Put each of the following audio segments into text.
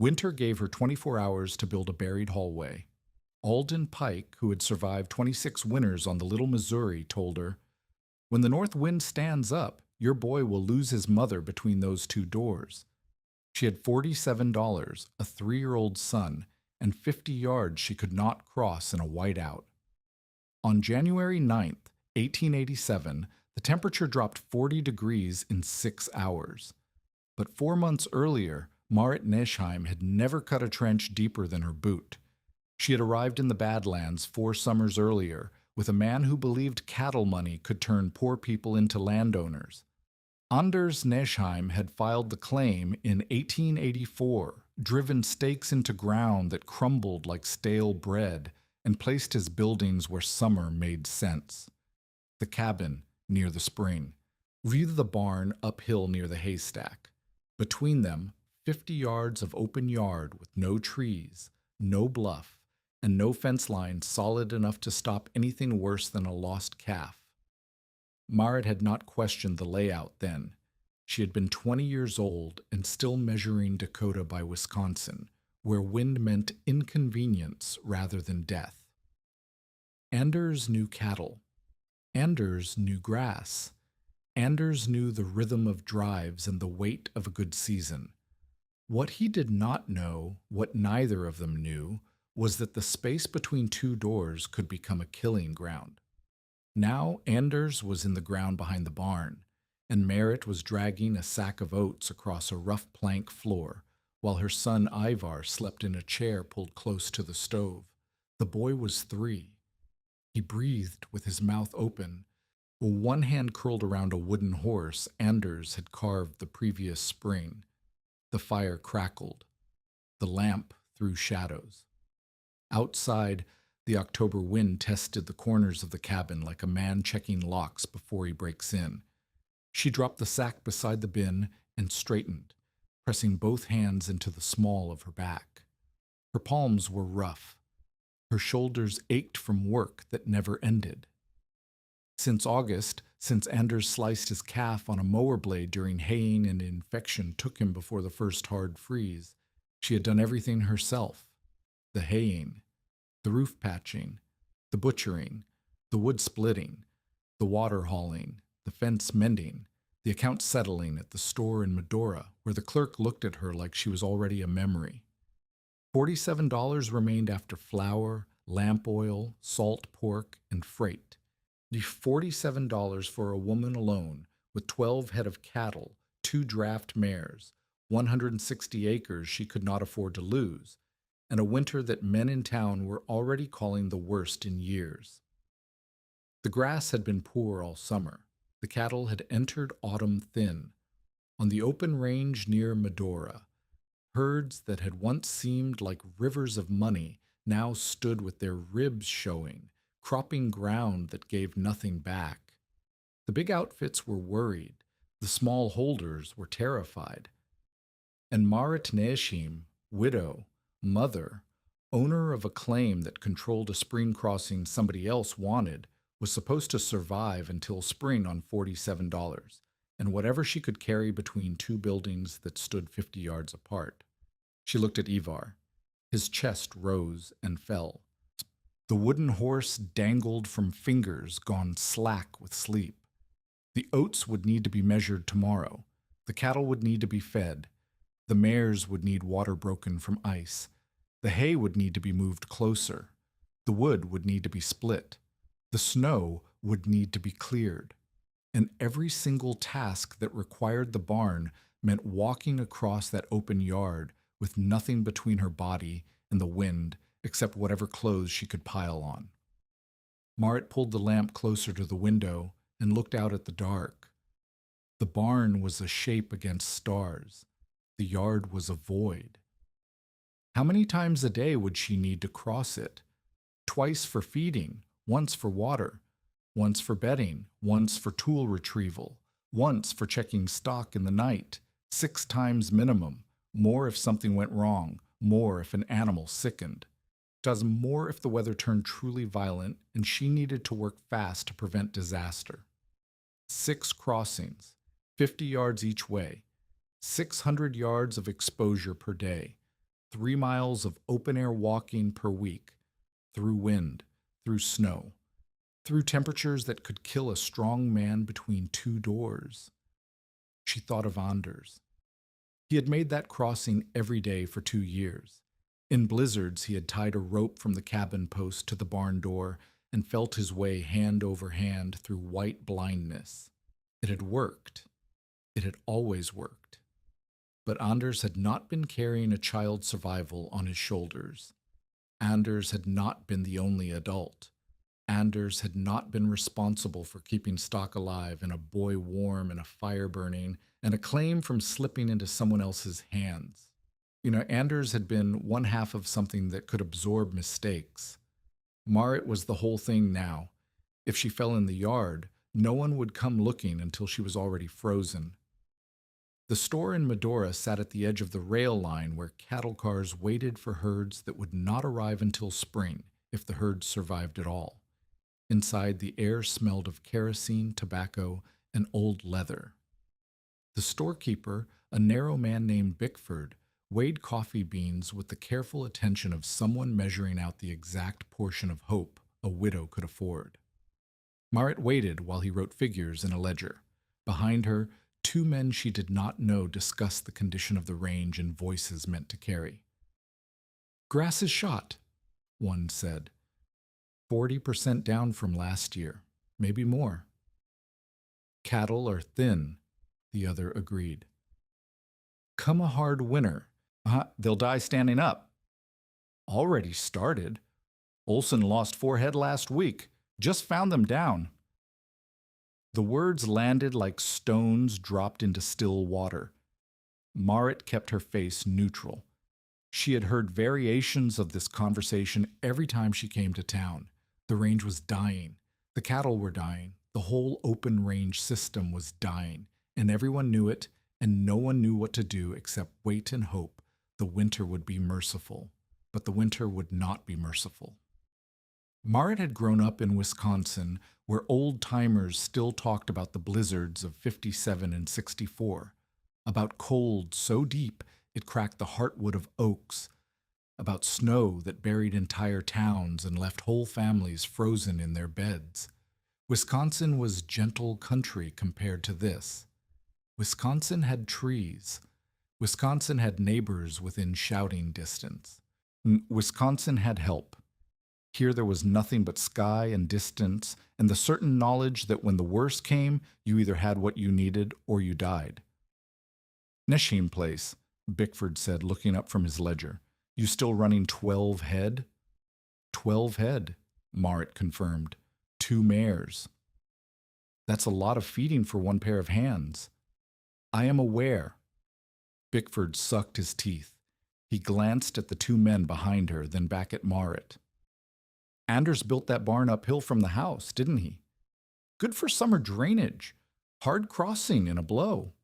Winter gave her 24 hours to build a buried hallway. Alden Pike, who had survived 26 winters on the Little Missouri, told her, "When the north wind stands up, your boy will lose his mother between those two doors." She had $47, a 3-year-old son, and 50 yards she could not cross in a whiteout. On January 9th, 1887, the temperature dropped 40 degrees in 6 hours. But 4 months earlier, Marit Neschheim had never cut a trench deeper than her boot. She had arrived in the Badlands 4 summers earlier with a man who believed cattle money could turn poor people into landowners. Anders Neschheim had filed the claim in 1884, driven stakes into ground that crumbled like stale bread, and placed his buildings where summer made sense. The cabin near the spring, view the barn uphill near the haystack. Between them, 50 yards of open yard with no trees, no bluff, and no fence line solid enough to stop anything worse than a lost calf. Marit had not questioned the layout then. She had been 20 years old and still measuring Dakota by Wisconsin, where wind meant inconvenience rather than death. Anders knew cattle. Anders knew grass. Anders knew the rhythm of drives and the weight of a good season. What he did not know, what neither of them knew, was that the space between two doors could become a killing ground. Now Anders was in the ground behind the barn, and Marit was dragging a sack of oats across a rough plank floor, while her son Ivar slept in a chair pulled close to the stove. The boy was 3. He breathed with his mouth open, while one hand curled around a wooden horse Anders had carved the previous spring. The fire crackled. The lamp threw shadows. Outside, the October wind tested the corners of the cabin like a man checking locks before he breaks in. She dropped the sack beside the bin and straightened, pressing both hands into the small of her back. Her palms were rough. Her shoulders ached from work that never ended. Since August, since Anders sliced his calf on a mower blade during haying and infection took him before the first hard freeze, she had done everything herself. The haying, the roof patching, the butchering, the wood splitting, the water hauling, the fence mending, the account settling at the store in Medora, where the clerk looked at her like she was already a memory. $47 remained after flour, lamp oil, salt pork, and freight. The $47 for a woman alone, with 12 head of cattle, 2 draft mares, 160 acres she could not afford to lose, and a winter that men in town were already calling the worst in years. The grass had been poor all summer. The cattle had entered autumn thin. On the open range near Medora, herds that had once seemed like rivers of money now stood with their ribs showing, cropping ground that gave nothing back. The big outfits were worried. The small holders were terrified. And Marit Neschheim, widow, mother, owner of a claim that controlled a spring crossing somebody else wanted, was supposed to survive until spring on $47, and whatever she could carry between 2 buildings that stood 50 yards apart. She looked at Ivar. His chest rose and fell. The wooden horse dangled from fingers gone slack with sleep. The oats would need to be measured tomorrow. The cattle would need to be fed. The mares would need water broken from ice. The hay would need to be moved closer. The wood would need to be split. The snow would need to be cleared. And every single task that required the barn meant walking across that open yard with nothing between her body and the wind except whatever clothes she could pile on. Marit pulled the lamp closer to the window and looked out at the dark. The barn was a shape against stars. The yard was a void. How many times a day would she need to cross it? Twice for feeding, once for water, once for bedding, once for tool retrieval, once for checking stock in the night, 6 times minimum, more if something went wrong, more if an animal sickened. Does more if the weather turned truly violent and she needed to work fast to prevent disaster. 6 crossings, 50 yards each way, 600 yards of exposure per day. 3 miles of open-air walking per week, through wind, through snow, through temperatures that could kill a strong man between two doors. She thought of Anders. He had made that crossing every day for 2 years. In blizzards, he had tied a rope from the cabin post to the barn door and felt his way hand over hand through white blindness. It had worked. It had always worked. But Anders had not been carrying a child's survival on his shoulders. Anders had not been the only adult. Anders had not been responsible for keeping stock alive and a boy warm and a fire burning and a claim from slipping into someone else's hands. Anders had been one half of something that could absorb mistakes. Marit was the whole thing now. If she fell in the yard, no one would come looking until she was already frozen. The store in Medora sat at the edge of the rail line where cattle cars waited for herds that would not arrive until spring, if the herds survived at all. Inside, the air smelled of kerosene, tobacco, and old leather. The storekeeper, a narrow man named Bickford, weighed coffee beans with the careful attention of someone measuring out the exact portion of hope a widow could afford. Marit waited while he wrote figures in a ledger. Behind her, 2 men she did not know discussed the condition of the range in voices meant to carry. "Grass is shot," one said. 40% down from last year, maybe more. "Cattle are thin," the other agreed. "Come a hard winter. They'll die standing up." "Already started. Olson lost 4 head last week. Just found them down." The words landed like stones dropped into still water. Marit kept her face neutral. She had heard variations of this conversation every time she came to town. The range was dying. The cattle were dying. The whole open range system was dying, and everyone knew it, and no one knew what to do except wait and hope the winter would be merciful. But the winter would not be merciful. Marit had grown up in Wisconsin, where old-timers still talked about the blizzards of 57 and 64, about cold so deep it cracked the heartwood of oaks, about snow that buried entire towns and left whole families frozen in their beds. Wisconsin was gentle country compared to this. Wisconsin had trees. Wisconsin had neighbors within shouting distance. Wisconsin had help. Here there was nothing but sky and distance, and the certain knowledge that when the worst came, you either had what you needed or you died. "Neshim place," Bickford said, looking up from his ledger. "You still running 12 head?" 12 head, Marit confirmed. 2 mares. "That's a lot of feeding for 1 pair of hands." "I am aware." Bickford sucked his teeth. He glanced at the 2 men behind her, then back at Marit. "Anders built that barn uphill from the house, didn't he? Good for summer drainage. Hard crossing in a blow."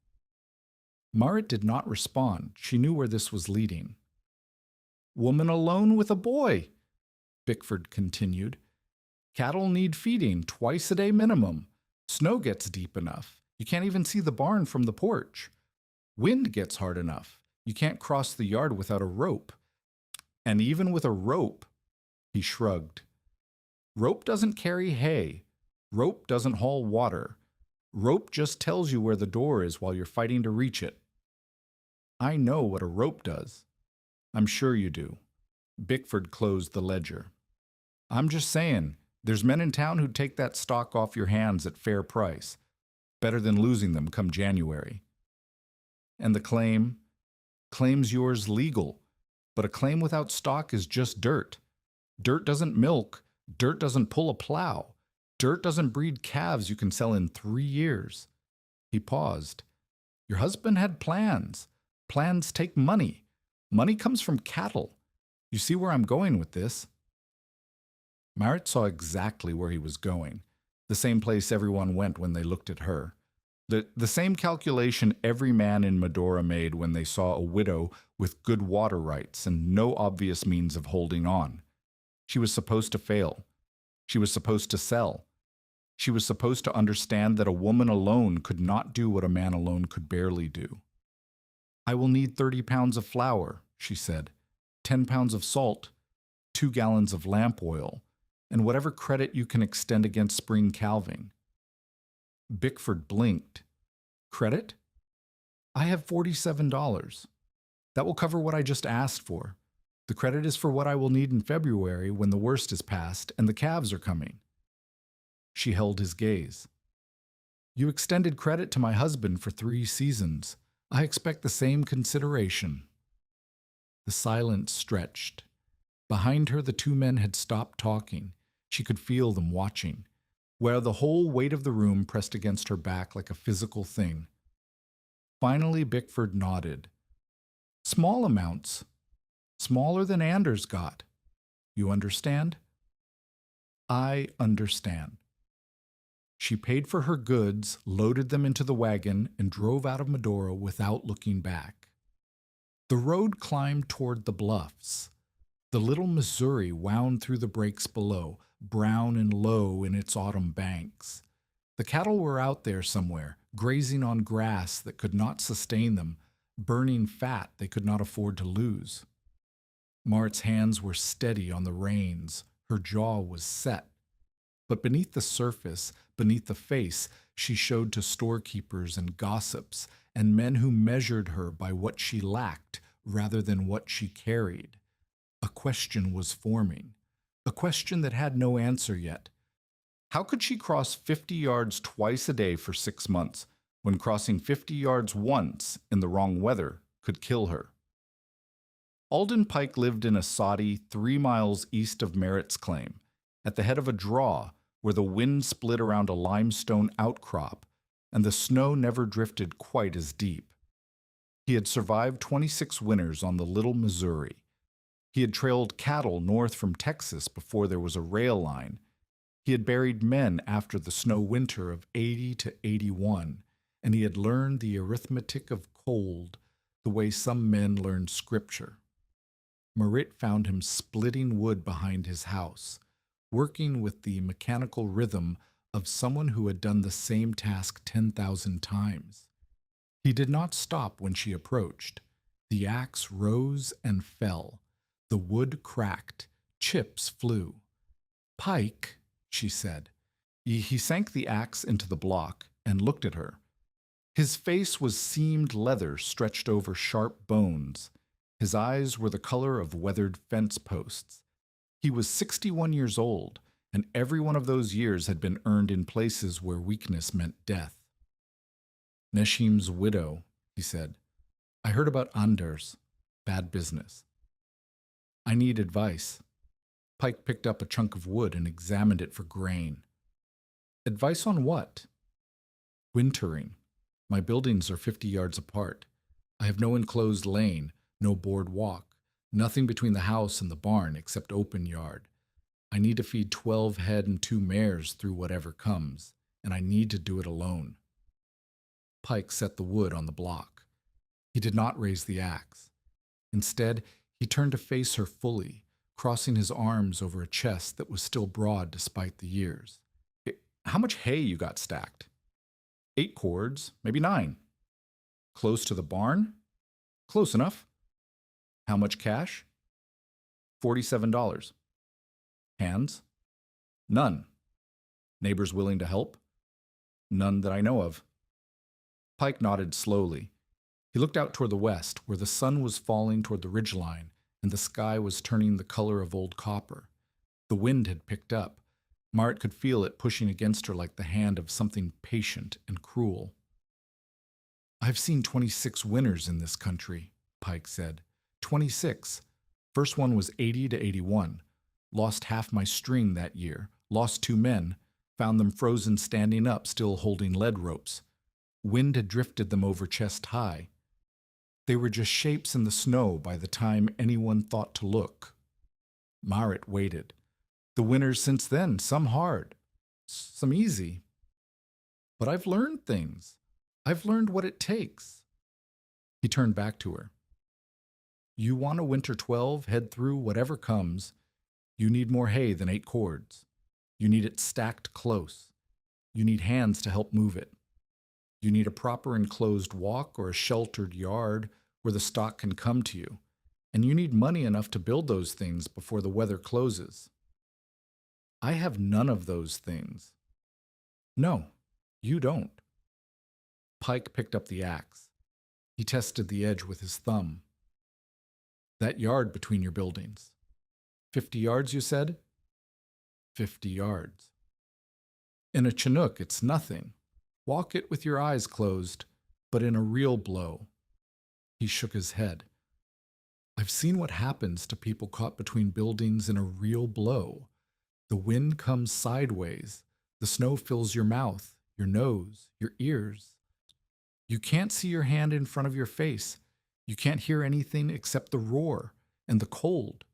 Marit did not respond. She knew where this was leading. "Woman alone with a boy," Bickford continued. "Cattle need feeding twice a day minimum. Snow gets deep enough. You can't even see the barn from the porch. Wind gets hard enough. You can't cross the yard without a rope. And even with a rope," he shrugged. "Rope doesn't carry hay. Rope doesn't haul water. Rope just tells you where the door is while you're fighting to reach it." "I know what a rope does." "I'm sure you do." Bickford closed the ledger. "I'm just saying, there's men in town who'd take that stock off your hands at fair price. Better than losing them come January. And the claim? Claim's yours legal. But a claim without stock is just dirt. Dirt doesn't milk. Dirt doesn't pull a plow. Dirt doesn't breed calves you can sell in 3 years. He paused. "Your husband had plans. Plans take money. Money comes from cattle. You see where I'm going with this?" Marit saw exactly where he was going. The same place everyone went when they looked at her. The same calculation every man in Medora made when they saw a widow with good water rights and no obvious means of holding on. She was supposed to fail. She was supposed to sell. She was supposed to understand that a woman alone could not do what a man alone could barely do. "I will need 30 pounds of flour," she said. 10 pounds of salt, 2 gallons of lamp oil, and whatever credit you can extend against spring calving. Bickford blinked. Credit? I have $47. That will cover what I just asked for. The credit is for what I will need in February when the worst is past and the calves are coming. She held his gaze. You extended credit to my husband for 3 seasons. I expect the same consideration. The silence stretched. Behind her, the two men had stopped talking. She could feel them watching, where the whole weight of the room pressed against her back like a physical thing. Finally, Bickford nodded. Small amounts. Smaller than Anders got. You understand? I understand. She paid for her goods, loaded them into the wagon, and drove out of Medora without looking back. The road climbed toward the bluffs. The little Missouri wound through the breaks below, brown and low in its autumn banks. The cattle were out there somewhere, grazing on grass that could not sustain them, burning fat they could not afford to lose. Mart's hands were steady on the reins, her jaw was set. But beneath the surface, beneath the face, she showed to storekeepers and gossips and men who measured her by what she lacked rather than what she carried. A question was forming, a question that had no answer yet. How could she cross 50 yards twice a day for 6 months, when crossing 50 yards once in the wrong weather could kill her? Alden Pike lived in a soddy 3 miles east of Merritt's Claim, at the head of a draw where the wind split around a limestone outcrop and the snow never drifted quite as deep. He had survived 26 winters on the Little Missouri. He had trailed cattle north from Texas before there was a rail line. He had buried men after the snow winter of 80 to 81, and he had learned the arithmetic of cold the way some men learned scripture. Merritt found him splitting wood behind his house, working with the mechanical rhythm of someone who had done the same task 10,000 times. He did not stop when she approached. The axe rose and fell. The wood cracked. Chips flew. Pike, she said. He sank the axe into the block and looked at her. His face was seamed leather stretched over sharp bones. His eyes were the color of weathered fence posts. He was 61 years old, and every one of those years had been earned in places where weakness meant death. Neshim's widow, he said. I heard about Anders. Bad business. I need advice. Pike picked up a chunk of wood and examined it for grain. Advice on what? Wintering. My buildings are 50 yards apart. I have no enclosed lane, no board walk, nothing between the house and the barn except open yard. I need to feed 12 head and 2 mares through whatever comes, and I need to do it alone. Pike set the wood on the block. He did not raise the axe. Instead, he turned to face her fully, crossing his arms over a chest that was still broad despite the years. How much hay you got stacked? 8 cords, maybe 9. Close to the barn? Close enough. How much cash? $47. Hands? None. Neighbors willing to help? None that I know of. Pike nodded slowly. He looked out toward the west, where the sun was falling toward the ridgeline, and the sky was turning the color of old copper. The wind had picked up. Marit could feel it pushing against her like the hand of something patient and cruel. I've seen 26 winters in this country, Pike said. 26. First one was 80 to 81. Lost half my string that year. Lost 2 men. Found them frozen standing up, still holding lead ropes. Wind had drifted them over chest high. They were just shapes in the snow by the time anyone thought to look. Marit waited. The winters since then, some hard, some easy. But I've learned things. I've learned what it takes. He turned back to her. You want a winter 12, head through whatever comes. You need more hay than 8 cords. You need it stacked close. You need hands to help move it. You need a proper enclosed walk or a sheltered yard where the stock can come to you. and you need money enough to build those things before the weather closes. I have none of those things. No, you don't. Pike picked up the axe. He tested the edge with his thumb. That yard between your buildings. 50 yards, you said? 50 yards. In a Chinook, it's nothing. Walk it with your eyes closed, but in a real blow. He shook his head. I've seen what happens to people caught between buildings in a real blow. The wind comes sideways. The snow fills your mouth, your nose, your ears. You can't see your hand in front of your face. You can't hear anything except the roar and the cold.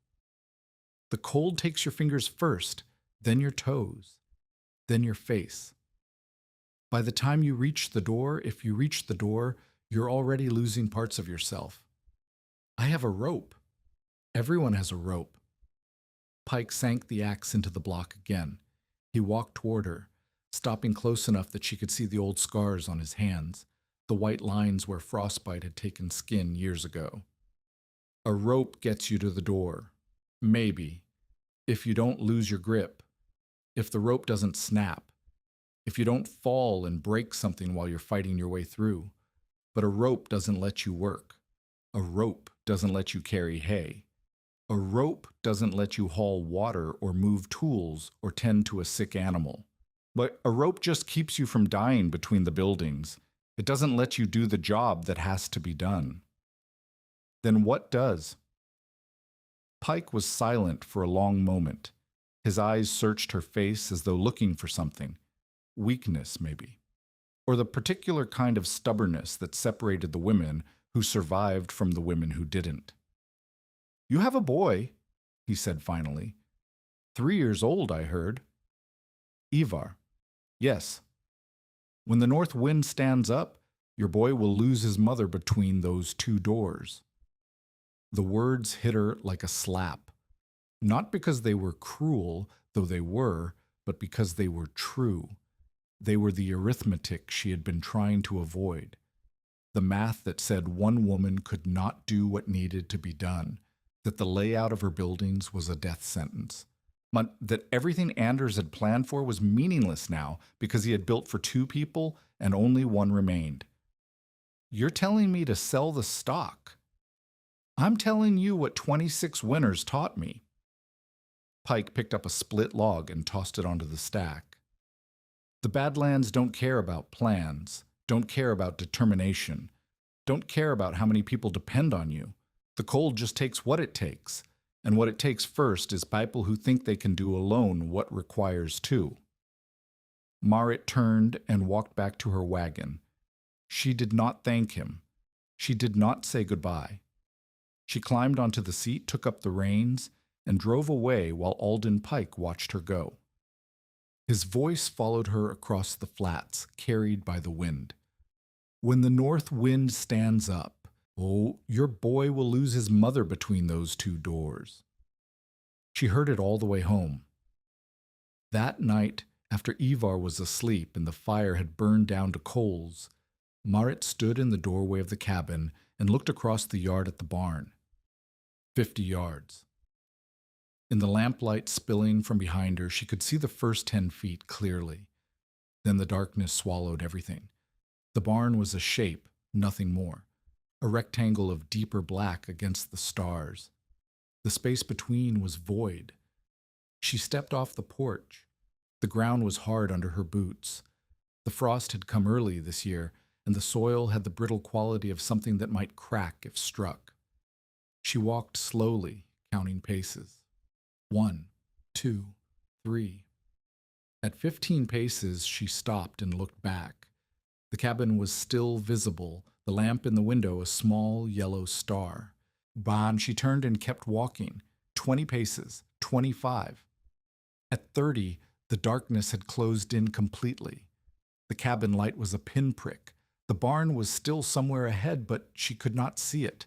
The cold takes your fingers first, then your toes, then your face. By the time you reach the door, if you reach the door, you're already losing parts of yourself. I have a rope. Everyone has a rope. Pike sank the axe into the block again. He walked toward her, stopping close enough that she could see the old scars on his hands, the white lines where frostbite had taken skin years ago. A rope gets you to the door. Maybe. If you don't lose your grip. If the rope doesn't snap. If you don't fall and break something while you're fighting your way through. But a rope doesn't let you work. A rope doesn't let you carry hay. A rope doesn't let you haul water or move tools or tend to a sick animal. But a rope just keeps you from dying between the buildings. It doesn't let you do the job that has to be done. Then what does? Pike was silent for a long moment. His eyes searched her face as though looking for something. Weakness, maybe. Or the particular kind of stubbornness that separated the women who survived from the women who didn't. You have a boy, he said finally. 3 years old, I heard. Ivar. Yes. When the north wind stands up, your boy will lose his mother between those two doors. The words hit her like a slap. Not because they were cruel, though they were, but because they were true. They were the arithmetic she had been trying to avoid. The math that said one woman could not do what needed to be done, that the layout of her buildings was a death sentence, that everything Anders had planned for was meaningless now because he had built for 2 people and only one remained. You're telling me to sell the stock. I'm telling you what 26 winners taught me. Pike picked up a split log and tossed it onto the stack. The Badlands don't care about plans, don't care about determination, don't care about how many people depend on you. The cold just takes what it takes, and what it takes first is people who think they can do alone what requires 2. Marit turned and walked back to her wagon. She did not thank him. She did not say goodbye. She climbed onto the seat, took up the reins, and drove away while Alden Pike watched her go. His voice followed her across the flats, carried by the wind. When the north wind stands up, oh, your boy will lose his mother between those 2 doors. She heard it all the way home. That night, after Ivar was asleep and the fire had burned down to coals, Marit stood in the doorway of the cabin and looked across the yard at the barn. 50 yards. In the lamplight spilling from behind her, she could see the first 10 feet clearly. Then the darkness swallowed everything. The barn was a shape, nothing more. A rectangle of deeper black against the stars. The space between was void. She stepped off the porch. The ground was hard under her boots. The frost had come early this year, and the soil had the brittle quality of something that might crack if struck. She walked slowly, counting paces. 1, 2, 3. At 15 paces, she stopped and looked back. The cabin was still visible, the lamp in the window a small yellow star. Bon, she turned and kept walking. 20 paces, 25. At 30, the darkness had closed in completely. The cabin light was a pinprick. The barn was still somewhere ahead, but she could not see it.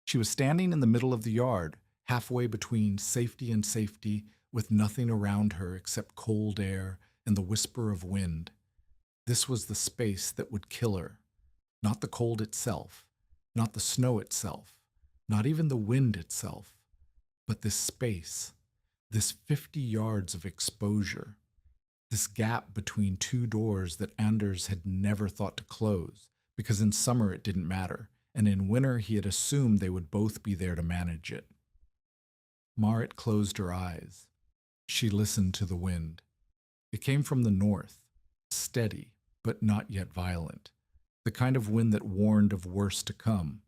She was standing in the middle of the yard, halfway between safety and safety, with nothing around her except cold air and the whisper of wind. This was the space that would kill her. Not the cold itself, not the snow itself, Not even the wind itself, but this space, this 50 yards of exposure, this gap between two doors that Anders had never thought to close, because in summer it didn't matter, and in winter he had assumed they would both be there to manage it. Marit closed her eyes. She listened to the wind. It came from the north, steady, but not yet violent, the kind of wind that warned of worse to come.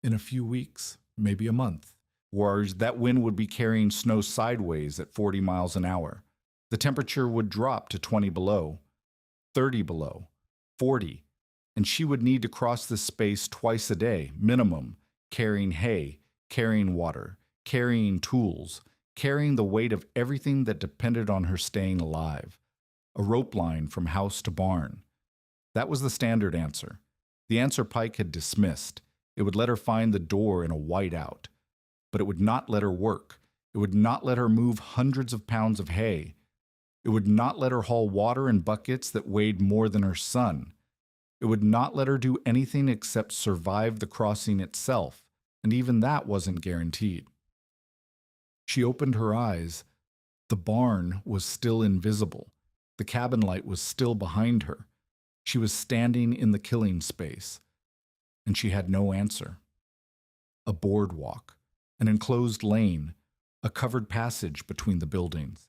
In a few weeks, maybe a month, whereas that wind would be carrying snow sideways at 40 miles an hour. The temperature would drop to 20 below, 30 below, 40, and she would need to cross this space twice a day, minimum, carrying hay, carrying water, carrying tools, carrying the weight of everything that depended on her staying alive. A rope line from house to barn. That was the standard answer. The answer Pike had dismissed. It would let her find the door in a whiteout. But it would not let her work. It would not let her move hundreds of pounds of hay. It would not let her haul water in buckets that weighed more than her son. It would not let her do anything except survive the crossing itself, and even that wasn't guaranteed. She opened her eyes. The barn was still invisible. The cabin light was still behind her. She was standing in the killing space, and she had no answer. A boardwalk, an enclosed lane, a covered passage between the buildings.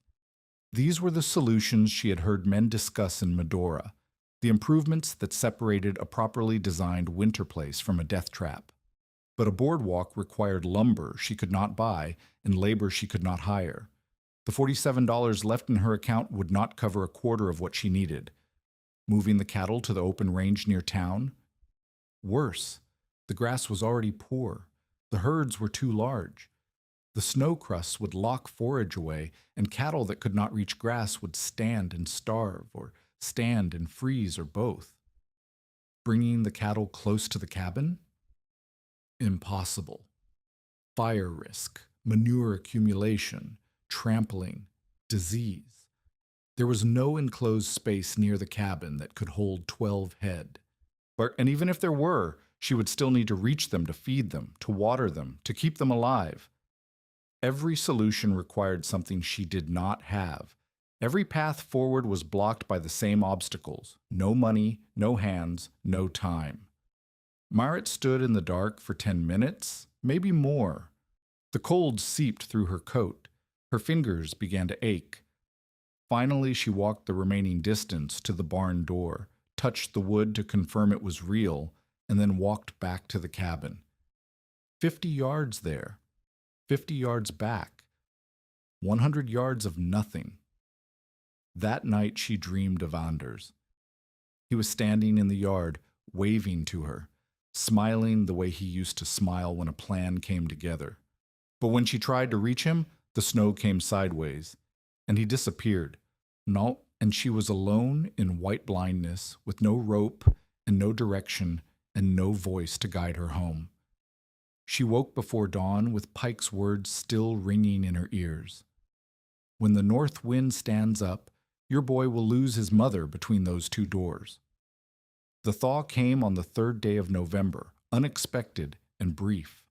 These were the solutions she had heard men discuss in Medora, the improvements that separated a properly designed winter place from a death trap. But a boardwalk required lumber she could not buy and labor she could not hire. The $47 left in her account would not cover a quarter of what she needed. Moving the cattle to the open range near town? Worse, the grass was already poor. The herds were too large. The snow crusts would lock forage away, and cattle that could not reach grass would stand and starve, or stand and freeze, or both. Bringing the cattle close to the cabin? Impossible. Fire risk, manure accumulation, trampling, disease. There was no enclosed space near the cabin that could hold 12 head. And even if there were, she would still need to reach them to feed them, to water them, to keep them alive. Every solution required something she did not have. Every path forward was blocked by the same obstacles. No money, no hands, no time. Marit stood in the dark for 10 minutes, maybe more. The cold seeped through her coat. Her fingers began to ache. Finally, she walked the remaining distance to the barn door, touched the wood to confirm it was real, and then walked back to the cabin. 50 yards there, 50 yards back, 100 yards of nothing. That night she dreamed of Anders. He was standing in the yard, waving to her, smiling the way he used to smile when a plan came together. But when she tried to reach him, the snow came sideways, and he disappeared. No, and she was alone in white blindness, with no rope and no direction and no voice to guide her home. She woke before dawn with Pike's words still ringing in her ears. When the north wind stands up, your boy will lose his mother between those two doors. The thaw came on the 3rd day of November, unexpected and brief.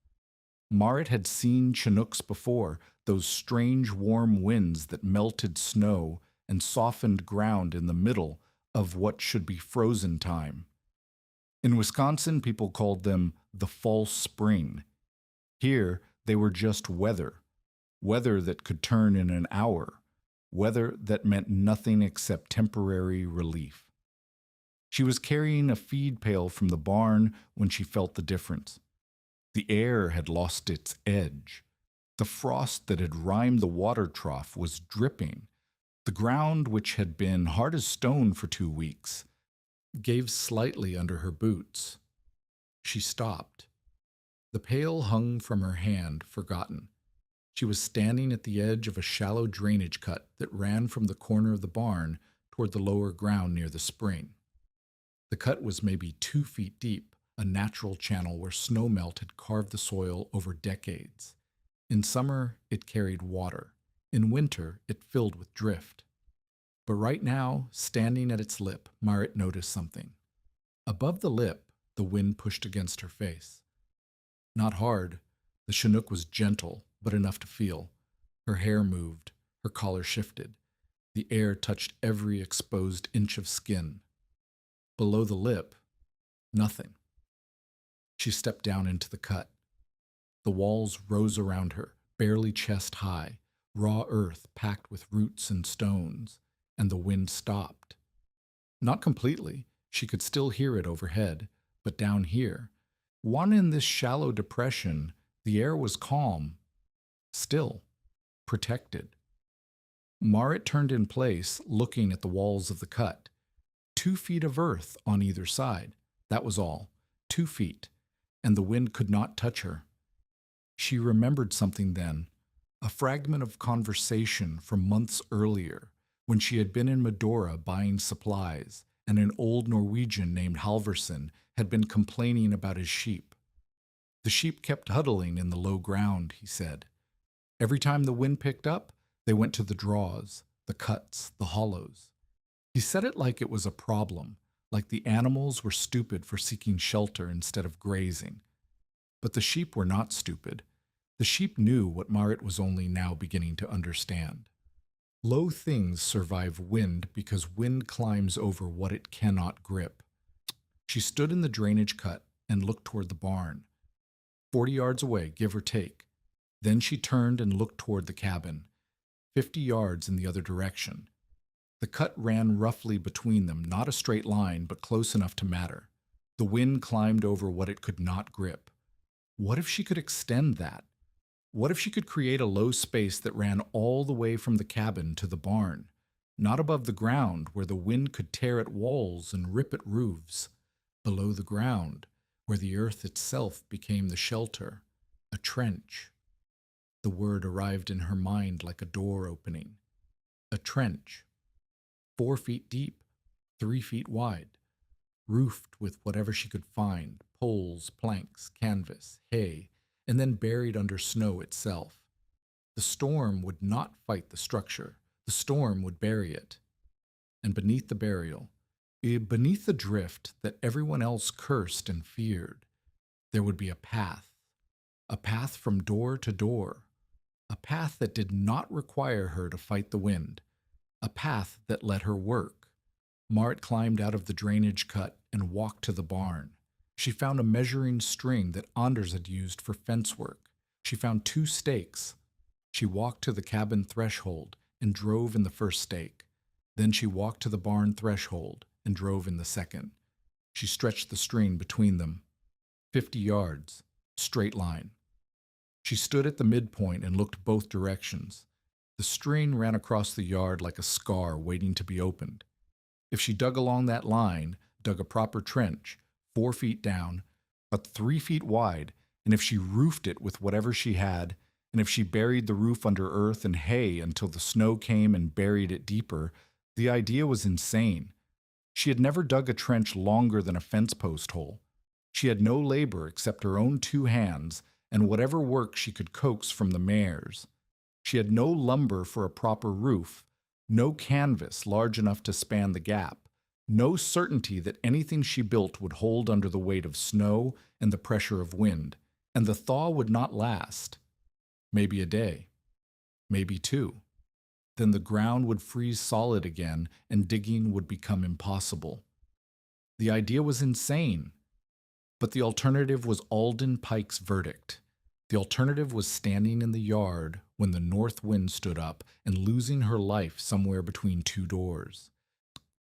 Marit had seen Chinooks before, those strange warm winds that melted snow and softened ground in the middle of what should be frozen time. In Wisconsin, people called them the false spring. Here, they were just weather. Weather that could turn in an hour. Weather that meant nothing except temporary relief. She was carrying a feed pail from the barn when she felt the difference. The air had lost its edge. The frost that had rimed the water trough was dripping. The ground, which had been hard as stone for 2 weeks, gave slightly under her boots. She stopped. The pail hung from her hand, forgotten. She was standing at the edge of a shallow drainage cut that ran from the corner of the barn toward the lower ground near the spring. The cut was maybe 2 feet deep, a natural channel where snowmelt had carved the soil over decades. In summer, it carried water. In winter, it filled with drift. But right now, standing at its lip, Marit noticed something. Above the lip, the wind pushed against her face. Not hard, The Chinook was gentle, but enough to feel. Her hair moved, her collar shifted. The air touched every exposed inch of skin. Below the lip, nothing. She stepped down into the cut. The walls rose around her, barely chest high, raw earth packed with roots and stones, and the wind stopped. Not completely. She could still hear it overhead, but down here, one in this shallow depression, the air was calm, still, protected. Marit turned in place, looking at the walls of the cut. 2 feet of earth on either side. That was all. 2 feet. And the wind could not touch her. She remembered something then, a fragment of conversation from months earlier, when she had been in Medora buying supplies, and an old Norwegian named Halvorsen had been complaining about his sheep. The sheep kept huddling in the low ground, he said. Every time the wind picked up, they went to the draws, the cuts, the hollows. He said it like it was a problem, like the animals were stupid for seeking shelter instead of grazing. But the sheep were not stupid. The sheep knew what Marit was only now beginning to understand. Low things survive wind because wind climbs over what it cannot grip. She stood in the drainage cut and looked toward the barn. 40 yards away, give or take. Then she turned and looked toward the cabin, 50 yards in the other direction. The cut ran roughly between them, not a straight line, but close enough to matter. The wind climbed over what it could not grip. What if she could extend that? What if she could create a low space that ran all the way from the cabin to the barn, not above the ground where the wind could tear at walls and rip at roofs, below the ground where the earth itself became the shelter, a trench? The word arrived in her mind like a door opening. A trench. 4 feet deep, 3 feet wide, roofed with whatever she could find, poles, planks, canvas, hay, and then buried under snow itself. The storm would not fight the structure. The storm would bury it. And beneath the burial, beneath the drift that everyone else cursed and feared, there would be a path from door to door, a path that did not require her to fight the wind, a path that let her work. Marit climbed out of the drainage cut and walked to the barn. She found a measuring string that Anders had used for fence work. She found 2 stakes. She walked to the cabin threshold and drove in the first stake. Then she walked to the barn threshold and drove in the second. She stretched the string between them. 50 yards, straight line. She stood at the midpoint and looked both directions. The string ran across the yard like a scar waiting to be opened. If she dug along that line, dug a proper trench, 4 feet down, but 3 feet wide, and if she roofed it with whatever she had, and if she buried the roof under earth and hay until the snow came and buried it deeper, the idea was insane. She had never dug a trench longer than a fence post hole. She had no labor except her own 2 hands and whatever work she could coax from the mares. She had no lumber for a proper roof, no canvas large enough to span the gap, no certainty that anything she built would hold under the weight of snow and the pressure of wind, and the thaw would not last. Maybe a day, maybe 2. Then the ground would freeze solid again and digging would become impossible. The idea was insane, but the alternative was Alden Pike's verdict. The alternative was standing in the yard when the north wind stood up and losing her life somewhere between 2 doors.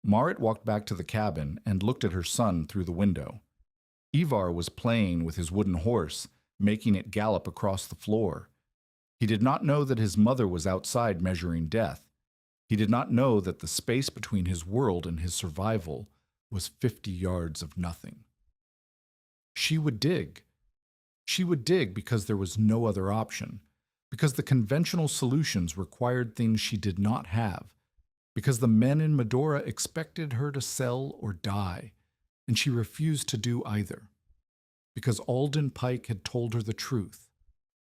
Marit walked back to the cabin and looked at her son through the window. Ivar was playing with his wooden horse, making it gallop across the floor. He did not know that his mother was outside measuring death. He did not know that the space between his world and his survival was 50 yards of nothing. She would dig. She would dig because there was no other option, because the conventional solutions required things she did not have, because the men in Medora expected her to sell or die, and she refused to do either, because Alden Pike had told her the truth,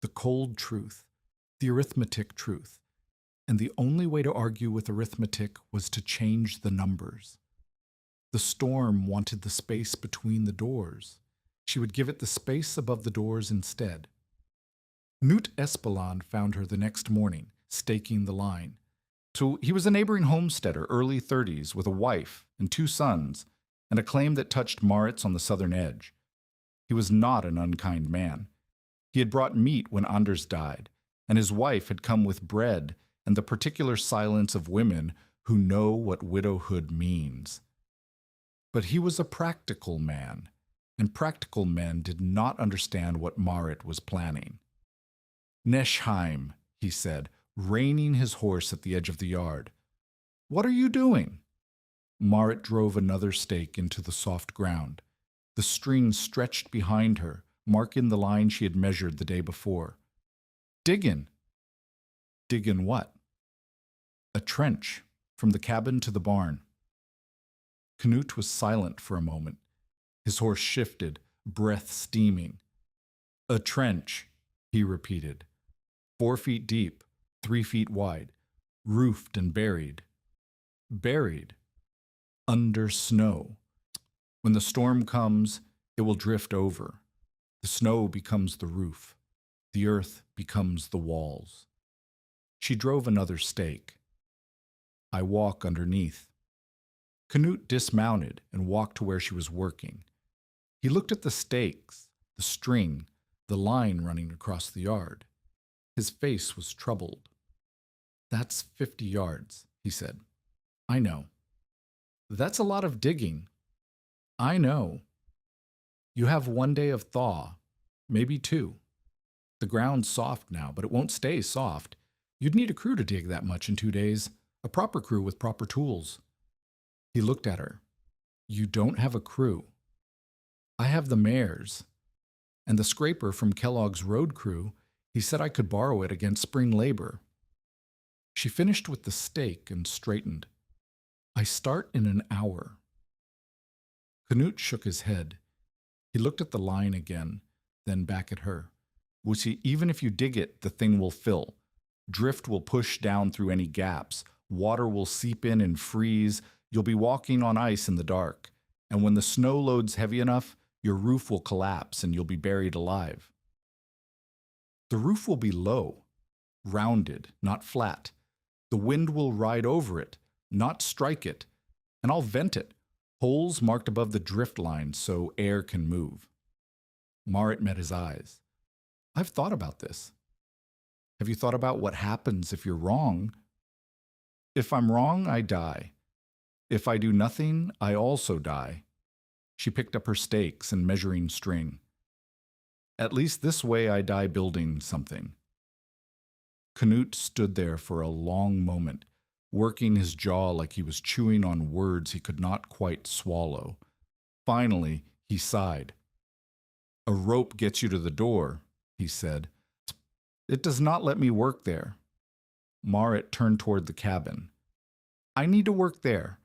the cold truth, the arithmetic truth, and the only way to argue with arithmetic was to change the numbers. The storm wanted the space between the doors. She would give it the space above the doors instead. Knut Espeland found her the next morning, staking the line. So he was a neighboring homesteader, early 30s, with a wife and 2 sons, and a claim that touched Maritz on the southern edge. He was not an unkind man. He had brought meat when Anders died, and his wife had come with bread and the particular silence of women who know what widowhood means. But he was a practical man, and practical men did not understand what Marit was planning. Neschheim, he said, reining his horse at the edge of the yard. What are you doing? Marit drove another stake into the soft ground. The string stretched behind her, marking the line she had measured the day before. Diggin'. Diggin' what? A trench, from the cabin to the barn. Knut was silent for a moment. His horse shifted, breath steaming. A trench, he repeated. 4 feet deep, 3 feet wide, roofed and buried. Buried. Under snow. When the storm comes, it will drift over. The snow becomes the roof. The earth becomes the walls. She drove another stake. I walk underneath. Knut dismounted and walked to where she was working. He looked at the stakes, the string, the line running across the yard. His face was troubled. That's 50 yards, he said. I know. That's a lot of digging. I know. You have 1 day of thaw, maybe 2. The ground's soft now, but it won't stay soft. You'd need a crew to dig that much in 2 days, a proper crew with proper tools. He looked at her. You don't have a crew. I have the mares. And the scraper from Kellogg's road crew, he said I could borrow it against spring labor. She finished with the stake and straightened. I start in an hour. Knut shook his head. He looked at the line again, then back at her. Well, see, even if you dig it, the thing will fill. Drift will push down through any gaps. Water will seep in and freeze. You'll be walking on ice in the dark. And when the snow loads heavy enough, your roof will collapse and you'll be buried alive. The roof will be low, rounded, not flat. The wind will ride over it, not strike it. And I'll vent it, holes marked above the drift line so air can move. Marit met his eyes. I've thought about this. Have you thought about what happens if you're wrong? If I'm wrong, I die. If I do nothing, I also die. She picked up her stakes and measuring string. At least this way I die building something. Knut stood there for a long moment, working his jaw like he was chewing on words he could not quite swallow. Finally, he sighed. A rope gets you to the door, he said. It does not let me work there. Marit turned toward the cabin. I need to work there,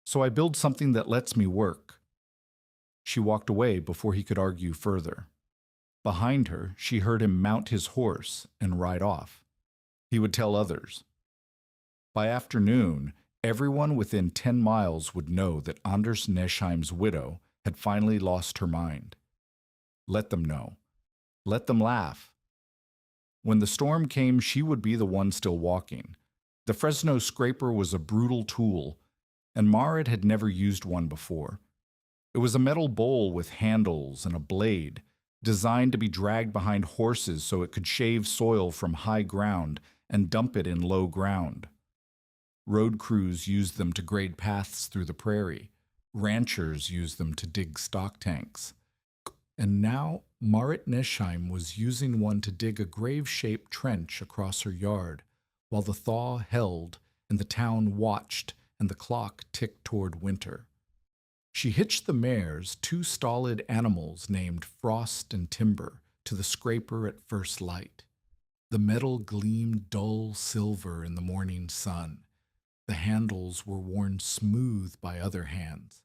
so I build something that lets me work. She walked away before he could argue further. Behind her, she heard him mount his horse and ride off. He would tell others. By afternoon, everyone within 10 miles would know that Anders Neschheim's widow had finally lost her mind. Let them know. Let them laugh. When the storm came, she would be the one still walking. The Fresno scraper was a brutal tool, and Marit had never used one before. It was a metal bowl with handles and a blade, designed to be dragged behind horses so it could shave soil from high ground and dump it in low ground. Road crews used them to grade paths through the prairie. Ranchers used them to dig stock tanks. And now Marit Neschheim was using one to dig a grave-shaped trench across her yard, while the thaw held and the town watched and the clock ticked toward winter. She hitched the mares, 2 stolid animals named Frost and Timber, to the scraper at first light. The metal gleamed dull silver in the morning sun. The handles were worn smooth by other hands.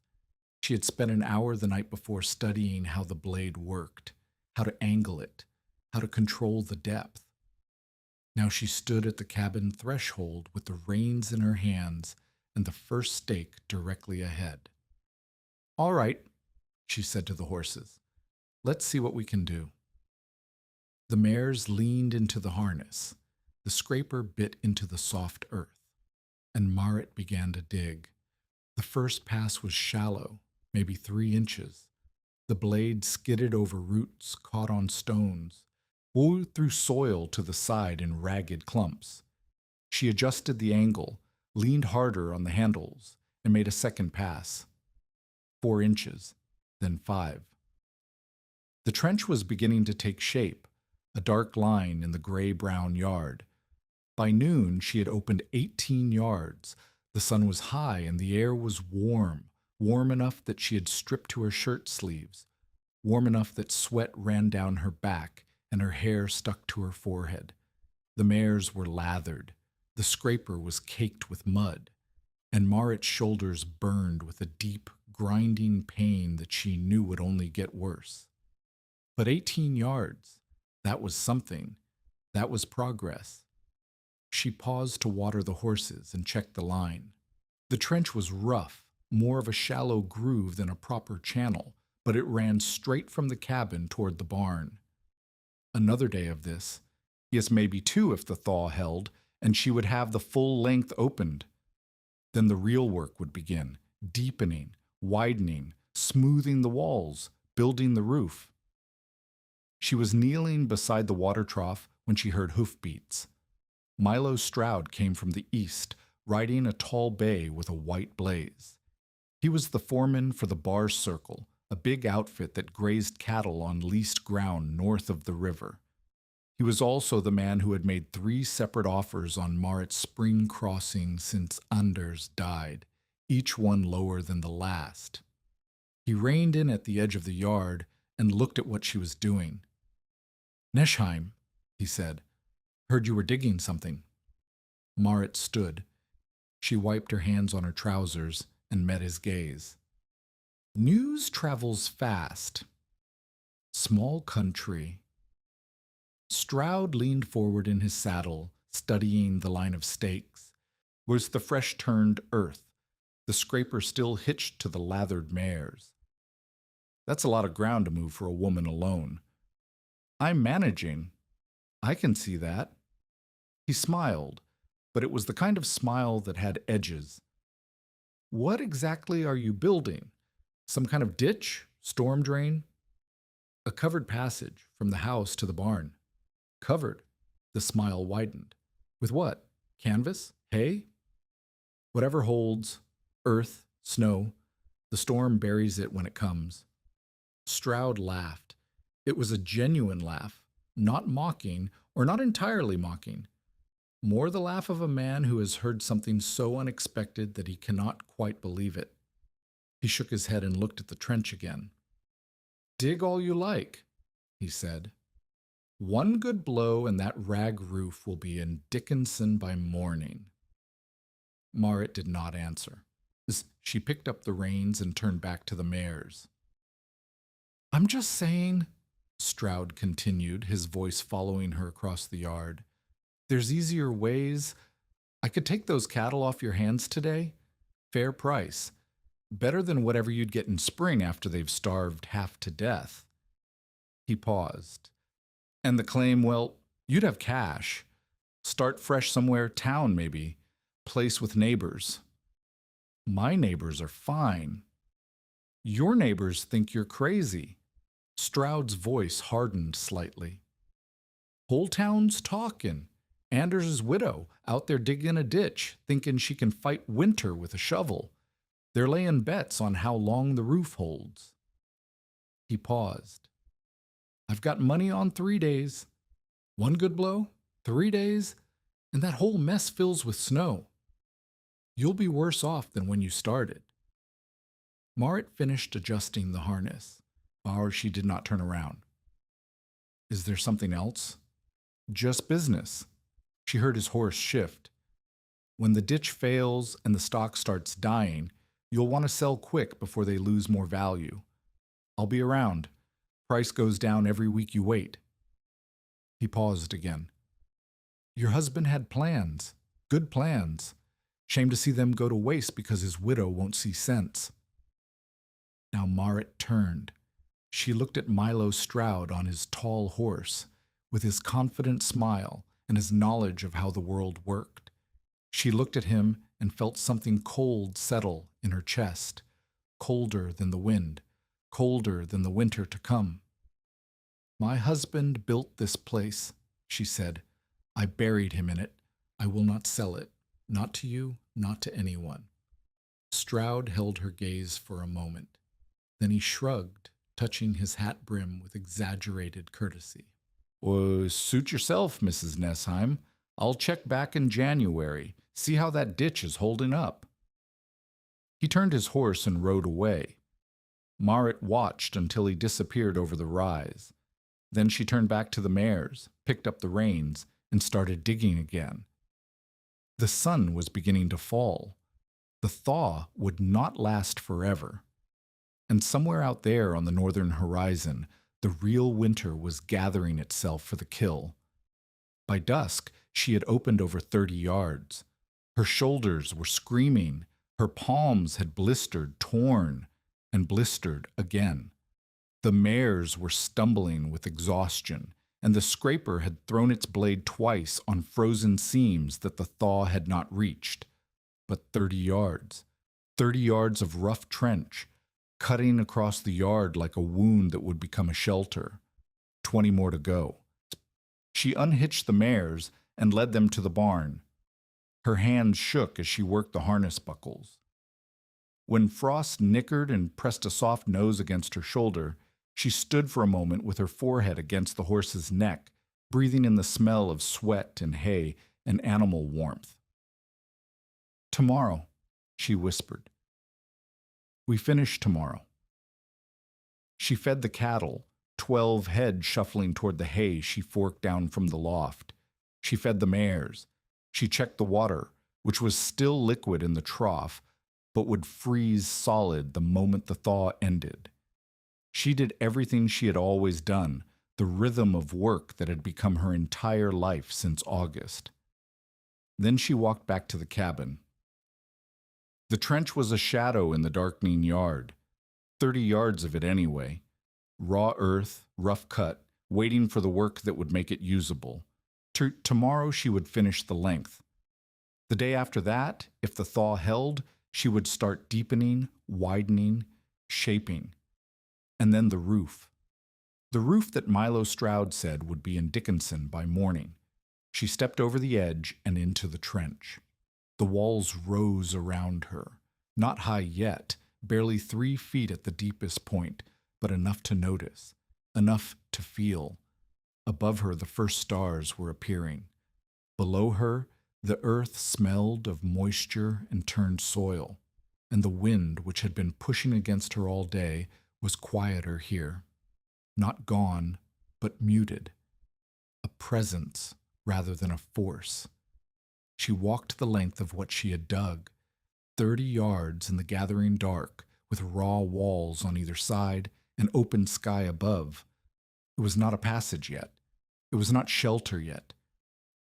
She had spent an hour the night before studying how the blade worked, how to angle it, how to control the depth. Now she stood at the cabin threshold with the reins in her hands and the first stake directly ahead. All right, she said to the horses. Let's see what we can do. The mares leaned into the harness. The scraper bit into the soft earth, and Marit began to dig. The first pass was shallow, maybe 3 inches. The blade skidded over roots, caught on stones, wove through soil to the side in ragged clumps. She adjusted the angle, leaned harder on the handles, and made a second pass. 4 inches, then 5. The trench was beginning to take shape, a dark line in the gray-brown yard. By noon, she had opened 18 yards. The sun was high and the air was warm, warm enough that she had stripped to her shirt sleeves, warm enough that sweat ran down her back and her hair stuck to her forehead. The mares were lathered. The scraper was caked with mud, and Marit's shoulders burned with a deep, grinding pain that she knew would only get worse. But 18 yards, that was something. That was progress. She paused to water the horses and check the line. The trench was rough, more of a shallow groove than a proper channel, but it ran straight from the cabin toward the barn. Another day of this, yes, maybe 2 if the thaw held, and she would have the full length opened. Then the real work would begin, deepening, widening, smoothing the walls, building the roof. She was kneeling beside the water trough when she heard hoofbeats. Milo Stroud came from the east, riding a tall bay with a white blaze. He was the foreman for the Bar Circle, a big outfit that grazed cattle on leased ground north of the river. He was also the man who had made 3 separate offers on Marit's spring crossing since Anders died, each one lower than the last. He reined in at the edge of the yard and looked at what she was doing. "Neschheim," he said, "heard you were digging something." Marit stood. She wiped her hands on her trousers and met his gaze. "News travels fast. Small country." Stroud leaned forward in his saddle, studying the line of stakes. Was the fresh-turned earth, the scraper still hitched to the lathered mares? "That's a lot of ground to move for a woman alone." "I'm managing. I can see that." He smiled, but it was the kind of smile that had edges. "What exactly are you building? Some kind of ditch? Storm drain?" "A covered passage from the house to the barn." "Covered?" The smile widened. "With what? Canvas? Hay?" "Whatever holds. Earth, snow. The storm buries it when it comes." Stroud laughed. It was a genuine laugh, not mocking, or not entirely mocking. More the laugh of a man who has heard something so unexpected that he cannot quite believe it. He shook his head and looked at the trench again. "Dig all you like," he said. "One good blow and that rag roof will be in Dickinson by morning." Marit did not answer. She picked up the reins and turned back to the mares. "I'm just saying," Stroud continued, his voice following her across the yard, "there's easier ways. I could take those cattle off your hands today. Fair price. Better than whatever you'd get in spring after they've starved half to death." He paused. "And the claim, well, you'd have cash. Start fresh somewhere, town maybe. Place with neighbors." "My neighbors are fine." "Your neighbors think you're crazy." Stroud's voice hardened slightly. "Whole town's talking. Anders' widow out there digging a ditch, thinking she can fight winter with a shovel. They're laying bets on how long the roof holds." He paused. "I've got money on 3 days. One good blow, 3 days, and that whole mess fills with snow. You'll be worse off than when you started." Marit finished adjusting the harness. Or she did not turn around. "Is there something else?" "Just business." She heard his horse shift. "When the ditch fails and the stock starts dying, you'll want to sell quick before they lose more value. I'll be around. Price goes down every week you wait." He paused again. "Your husband had plans, good plans. Shame to see them go to waste because his widow won't see sense." Now Marit turned. She looked at Milo Stroud on his tall horse. with his confident smile and his knowledge of how the world worked. She looked at him and felt something cold settle in her chest, colder than the wind, colder than the winter to come. "My husband built this place," she said. "I buried him in it. I will not sell it, not to you, not to anyone." Stroud held her gaze for a moment. Then he shrugged, touching his hat brim with exaggerated courtesy. "Suit yourself, Mrs. Nessheim. I'll check back in January, see how that ditch is holding up." He turned his horse and rode away. Marit watched until he disappeared over the rise. Then she turned back to the mares, picked up the reins, and started digging again. The sun was beginning to fall. The thaw would not last forever. And somewhere out there on the northern horizon, the real winter was gathering itself for the kill. By dusk, she had opened over 30 yards. Her shoulders were screaming. Her palms had blistered, torn, and blistered again. The mares were stumbling with exhaustion, and the scraper had thrown its blade twice on frozen seams that the thaw had not reached. But 30 yards of rough trench, cutting across the yard like a wound that would become a shelter. 20 more to go. She unhitched the mares and led them to the barn. Her hands shook as she worked the harness buckles. When Frost nickered and pressed a soft nose against her shoulder, she stood for a moment with her forehead against the horse's neck, breathing in the smell of sweat and hay and animal warmth. "Tomorrow," she whispered. "We finish tomorrow." She fed the cattle, 12 head shuffling toward the hay she forked down from the loft. She fed the mares. She checked the water, which was still liquid in the trough, but would freeze solid the moment the thaw ended. She did everything she had always done, the rhythm of work that had become her entire life since August. Then she walked back to the cabin. The trench was a shadow in the darkening yard, 30 yards of it anyway. Raw earth, rough cut, waiting for the work that would make it usable. Tomorrow she would finish the length. The day after that, if the thaw held, she would start deepening, widening, shaping. And then the roof. The roof that Milo Stroud said would be in Dickinson by morning. She stepped over the edge and into the trench. The walls rose around her, not high yet, barely 3 feet at the deepest point, but enough to notice, enough to feel. Above her, the first stars were appearing. Below her, the earth smelled of moisture and turned soil, and the wind, which had been pushing against her all day, was quieter here. Not gone, but muted. A presence rather than a force. She walked the length of what she had dug, 30 yards in the gathering dark, with raw walls on either side and open sky above. It was not a passage yet. It was not shelter yet.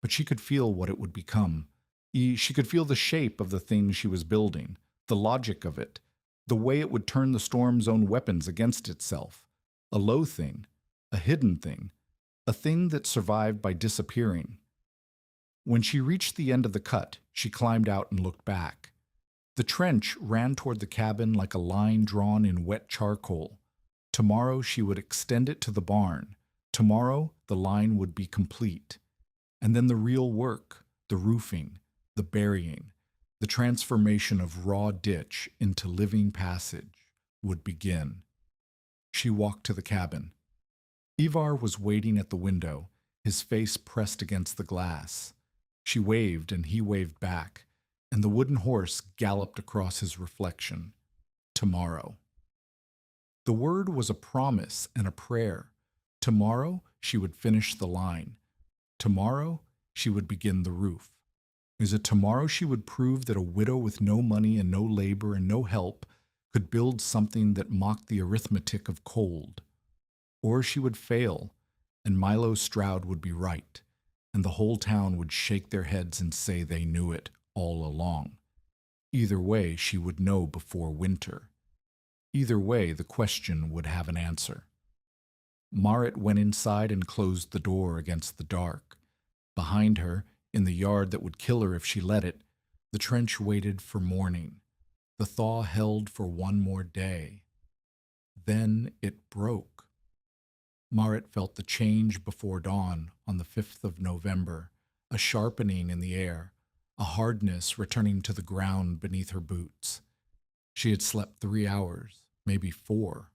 But she could feel what it would become. She could feel the shape of the thing she was building, the logic of it, the way it would turn the storm's own weapons against itself. A low thing, a hidden thing, a thing that survived by disappearing. When she reached the end of the cut, she climbed out and looked back. The trench ran toward the cabin like a line drawn in wet charcoal. Tomorrow she would extend it to the barn. Tomorrow the line would be complete. And then the real work, the roofing, the burying, the transformation of raw ditch into living passage would begin. She walked to the cabin. Ivar was waiting at the window, his face pressed against the glass. She waved and he waved back, and the wooden horse galloped across his reflection. Tomorrow. The word was a promise and a prayer. Tomorrow she would finish the line. Tomorrow she would begin the roof. Is it tomorrow she would prove that a widow with no money and no labor and no help could build something that mocked the arithmetic of cold? Or she would fail, and Milo Stroud would be right, and the whole town would shake their heads and say they knew it all along. Either way, she would know before winter. Either way, the question would have an answer. Marit went inside and closed the door against the dark. Behind her, in the yard that would kill her if she let it, the trench waited for morning. The thaw held for one more day. Then it broke. Marit felt the change before dawn on the 5th of November, a sharpening in the air, a hardness returning to the ground beneath her boots. She had slept 3 hours, maybe 4.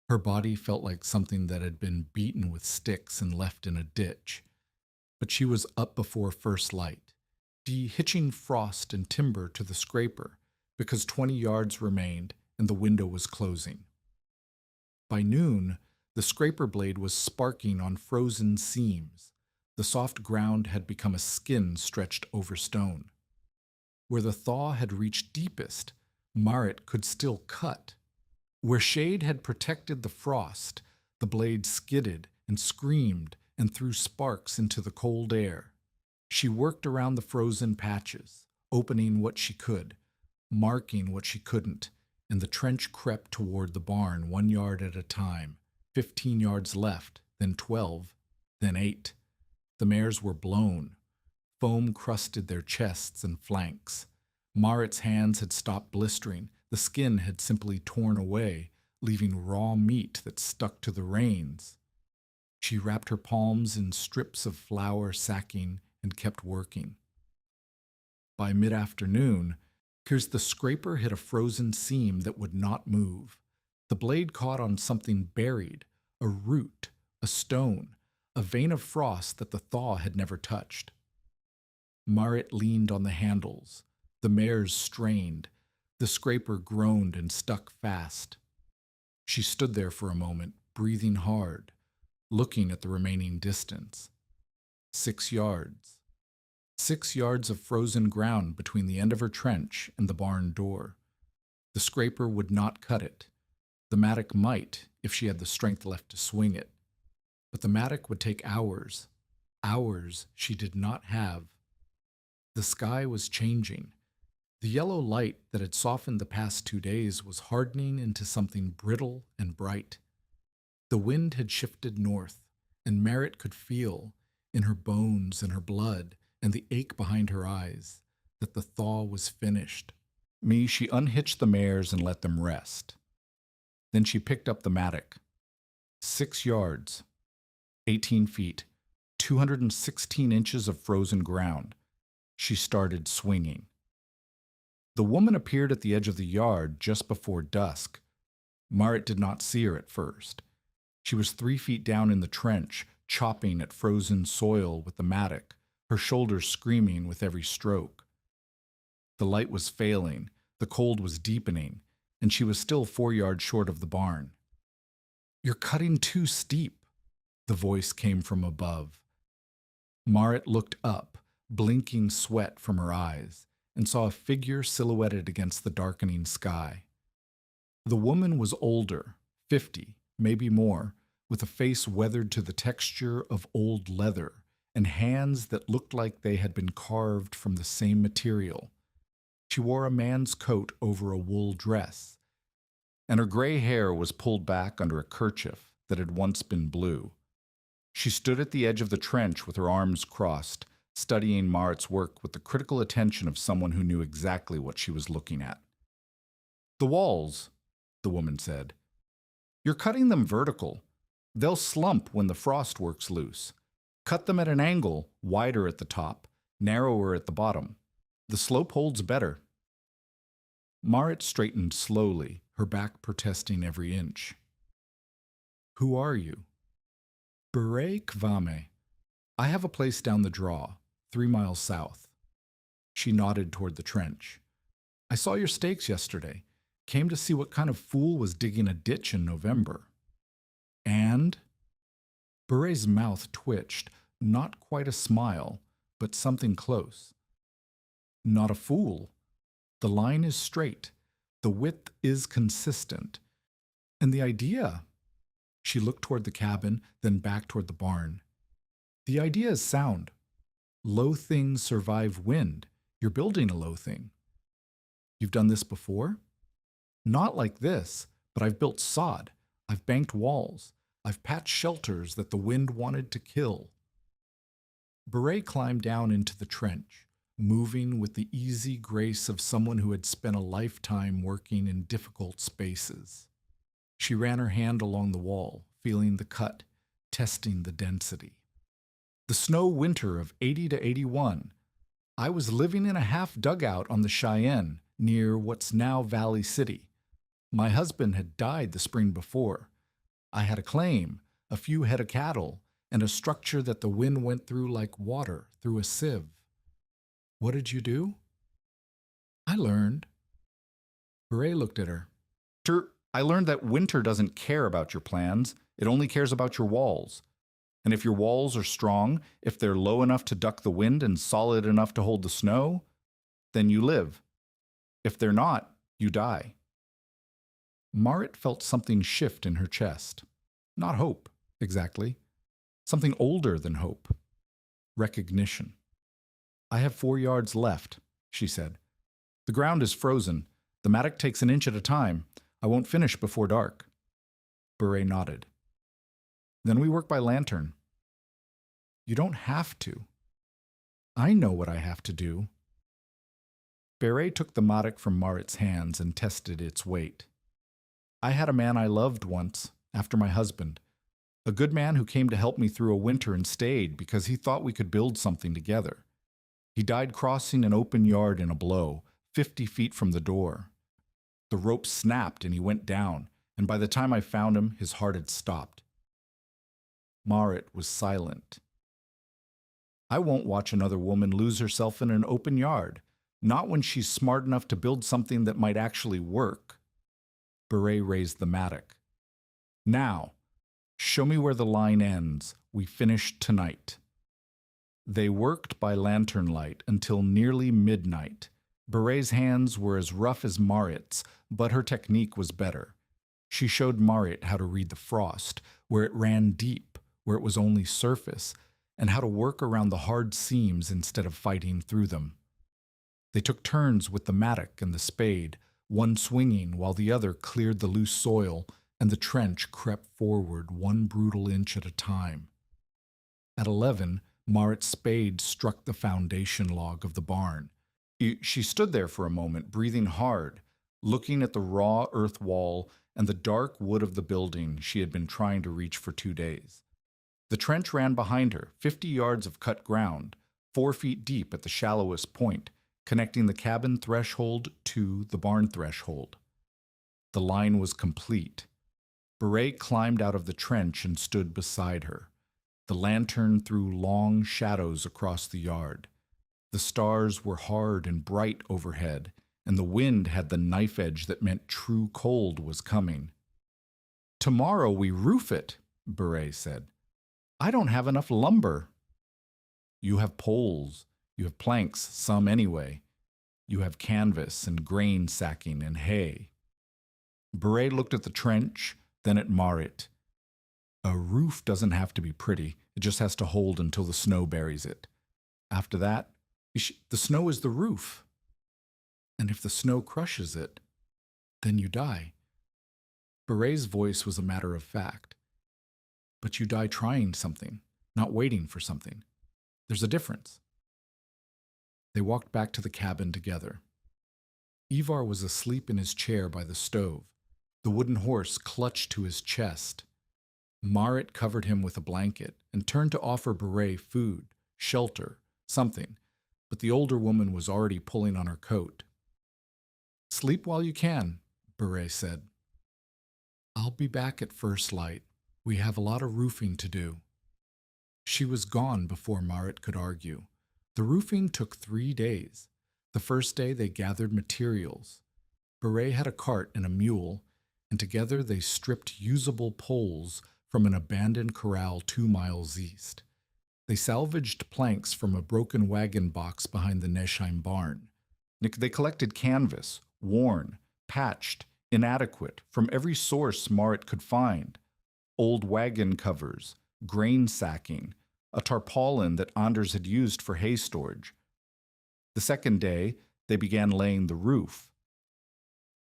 Her body felt like something that had been beaten with sticks and left in a ditch. But she was up before first light, de-hitching frost and timber to the scraper, because 20 yards remained and the window was closing. By noon, the scraper blade was sparking on frozen seams. The soft ground had become a skin stretched over stone. Where the thaw had reached deepest, Marit could still cut. Where shade had protected the frost, the blade skidded and screamed and threw sparks into the cold air. She worked around the frozen patches, opening what she could, marking what she couldn't, and the trench crept toward the barn 1 yard at a time, 15 yards left, then 12, then 8. The mares were blown. Foam crusted their chests and flanks. Marit's hands had stopped blistering. The skin had simply torn away, leaving raw meat that stuck to the reins. She wrapped her palms in strips of flour sacking and kept working. By mid-afternoon, here's the scraper hit a frozen seam that would not move. The blade caught on something buried, a root, a stone, a vein of frost that the thaw had never touched. Marit leaned on the handles. The mares strained. The scraper groaned and stuck fast. She stood there for a moment, breathing hard, looking at the remaining distance. 6 yards. 6 yards of frozen ground between the end of her trench and the barn door. The scraper would not cut it. The mattock might, if she had the strength left to swing it. But the mattock would take hours. Hours she did not have. The sky was changing. The yellow light that had softened the past 2 days was hardening into something brittle and bright. The wind had shifted north, and Marit could feel, in her bones and her blood and the ache behind her eyes, that the thaw was finished. She unhitched the mares and let them rest. Then she picked up the mattock. 6 yards, 18 feet, 216 inches of frozen ground. She started swinging. The woman appeared at the edge of the yard just before dusk. Marit did not see her at first. She was 3 feet down in the trench, chopping at frozen soil with the mattock, her shoulders screaming with every stroke. The light was failing, the cold was deepening, and she was still 4 yards short of the barn. "You're cutting too steep," the voice came from above. Marit looked up, blinking sweat from her eyes, and saw a figure silhouetted against the darkening sky. The woman was older, 50, maybe more, with a face weathered to the texture of old leather, and hands that looked like they had been carved from the same material. She wore a man's coat over a wool dress, and her gray hair was pulled back under a kerchief that had once been blue. She stood at the edge of the trench with her arms crossed, studying Marit's work with the critical attention of someone who knew exactly what she was looking at. "The walls," the woman said. "You're cutting them vertical. They'll slump when the frost works loose. Cut them at an angle, wider at the top, narrower at the bottom. The slope holds better." Marit straightened slowly, her back protesting every inch. "Who are you?" "Beret Kvame. I have a place down the draw, 3 miles south." She nodded toward the trench. "I saw your stakes yesterday. Came to see what kind of fool was digging a ditch in November." "And?" Beret's mouth twitched, not quite a smile, but something close. "Not a fool. The line is straight. The width is consistent. And the idea—" She looked toward the cabin, then back toward the barn. "The idea is sound. Low things survive wind. You're building a low thing. You've done this before?" "Not like this, but I've built sod. I've banked walls. I've patched shelters that the wind wanted to kill. Beret climbed down into the trench, moving with the easy grace of someone who had spent a lifetime working in difficult spaces. She ran her hand along the wall, feeling the cut, testing the density. The snow winter of 80 to 81. I was living in a half dugout on the Cheyenne, near what's now Valley City. My husband had died the spring before. I had a claim, a few head of cattle, and a structure that the wind went through like water through a sieve. What did you do? I learned. Beret looked at her. I learned that winter doesn't care about your plans. It only cares about your walls. And if your walls are strong, if they're low enough to duck the wind and solid enough to hold the snow, then you live. If they're not, you die. Marit felt something shift in her chest. Not hope, exactly. Something older than hope. Recognition. I have 4 yards left, she said. The ground is frozen. The mattock takes an inch at a time. I won't finish before dark. Beret nodded. Then we work by lantern. You don't have to. I know what I have to do. Beret took the mattock from Marit's hands and tested its weight. I had a man I loved once, after my husband. A good man who came to help me through a winter and stayed because he thought we could build something together. He died crossing an open yard in a blow, 50 feet from the door. The rope snapped and he went down, and by the time I found him, his heart had stopped. Marit was silent. I won't watch another woman lose herself in an open yard, not when she's smart enough to build something that might actually work. Beret raised the mattock. Now, show me where the line ends. We finish tonight. They worked by lantern light until nearly midnight. Beret's hands were as rough as Marit's, but her technique was better. She showed Marit how to read the frost, where it ran deep, where it was only surface, and how to work around the hard seams instead of fighting through them. They took turns with the mattock and the spade, one swinging while the other cleared the loose soil, and the trench crept forward 1 brutal inch at a time. At 11, Marit's spade struck the foundation log of the barn. She stood there for a moment, breathing hard, looking at the raw earth wall and the dark wood of the building she had been trying to reach for 2 days. The trench ran behind her, 50 yards of cut ground, 4 feet deep at the shallowest point, connecting the cabin threshold to the barn threshold. The line was complete. Beret climbed out of the trench and stood beside her. The lantern threw long shadows across the yard. The stars were hard and bright overhead, and the wind had the knife edge that meant true cold was coming. Tomorrow we roof it, Beret said. I don't have enough lumber. You have poles. You have planks, some anyway. You have canvas and grain sacking and hay. Beret looked at the trench, then at Marit. A roof doesn't have to be pretty. It just has to hold until the snow buries it. After that, the snow is the roof. And if the snow crushes it, then you die. Beret's voice was a matter of fact. But you die trying something, not waiting for something. There's a difference. They walked back to the cabin together. Ivar was asleep in his chair by the stove. The wooden horse clutched to his chest. Marit covered him with a blanket and turned to offer Beret food, shelter, something, but the older woman was already pulling on her coat. Sleep while you can, Beret said. I'll be back at first light. We have a lot of roofing to do. She was gone before Marit could argue. The roofing took 3 days. The first day they gathered materials. Beret had a cart and a mule, and together they stripped usable poles from an abandoned corral 2 miles east. They salvaged planks from a broken wagon box behind the Nesheim barn. They collected canvas, worn, patched, inadequate, from every source Marit could find. Old wagon covers, grain sacking, a tarpaulin that Anders had used for hay storage. The second day, they began laying the roof.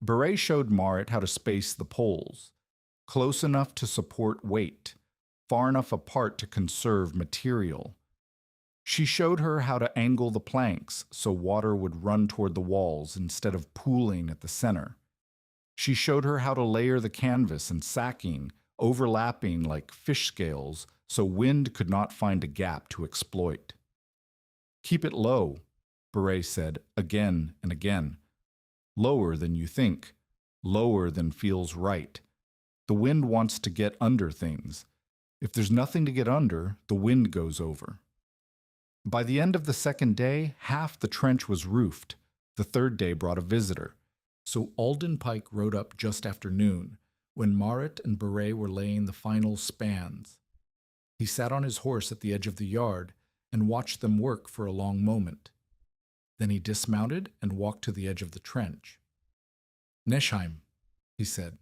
Beret showed Marit how to space the poles. close enough to support weight, far enough apart to conserve material. She showed her how to angle the planks so water would run toward the walls instead of pooling at the center. She showed her how to layer the canvas and sacking, overlapping like fish scales so wind could not find a gap to exploit. Keep it low, Beret said again and again. Lower than you think, lower than feels right. The wind wants to get under things. If there's nothing to get under, the wind goes over. By the end of the second day, half the trench was roofed. The third day brought a visitor. So Alden Pike rode up just after noon, when Marit and Beret were laying the final spans. He sat on his horse at the edge of the yard and watched them work for a long moment. Then he dismounted and walked to the edge of the trench. "Nesheim," he said,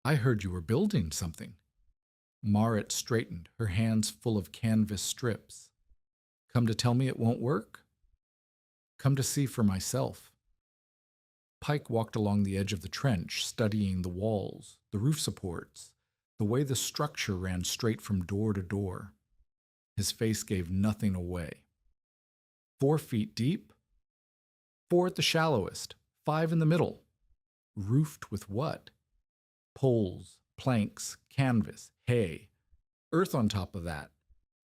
"I heard you were building something." Marit straightened, her hands full of canvas strips. "Come to tell me it won't work?" "Come to see for myself." Pike walked along the edge of the trench, studying the walls, the roof supports, the way the structure ran straight from door to door. His face gave nothing away. 4 feet deep, 4 at the shallowest, 5 in the middle. Roofed with what? Poles, planks, canvas, hay, earth on top of that,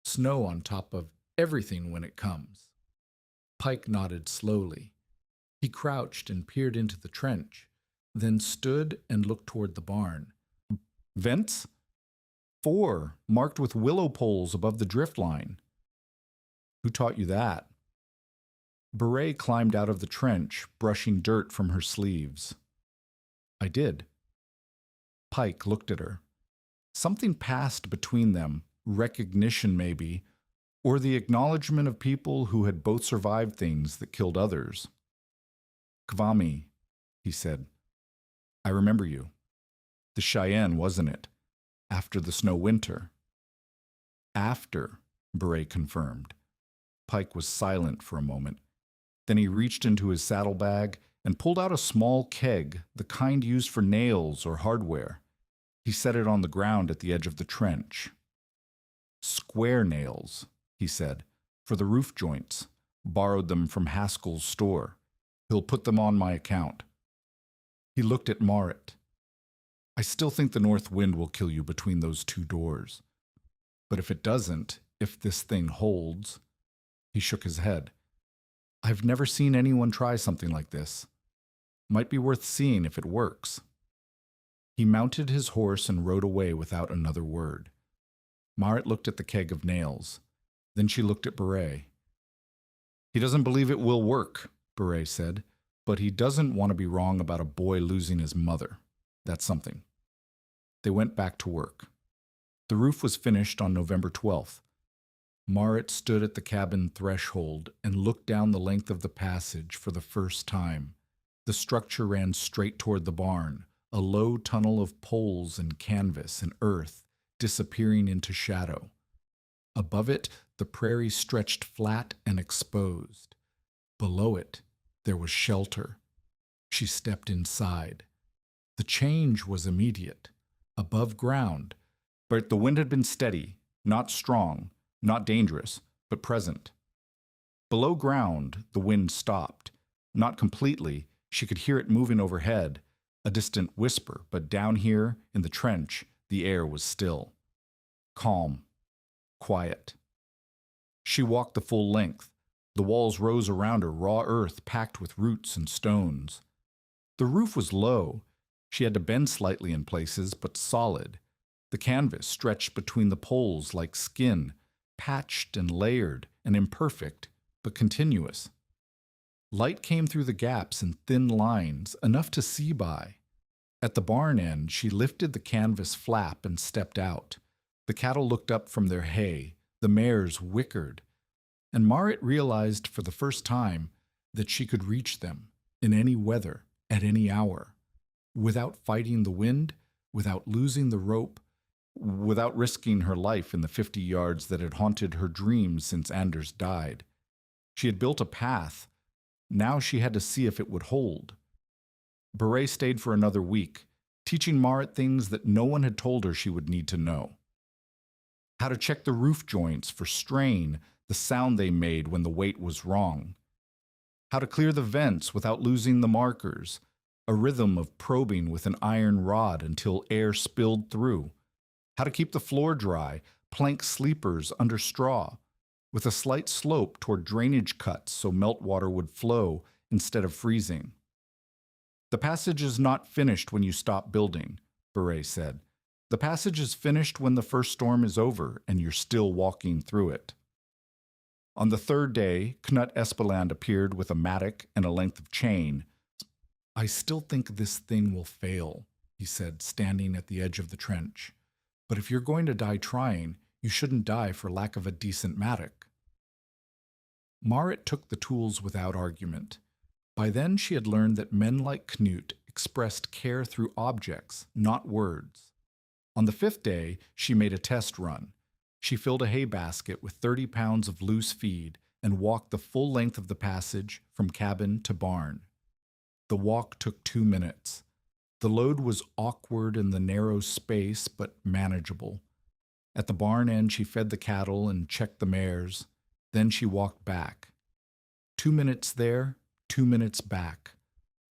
snow on top of everything when it comes. Pike nodded slowly. He crouched and peered into the trench, then stood and looked toward the barn. "Vents?" 4, marked with willow poles above the drift line. "Who taught you that?" Beret climbed out of the trench, brushing dirt from her sleeves. "I did." Pike looked at her. Something passed between them, recognition maybe, or the acknowledgement of people who had both survived things that killed others. "Kvami," he said. "I remember you. The Cheyenne, wasn't it? After the snow winter." "After," Beret confirmed. Pike was silent for a moment. Then he reached into his saddlebag and pulled out a small keg, the kind used for nails or hardware. He set it on the ground at the edge of the trench. "Square nails," he said, "for the roof joints. Borrowed them from Haskell's store. He'll put them on my account." He looked at Marit. "I still think the north wind will kill you between those 2 doors. But if it doesn't, if this thing holds—" He shook his head. "I've never seen anyone try something like this. Might be worth seeing if it works." He mounted his horse and rode away without another word. Marit looked at the keg of nails. Then she looked at Beret. "He doesn't believe it will work," Beret said, "but he doesn't want to be wrong about a boy losing his mother. That's something." They went back to work. The roof was finished on November 12th. Marit stood at the cabin threshold and looked down the length of the passage for the first time. The structure ran straight toward the barn, a low tunnel of poles and canvas and earth disappearing into shadow. Above it, the prairie stretched flat and exposed. Below it, there was shelter. She stepped inside. The change was immediate. Above ground, but the wind had been steady, not strong, not dangerous, but present. Below ground, the wind stopped. Not completely, she could hear it moving overhead, a distant whisper, but down here, in the trench, the air was still. Calm. Quiet. She walked the full length. The walls rose around her, raw earth packed with roots and stones. The roof was low. She had to bend slightly in places, but solid. The canvas stretched between the poles like skin, patched and layered and imperfect, but continuous. Light came through the gaps in thin lines, enough to see by. At the barn end, she lifted the canvas flap and stepped out. The cattle looked up from their hay, the mares whickered, and Marit realized for the first time that she could reach them, in any weather, at any hour, without fighting the wind, without losing the rope, without risking her life in the 50 yards that had haunted her dreams since Anders died. She had built a path. Now she had to see if it would hold. Beret stayed for another week, teaching Marit things that no one had told her she would need to know. How to check the roof joints for strain, the sound they made when the weight was wrong. How to clear the vents without losing the markers, a rhythm of probing with an iron rod until air spilled through. How to keep the floor dry, plank sleepers under straw, with a slight slope toward drainage cuts so meltwater would flow instead of freezing. The passage is not finished when you stop building, Beret said. The passage is finished when the first storm is over and you're still walking through it. On the third day, Knut Espeland appeared with a mattock and a length of chain. I still think this thing will fail, he said, standing at the edge of the trench. But if you're going to die trying, you shouldn't die for lack of a decent mattock. Marit took the tools without argument. By then she had learned that men like Knut expressed care through objects, not words. On the fifth day, she made a test run. She filled a hay basket with 30 pounds of loose feed and walked the full length of the passage from cabin to barn. The walk took 2 minutes. The load was awkward in the narrow space, but manageable. At the barn end, she fed the cattle and checked the mares. Then she walked back. 2 minutes there, 2 minutes back.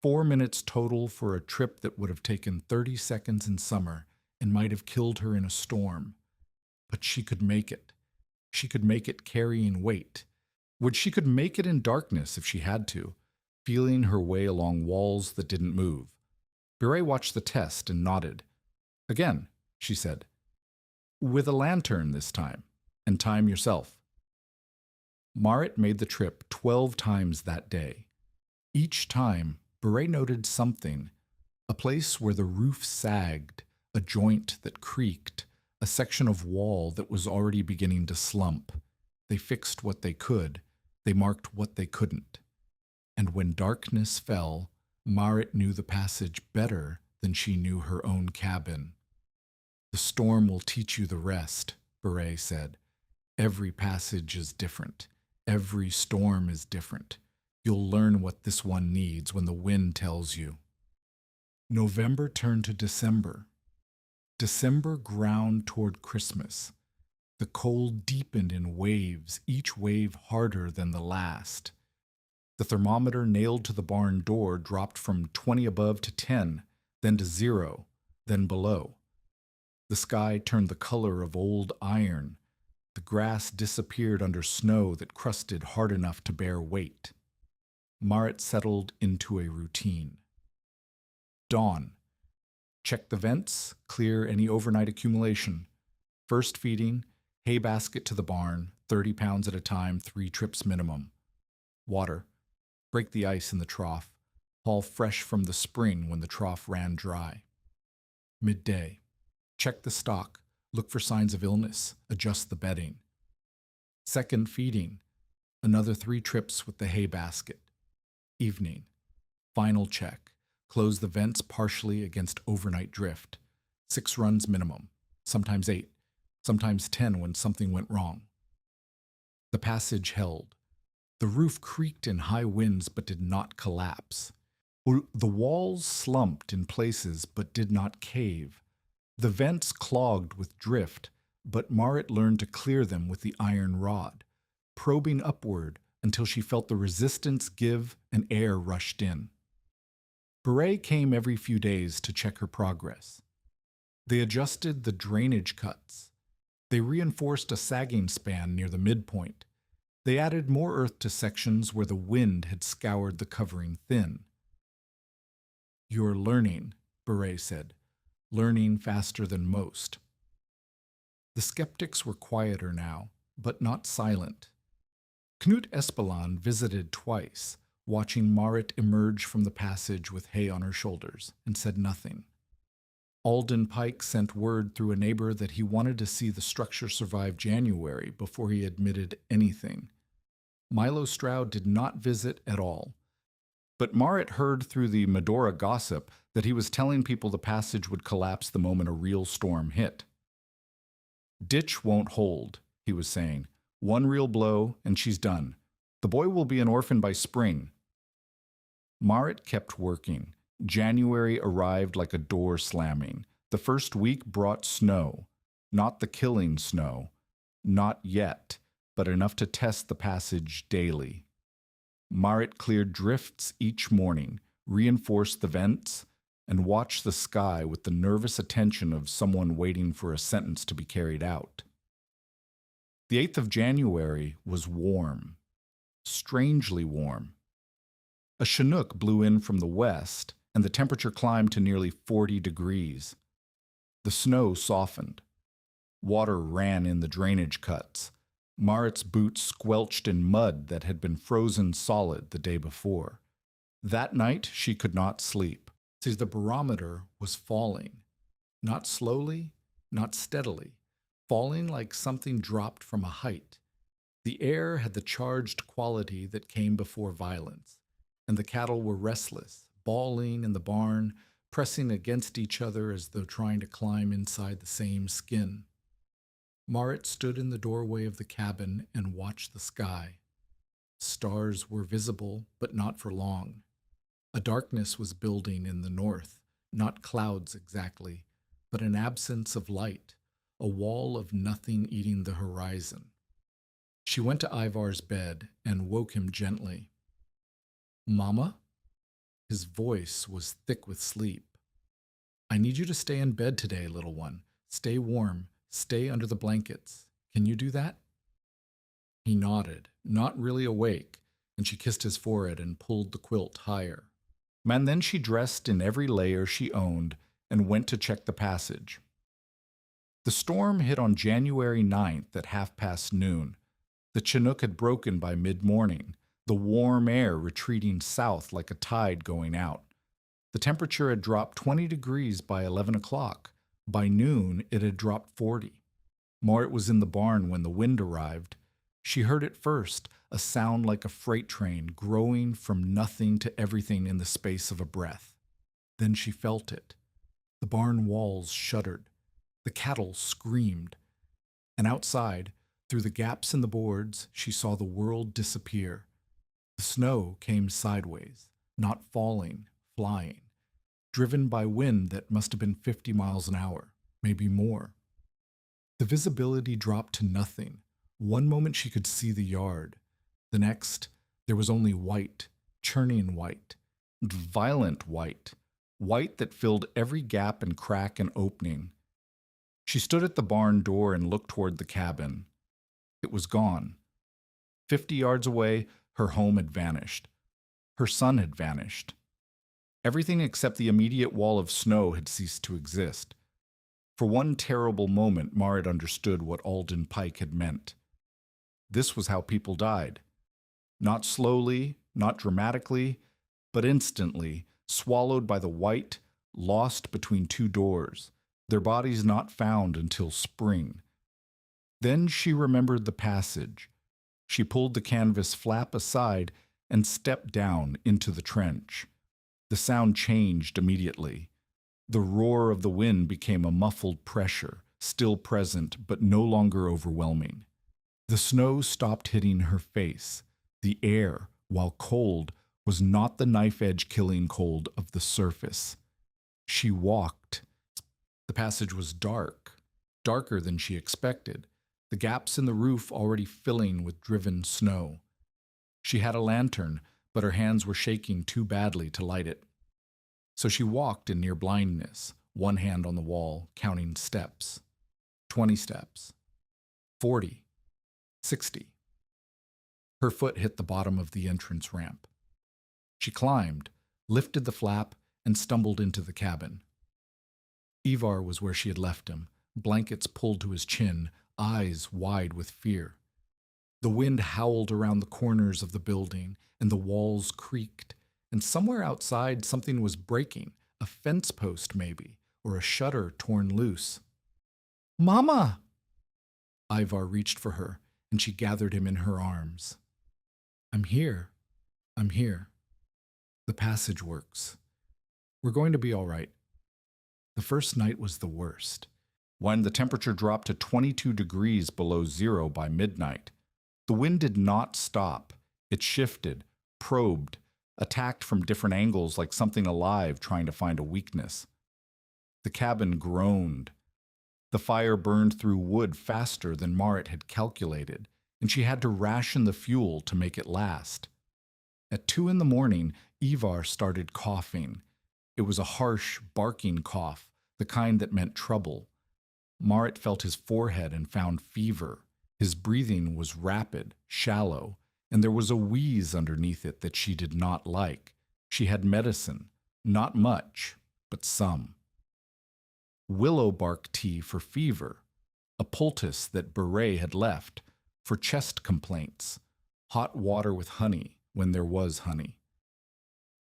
4 minutes total for a trip that would have taken 30 seconds in summer and might have killed her in a storm. But she could make it. She could make it carrying weight. She could make it in darkness if she had to, feeling her way along walls that didn't move. Beret watched the test and nodded. Again, she said. With a lantern this time, and time yourself. Marit made the trip 12 times that day. Each time, Beret noted something, a place where the roof sagged, a joint that creaked, a section of wall that was already beginning to slump. They fixed what they could. They marked what they couldn't. And when darkness fell, Marit knew the passage better than she knew her own cabin. The storm will teach you the rest, Beret said. Every passage is different. Every storm is different. You'll learn what this one needs when the wind tells you. November turned to December. December ground toward Christmas. The cold deepened in waves, each wave harder than the last. The thermometer nailed to the barn door dropped from 20 above to 10, then to 0, then below. The sky turned the color of old iron. The grass disappeared under snow that crusted hard enough to bear weight. Marit settled into a routine. Dawn. Check the vents, clear any overnight accumulation. First feeding, hay basket to the barn, 30 pounds at a time, 3 trips minimum. Water. Break the ice in the trough. Haul fresh from the spring when the trough ran dry. Midday. Check the stock. Look for signs of illness. Adjust the bedding. Second feeding. Another 3 trips with the hay basket. Evening. Final check. Close the vents partially against overnight drift. 6 runs minimum. Sometimes 8. Sometimes 10 when something went wrong. The passage held. The roof creaked in high winds but did not collapse. The walls slumped in places but did not cave. The vents clogged with drift, but Marit learned to clear them with the iron rod, probing upward until she felt the resistance give and air rushed in. Beret came every few days to check her progress. They adjusted the drainage cuts. They reinforced a sagging span near the midpoint. They added more earth to sections where the wind had scoured the covering thin. You're learning, Beret said, learning faster than most. The skeptics were quieter now, but not silent. Knut Espeland visited twice, watching Marit emerge from the passage with hay on her shoulders, and said nothing. Alden Pike sent word through a neighbor that he wanted to see the structure survive January before he admitted anything. Milo Stroud did not visit at all. But Marit heard through the Medora gossip that he was telling people the passage would collapse the moment a real storm hit. Ditch won't hold, he was saying. 1 real blow, and she's done. The boy will be an orphan by spring. Marit kept working, January arrived like a door slamming. The first week brought snow, not the killing snow, not yet, but enough to test the passage daily. Marit cleared drifts each morning, reinforced the vents, and watched the sky with the nervous attention of someone waiting for a sentence to be carried out. The 8th of January was warm, strangely warm. A Chinook blew in from the west, and the temperature climbed to nearly 40 degrees. The snow softened. Water ran in the drainage cuts. Marit's boots squelched in mud that had been frozen solid the day before. That night she could not sleep. See, the barometer was falling. Not slowly, not steadily. Falling like something dropped from a height. The air had the charged quality that came before violence, and the cattle were restless, bawling in the barn, pressing against each other as though trying to climb inside the same skin. Marit stood in the doorway of the cabin and watched the sky. Stars were visible, but not for long. A darkness was building in the north, not clouds exactly, but an absence of light, a wall of nothing eating the horizon. She went to Ivar's bed and woke him gently. "Mama?" His voice was thick with sleep. "I need you to stay in bed today, little one. Stay warm. Stay under the blankets. Can you do that?" He nodded, not really awake, and she kissed his forehead and pulled the quilt higher. And then she dressed in every layer she owned and went to check the passage. The storm hit on January 9th at noon. The Chinook had broken by mid-morning, the warm air retreating south like a tide going out. The temperature had dropped 20 degrees by 11 o'clock. By noon, it had dropped 40. Marit was in the barn when the wind arrived. She heard it first, a sound like a freight train growing from nothing to everything in the space of a breath. Then she felt it. The barn walls shuddered. The cattle screamed. And outside, through the gaps in the boards, she saw the world disappear. The snow came sideways, not falling, flying, driven by wind that must have been 50 miles an hour, maybe more. The visibility dropped to nothing. One moment she could see the yard. The next, there was only white, churning white, violent white, white that filled every gap and crack and opening. She stood at the barn door and looked toward the cabin. It was gone. 50 yards away, her home had vanished. Her son had vanished. Everything except the immediate wall of snow had ceased to exist. For one terrible moment, Marit understood what Alden Pike had meant. This was how people died. Not slowly, not dramatically, but instantly, swallowed by the white, lost between two doors, their bodies not found until spring. Then she remembered the passage. She pulled the canvas flap aside and stepped down into the trench. The sound changed immediately. The roar of the wind became a muffled pressure, still present but no longer overwhelming. The snow stopped hitting her face. The air, while cold, was not the knife-edge killing cold of the surface. She walked. The passage was dark, darker than she expected, the gaps in the roof already filling with driven snow. She had a lantern, but her hands were shaking too badly to light it. So she walked in near blindness, one hand on the wall, counting steps. 20 steps. 40. 60. Her foot hit the bottom of the entrance ramp. She climbed, lifted the flap, and stumbled into the cabin. Ivar was where she had left him, blankets pulled to his chin, eyes wide with fear. The wind howled around the corners of the building, and the walls creaked, and somewhere outside something was breaking, a fence post maybe, or a shutter torn loose. "Mama!" Ivar reached for her, and she gathered him in her arms. "I'm here. I'm here. The passage works. We're going to be all right." The first night was the worst. When the temperature dropped to 22 degrees below zero by midnight, the wind did not stop. It shifted, probed, attacked from different angles like something alive trying to find a weakness. The cabin groaned. The fire burned through wood faster than Marit had calculated, and she had to ration the fuel to make it last. At 2 in the morning, Ivar started coughing. It was a harsh, barking cough, the kind that meant trouble. Marit felt his forehead and found fever. His breathing was rapid, shallow, and there was a wheeze underneath it that she did not like. She had medicine, not much, but some. Willow bark tea for fever, a poultice that Beret had left, for chest complaints, hot water with honey when there was honey.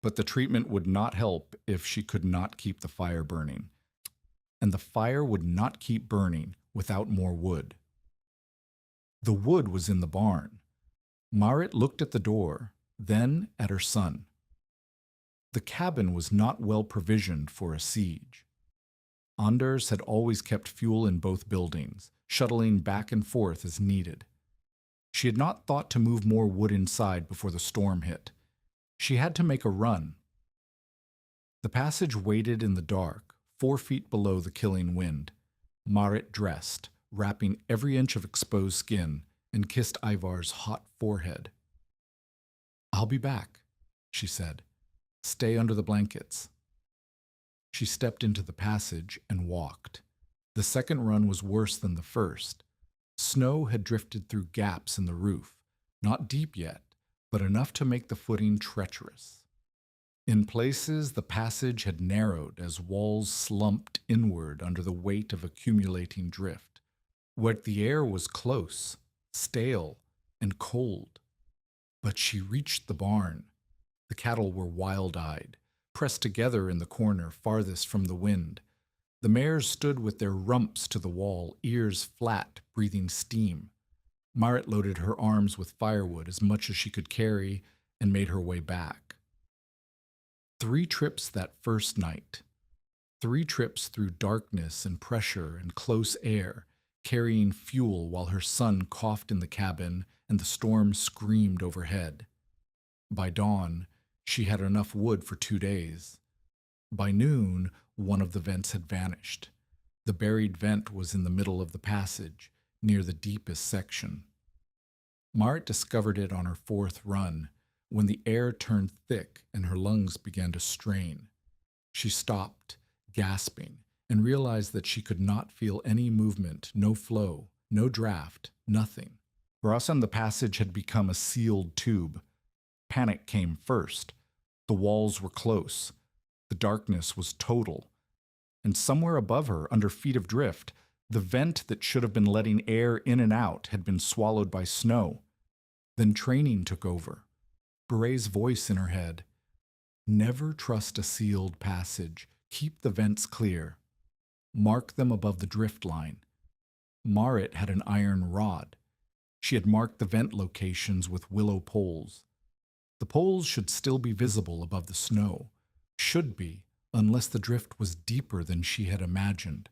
But the treatment would not help if she could not keep the fire burning, and the fire would not keep burning without more wood. The wood was in the barn. Marit looked at the door, then at her son. The cabin was not well provisioned for a siege. Anders had always kept fuel in both buildings, shuttling back and forth as needed. She had not thought to move more wood inside before the storm hit. She had to make a run. The passage waited in the dark, 4 feet below the killing wind. Marit dressed, wrapping every inch of exposed skin, and kissed Ivar's hot forehead. "I'll be back," she said. "Stay under the blankets." She stepped into the passage and walked. The second run was worse than the first. Snow had drifted through gaps in the roof, not deep yet, but enough to make the footing treacherous. In places, the passage had narrowed as walls slumped inward under the weight of accumulating drift, where the air was close, stale, and cold. But she reached the barn. The cattle were wild-eyed, pressed together in the corner farthest from the wind. The mares stood with their rumps to the wall, ears flat, breathing steam. Marit loaded her arms with firewood as much as she could carry and made her way back. 3 trips that first night. 3 trips through darkness and pressure and close air, carrying fuel while her son coughed in the cabin and the storm screamed overhead. By dawn, she had enough wood for 2 days. By noon, one of the vents had vanished. The buried vent was in the middle of the passage, near the deepest section. Marit discovered it on her 4th run, when the air turned thick and her lungs began to strain. She stopped, gasping, and realized that she could not feel any movement, no flow, no draft, nothing. For us, the passage had become a sealed tube. Panic came first. The walls were close. The darkness was total. And somewhere above her, under feet of drift, the vent that should have been letting air in and out had been swallowed by snow. Then training took over. Beret's voice in her head. Never trust a sealed passage. Keep the vents clear. Mark them above the drift line. Marit had an iron rod. She had marked the vent locations with willow poles. The poles should still be visible above the snow. Should be, unless the drift was deeper than she had imagined.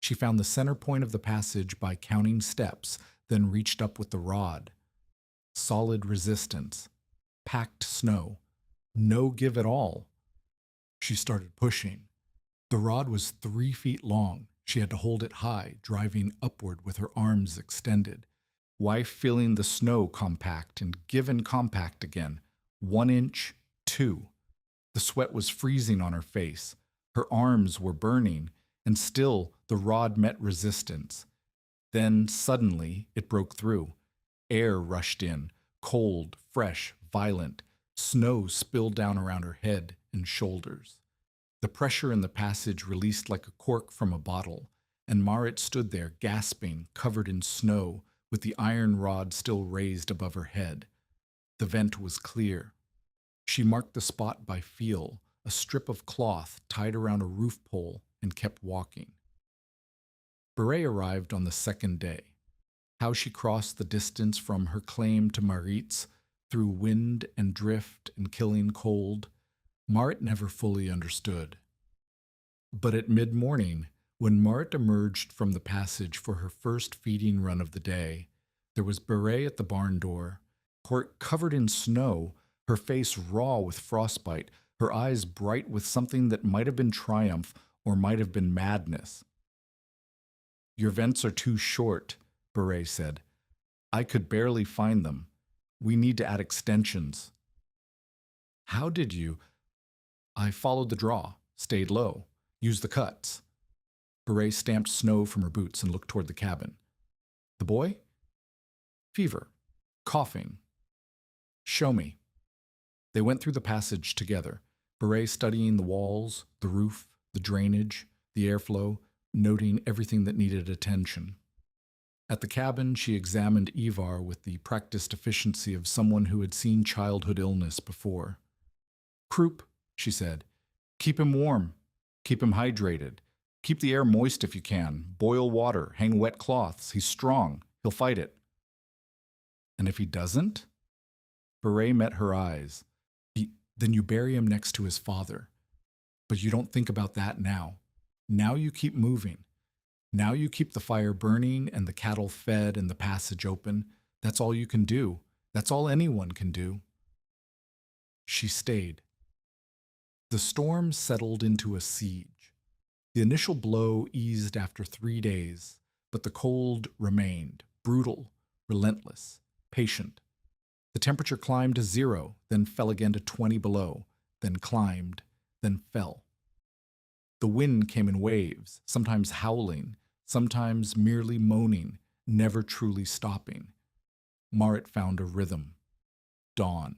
She found the center point of the passage by counting steps, then reached up with the rod. Solid resistance. Packed snow. No give at all. She started pushing. The rod was 3 feet long. She had to hold it high, driving upward with her arms extended. Wife feeling the snow compact and given compact again. 1 inch, 2. The sweat was freezing on her face. Her arms were burning, and still the rod met resistance. Then, suddenly, it broke through. Air rushed in, cold, fresh, violent. Snow spilled down around her head and shoulders. The pressure in the passage released like a cork from a bottle, and Marit stood there gasping, covered in snow, with the iron rod still raised above her head. The vent was clear. She marked the spot by feel, a strip of cloth tied around a roof pole, and kept walking. Beret arrived on the 2nd day. How she crossed the distance from her claim to Marit's, through wind and drift and killing cold, Marit never fully understood. But at mid-morning, when Marit emerged from the passage for her first feeding run of the day, there was Beret at the barn door, court covered in snow, her face raw with frostbite, her eyes bright with something that might have been triumph or might have been madness. "Your vents are too short," Beret said. "I could barely find them. We need to add extensions." "How did you—" "I followed the draw, stayed low, used the cuts." Beret stamped snow from her boots and looked toward the cabin. "The boy?" "Fever. Coughing." "Show me." They went through the passage together, Beret studying the walls, the roof, the drainage, the airflow, noting everything that needed attention. At the cabin, she examined Ivar with the practiced efficiency of someone who had seen childhood illness before. "Croup," she said. "Keep him warm. Keep him hydrated. Keep the air moist if you can. Boil water. Hang wet cloths. He's strong. He'll fight it." "And if he doesn't?" Beret met her eyes. "Then you bury him next to his father. But you don't think about that now. Now you keep moving. Now you keep the fire burning and the cattle fed and the passage open. That's all you can do. That's all anyone can do." She stayed. The storm settled into a siege. The initial blow eased after 3 days, but the cold remained, brutal, relentless, patient. The temperature climbed to 0, then fell again to 20 below, then climbed, then fell. The wind came in waves, sometimes howling, sometimes merely moaning, never truly stopping. Marit found a rhythm. Dawn.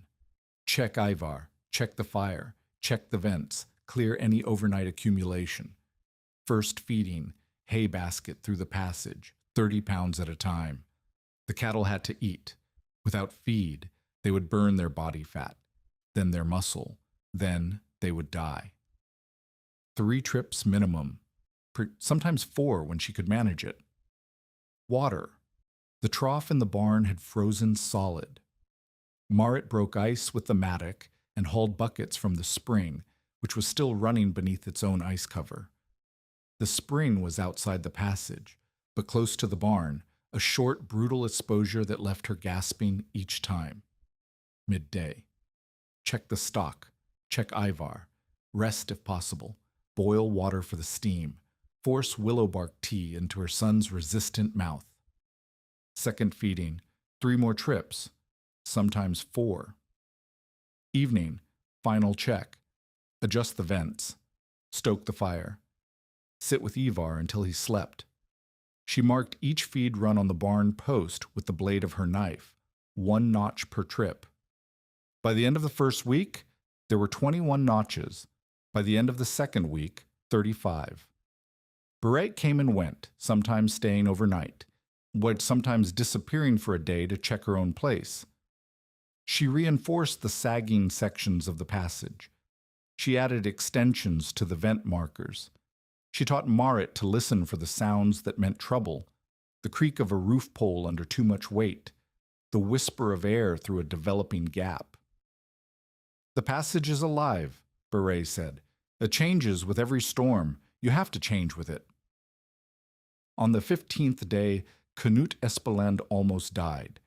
Check Ivar, check the fire, check the vents, clear any overnight accumulation. First feeding, hay basket through the passage, 30 pounds at a time. The cattle had to eat. Without feed, they would burn their body fat, then their muscle, then they would die. 3 trips minimum, sometimes 4 when she could manage it. Water. The trough in the barn had frozen solid. Marit broke ice with the mattock and hauled buckets from the spring, which was still running beneath its own ice cover. The spring was outside the passage, but close to the barn, a short, brutal exposure that left her gasping each time. Midday. Check the stock. Check Ivar. Rest if possible. Boil water for the steam. Force willow bark tea into her son's resistant mouth. Second feeding. 3 more trips. Sometimes 4. Evening. Final check. Adjust the vents. Stoke the fire. Sit with Ivar until he slept. She marked each feed run on the barn post with the blade of her knife, 1 notch per trip. By the end of the first week, there were 21 notches. By the end of the second week, 35. Beret came and went, sometimes staying overnight, but sometimes disappearing for a day to check her own place. She reinforced the sagging sections of the passage. She added extensions to the vent markers. She taught Marit to listen for the sounds that meant trouble, the creak of a roof pole under too much weight, the whisper of air through a developing gap. "The passage is alive," Beret said. "It changes with every storm. You have to change with it." On the 15th day, Knut Espeland almost died.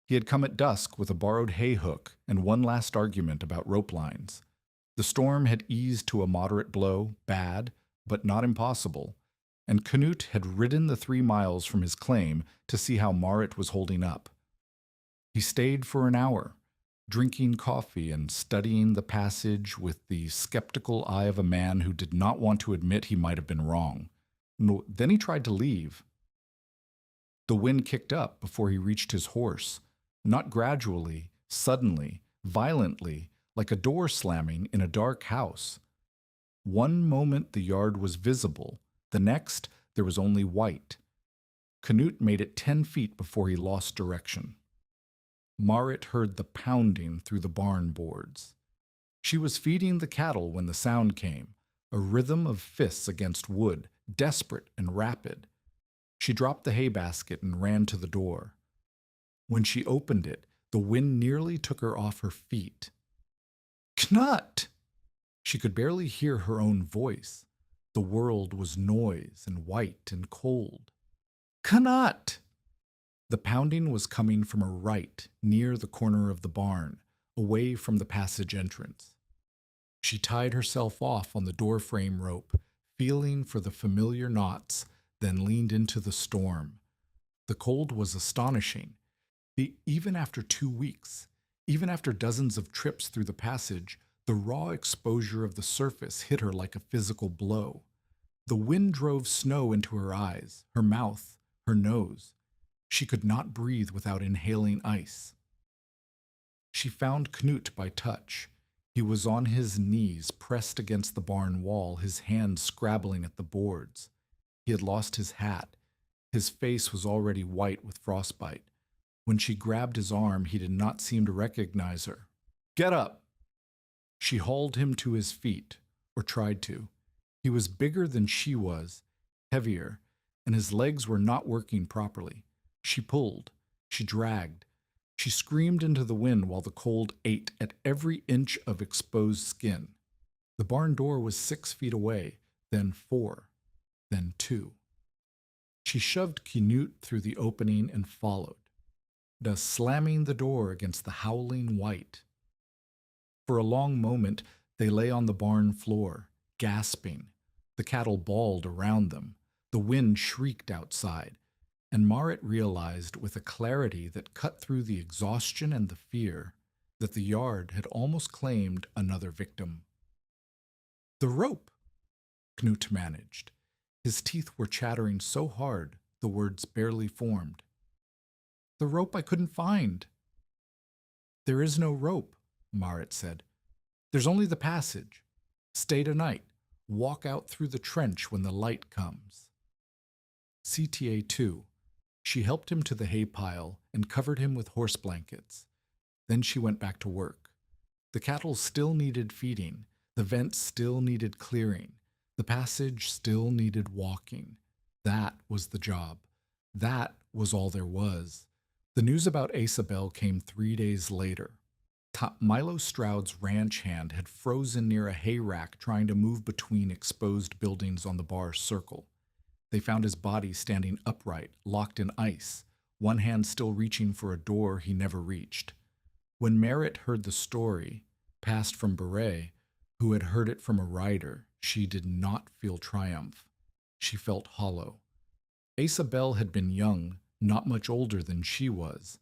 He had come at dusk with a borrowed hay hook and one last argument about rope lines. The storm had eased to a moderate blow, bad, but not impossible, and Knut had ridden the 3 miles from his claim to see how Marit was holding up. He stayed for an hour, drinking coffee and studying the passage with the skeptical eye of a man who did not want to admit he might have been wrong. Then he tried to leave. The wind kicked up before he reached his horse, not gradually, suddenly, violently, like a door slamming in a dark house. One moment the yard was visible, the next there was only white. Knut made it 10 feet before he lost direction. Marit heard the pounding through the barn boards. She was feeding the cattle when the sound came, a rhythm of fists against wood, desperate and rapid. She dropped the hay basket and ran to the door. When she opened it, the wind nearly took her off her feet. "Knut!" She could barely hear her own voice. The world was noise and white and cold. "Knut!" The pounding was coming from her right, near the corner of the barn, away from the passage entrance. She tied herself off on the doorframe rope, feeling for the familiar knots, then leaned into the storm. The cold was astonishing. Even after 2 weeks, even after dozens of trips through the passage, the raw exposure of the surface hit her like a physical blow. The wind drove snow into her eyes, her mouth, her nose. She could not breathe without inhaling ice. She found Knut by touch. He was on his knees, pressed against the barn wall, his hands scrabbling at the boards. He had lost his hat. His face was already white with frostbite. When she grabbed his arm, he did not seem to recognize her. "Get up!" She hauled him to his feet, or tried to. He was bigger than she was, heavier, and his legs were not working properly. She pulled. She dragged. She screamed into the wind while the cold ate at every inch of exposed skin. The barn door was 6 feet away, then 4, then 2. She shoved Knut through the opening and followed, thus slamming the door against the howling white. For a long moment they lay on the barn floor, gasping. The cattle bawled around them. The wind shrieked outside. And Marit realized with a clarity that cut through the exhaustion and the fear that the yard had almost claimed another victim. "The rope," Knut managed. His teeth were chattering so hard the words barely formed. "The rope I couldn't find." "There is no rope," Marit said. "There's only the passage. Stay tonight. Walk out through the trench when the light comes." CTA 2. She helped him to the hay pile and covered him with horse blankets. Then she went back to work. The cattle still needed feeding. The vents still needed clearing. The passage still needed walking. That was the job. That was all there was. The news about Isabel came 3 days later. Milo Stroud's ranch hand had frozen near a hay rack trying to move between exposed buildings on the bar circle. They found his body standing upright, locked in ice, one hand still reaching for a door he never reached. When Marit heard the story, passed from Beret, who had heard it from a rider, she did not feel triumph. She felt hollow. Isabel had been young, not much older than she was.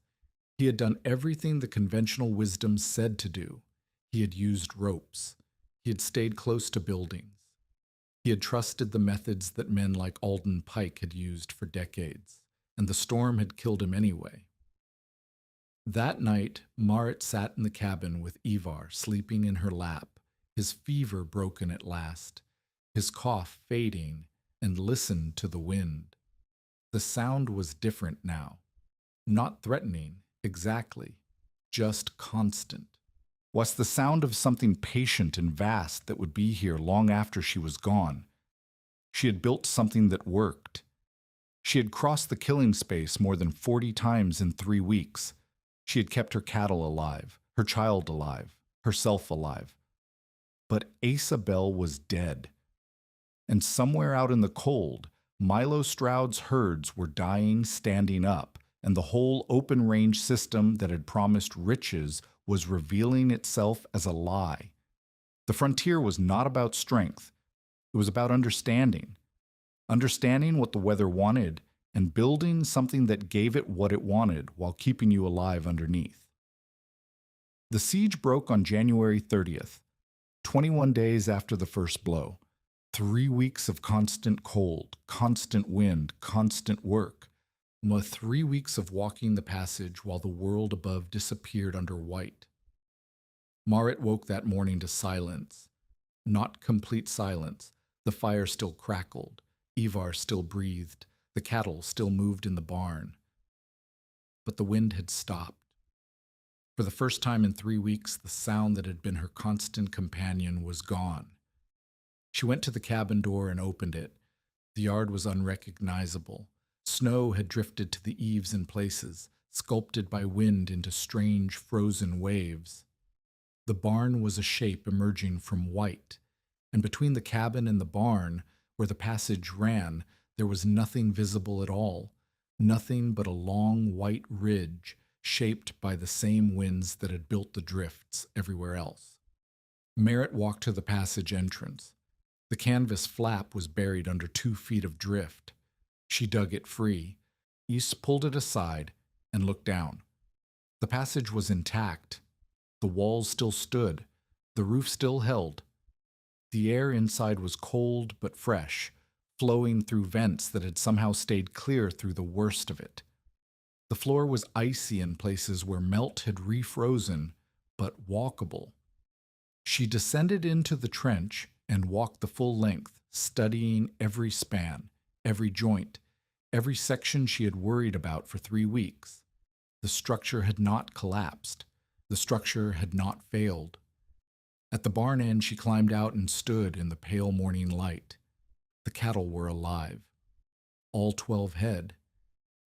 He had done everything the conventional wisdom said to do. He had used ropes. He had stayed close to buildings. He had trusted the methods that men like Alden Pike had used for decades, and the storm had killed him anyway. That night, Marit sat in the cabin with Ivar sleeping in her lap, his fever broken at last, his cough fading, and listened to the wind. The sound was different now. Not threatening, exactly, just constant. Was the sound of something patient and vast that would be here long after she was gone. She had built something that worked. She had crossed the killing space more than 40 times in 3 weeks. She had kept her cattle alive, her child alive, herself alive. But Isabel was dead. And somewhere out in the cold, Milo Stroud's herds were dying standing up, and the whole open-range system that had promised riches was revealing itself as a lie. The frontier was not about strength. It was about understanding. Understanding what the weather wanted and building something that gave it what it wanted while keeping you alive underneath. The siege broke on January 30th, 21 days after the first blow. 3 weeks of constant cold, constant wind, constant work. 3 weeks of walking the passage while the world above disappeared under white. Marit woke that morning to silence. Not complete silence. The fire still crackled. Ivar still breathed. The cattle still moved in the barn. But the wind had stopped. For the first time in 3 weeks, the sound that had been her constant companion was gone. She went to the cabin door and opened it. The yard was unrecognizable. Snow had drifted to the eaves in places, sculpted by wind into strange frozen waves. The barn was a shape emerging from white, and between the cabin and the barn, where the passage ran, there was nothing visible at all, nothing but a long white ridge, shaped by the same winds that had built the drifts everywhere else. Merritt walked to the passage entrance. The canvas flap was buried under 2 feet of drift. She dug it free. East pulled it aside and looked down. The passage was intact. The walls still stood. The roof still held. The air inside was cold but fresh, flowing through vents that had somehow stayed clear through the worst of it. The floor was icy in places where melt had refrozen, but walkable. She descended into the trench and walked the full length, studying every span, every joint, every section she had worried about for 3 weeks. The structure had not collapsed. The structure had not failed. At the barn end, she climbed out and stood in the pale morning light. The cattle were alive. All 12 head.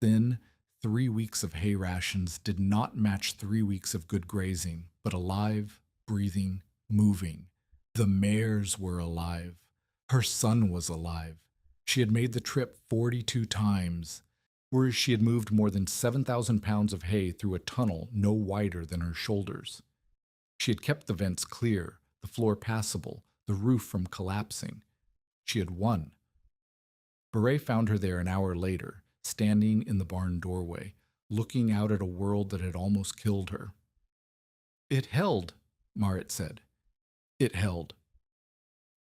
Thin, 3 weeks of hay rations did not match 3 weeks of good grazing, but alive, breathing, moving. The mares were alive. Her son was alive. She had made the trip 42 times, where she had moved more than 7,000 pounds of hay through a tunnel no wider than her shoulders. She had kept the vents clear, the floor passable, the roof from collapsing. She had won. Beret found her there an hour later, standing in the barn doorway, looking out at a world that had almost killed her. "It held," Marit said. It held.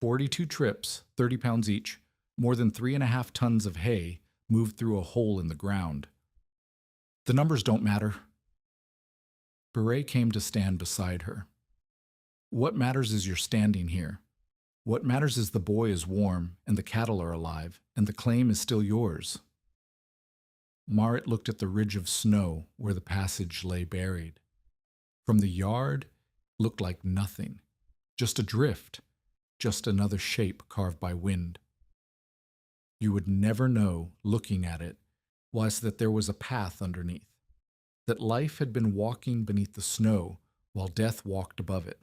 42 trips, 30 pounds each, more than 3.5 tons of hay, moved through a hole in the ground. "The numbers don't matter." Beret came to stand beside her. "What matters is you're standing here. What matters is the boy is warm, and the cattle are alive, and the claim is still yours." Marit looked at the ridge of snow where the passage lay buried. From the yard, it looked like nothing. Just a drift, just another shape carved by wind. You would never know, looking at it, was that there was a path underneath, that life had been walking beneath the snow while death walked above it.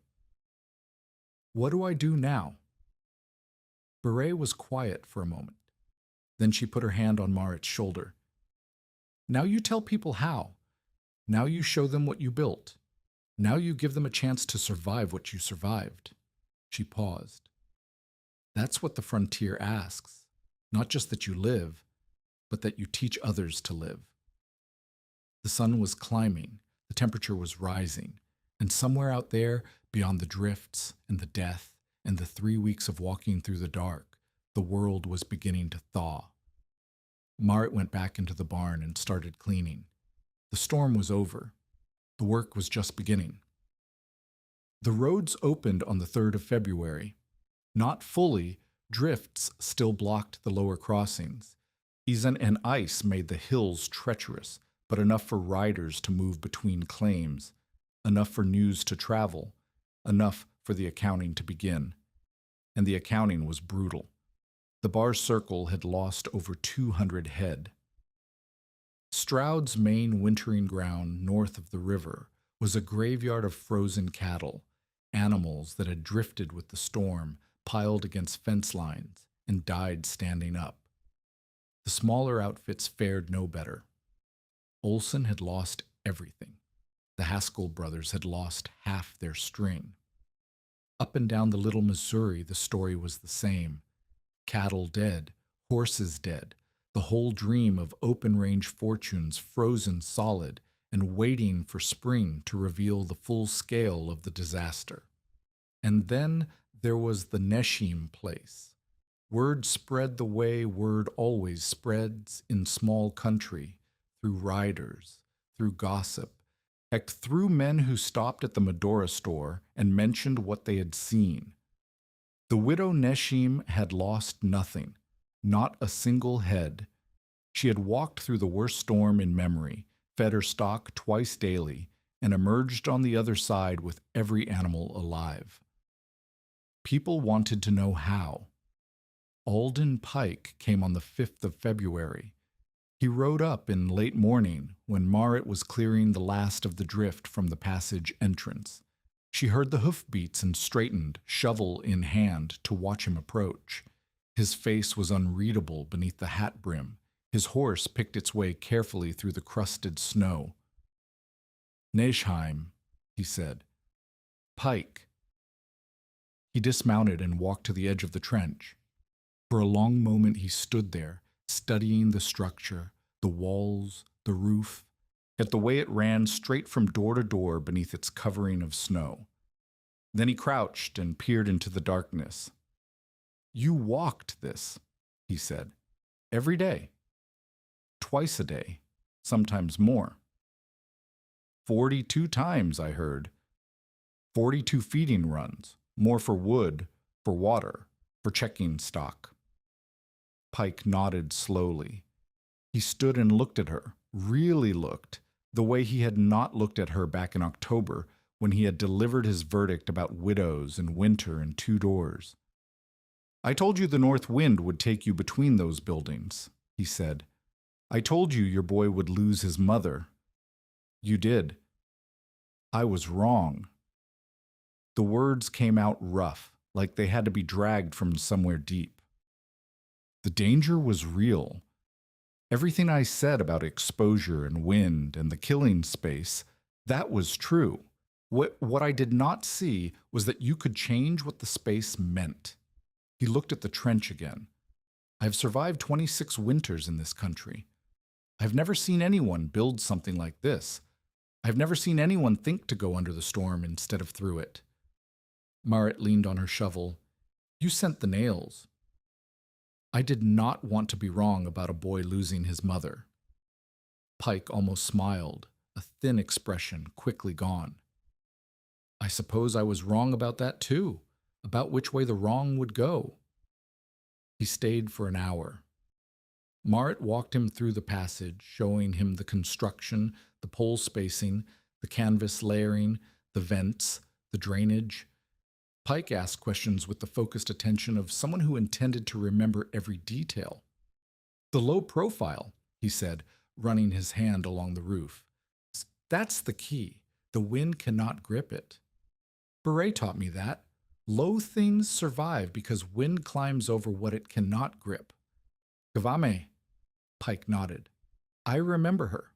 "What do I do now?" Beret was quiet for a moment. Then she put her hand on Marit's shoulder. "Now you tell people how. Now you show them what you built. Now you give them a chance to survive what you survived." She paused. "That's what the frontier asks. Not just that you live, but that you teach others to live." The sun was climbing, the temperature was rising, and somewhere out there, beyond the drifts and the death and the 3 weeks of walking through the dark, the world was beginning to thaw. Marit went back into the barn and started cleaning. The storm was over. The work was just beginning. The roads opened on the 3rd of February. Not fully, drifts still blocked the lower crossings. Isen and ice made the hills treacherous, but enough for riders to move between claims, enough for news to travel, enough for the accounting to begin. And the accounting was brutal. The bar circle had lost over 200 head. Stroud's main wintering ground north of the river was a graveyard of frozen cattle, animals that had drifted with the storm, piled against fence lines, and died standing up. The smaller outfits fared no better. Olson had lost everything. The Haskell brothers had lost half their string. Up and down the Little Missouri, the story was the same. Cattle dead, horses dead, the whole dream of open-range fortunes frozen solid and waiting for spring to reveal the full scale of the disaster. And then there was the Neshim place. Word spread the way word always spreads in small country, through riders, through gossip, heck, through men who stopped at the Medora store and mentioned what they had seen. The widow Neshim had lost nothing, not a single head. She had walked through the worst storm in memory, fed her stock twice daily, and emerged on the other side with every animal alive. People wanted to know how. Alden Pike came on the 5th of February. He rode up in late morning when Marit was clearing the last of the drift from the passage entrance. She heard the hoofbeats and straightened, shovel in hand, to watch him approach. His face was unreadable beneath the hat brim. His horse picked its way carefully through the crusted snow. Neschheim, he said. Pike. He dismounted and walked to the edge of the trench. For a long moment he stood there, studying the structure, the walls, the roof, at the way it ran straight from door to door beneath its covering of snow. Then he crouched and peered into the darkness. You walked this, he said, every day. Twice a day, sometimes more. 42 times, I heard. 42 feeding runs, more for wood, for water, for checking stock. Pike nodded slowly. He stood and looked at her, really looked, the way he had not looked at her back in October when he had delivered his verdict about widows and winter and two doors. I told you the north wind would take you between those buildings, he said. I told you your boy would lose his mother. You did. I was wrong. The words came out rough, like they had to be dragged from somewhere deep. The danger was real. Everything I said about exposure and wind and the killing space, that was true. What I did not see was that you could change what the space meant. He looked at the trench again. I have survived 26 winters in this country. I have never seen anyone build something like this. I have never seen anyone think to go under the storm instead of through it. Marit leaned on her shovel. You sent the nails. I did not want to be wrong about a boy losing his mother. Pike almost smiled, a thin expression quickly gone. I suppose I was wrong about that too, about which way the wrong would go. He stayed for an hour. Marit walked him through the passage, showing him the construction, the pole spacing, the canvas layering, the vents, the drainage. Pike asked questions with the focused attention of someone who intended to remember every detail. The low profile, he said, running his hand along the roof. That's the key. The wind cannot grip it. Beret taught me that. Low things survive because wind climbs over what it cannot grip. Gavame, Pike nodded. I remember her.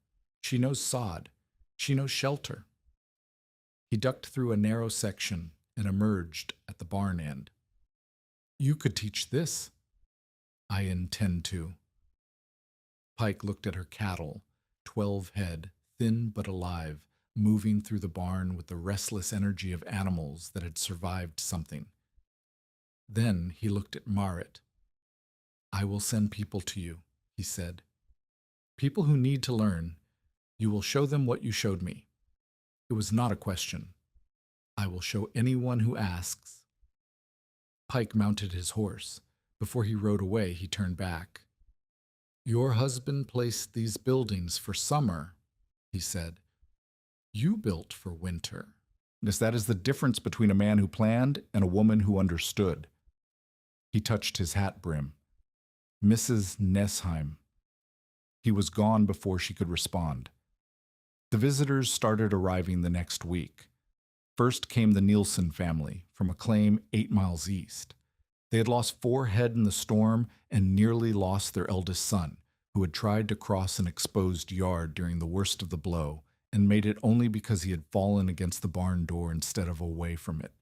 She knows sod. She knows shelter. He ducked through a narrow section and emerged at the barn end. You could teach this. I intend to. Pike looked at her cattle, 12 head, thin but alive, moving through the barn with the restless energy of animals that had survived something. Then he looked at Marit. I will send people to you, he said. People who need to learn. You will show them what you showed me. It was not a question. I will show anyone who asks. Pike mounted his horse. Before he rode away, he turned back. Your husband placed these buildings for summer, he said. You built for winter. Yes, that is the difference between a man who planned and a woman who understood. He touched his hat brim. Mrs. Neschheim. He was gone before she could respond. The visitors started arriving the next week. First came the Nielsen family from a claim 8 miles east. They had lost 4 head in the storm and nearly lost their eldest son, who had tried to cross an exposed yard during the worst of the blow and made it only because he had fallen against the barn door instead of away from it.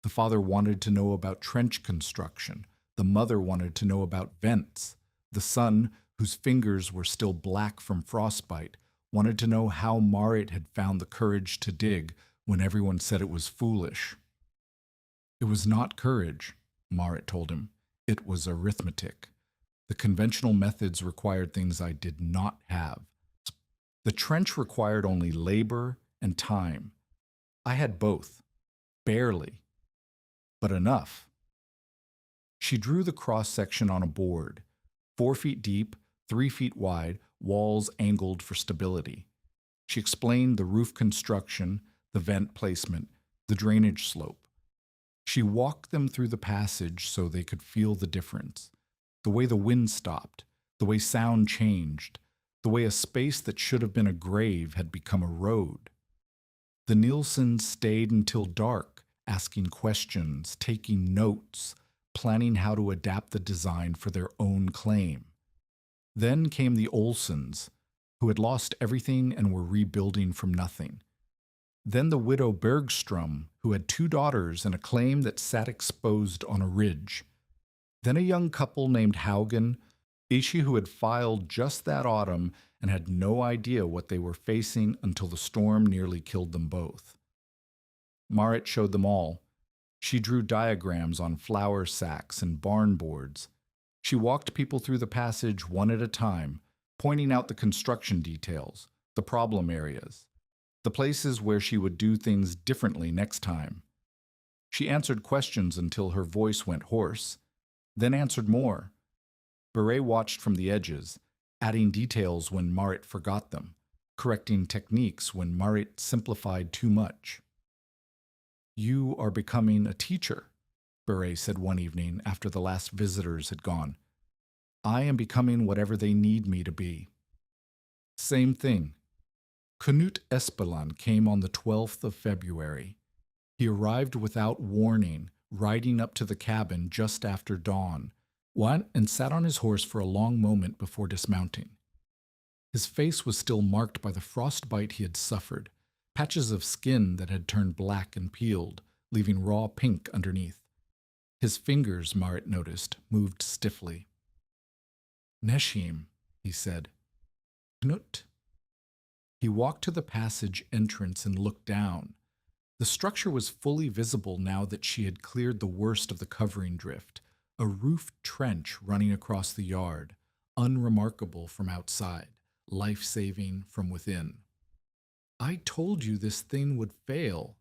The father wanted to know about trench construction. The mother wanted to know about vents. The son, whose fingers were still black from frostbite, wanted to know how Marit had found the courage to dig when everyone said it was foolish. It was not courage, Marit told him. It was arithmetic. The conventional methods required things I did not have. The trench required only labor and time. I had both. Barely. But enough. She drew the cross-section on a board, 4 feet deep, 3 feet wide, walls angled for stability. She explained the roof construction, the vent placement, the drainage slope. She walked them through the passage so they could feel the difference, the way the wind stopped, the way sound changed, the way a space that should have been a grave had become a road. The Nielsens stayed until dark, asking questions, taking notes, planning how to adapt the design for their own claim. Then came the Olsens, who had lost everything and were rebuilding from nothing. Then the widow Bergstrom, who had 2 daughters and a claim that sat exposed on a ridge. Then a young couple named Haugen, Ishi, who had filed just that autumn and had no idea what they were facing until the storm nearly killed them both. Marit showed them all. She drew diagrams on flour sacks and barn boards. She walked people through the passage one at a time, pointing out the construction details, the problem areas, the places where she would do things differently next time. She answered questions until her voice went hoarse, then answered more. Beret watched from the edges, adding details when Marit forgot them, correcting techniques when Marit simplified too much. "You are becoming a teacher," Beret said one evening after the last visitors had gone. "I am becoming whatever they need me to be." Same thing. Knut Espeland came on the 12th of February. He arrived without warning, riding up to the cabin just after dawn, went and sat on his horse for a long moment before dismounting. His face was still marked by the frostbite he had suffered, patches of skin that had turned black and peeled, leaving raw pink underneath. His fingers, Marit noticed, moved stiffly. "Neshim," he said. "Knut." He walked to the passage entrance and looked down. The structure was fully visible now that she had cleared the worst of the covering drift, a roofed trench running across the yard, unremarkable from outside, life-saving from within. "I told you this thing would fail,"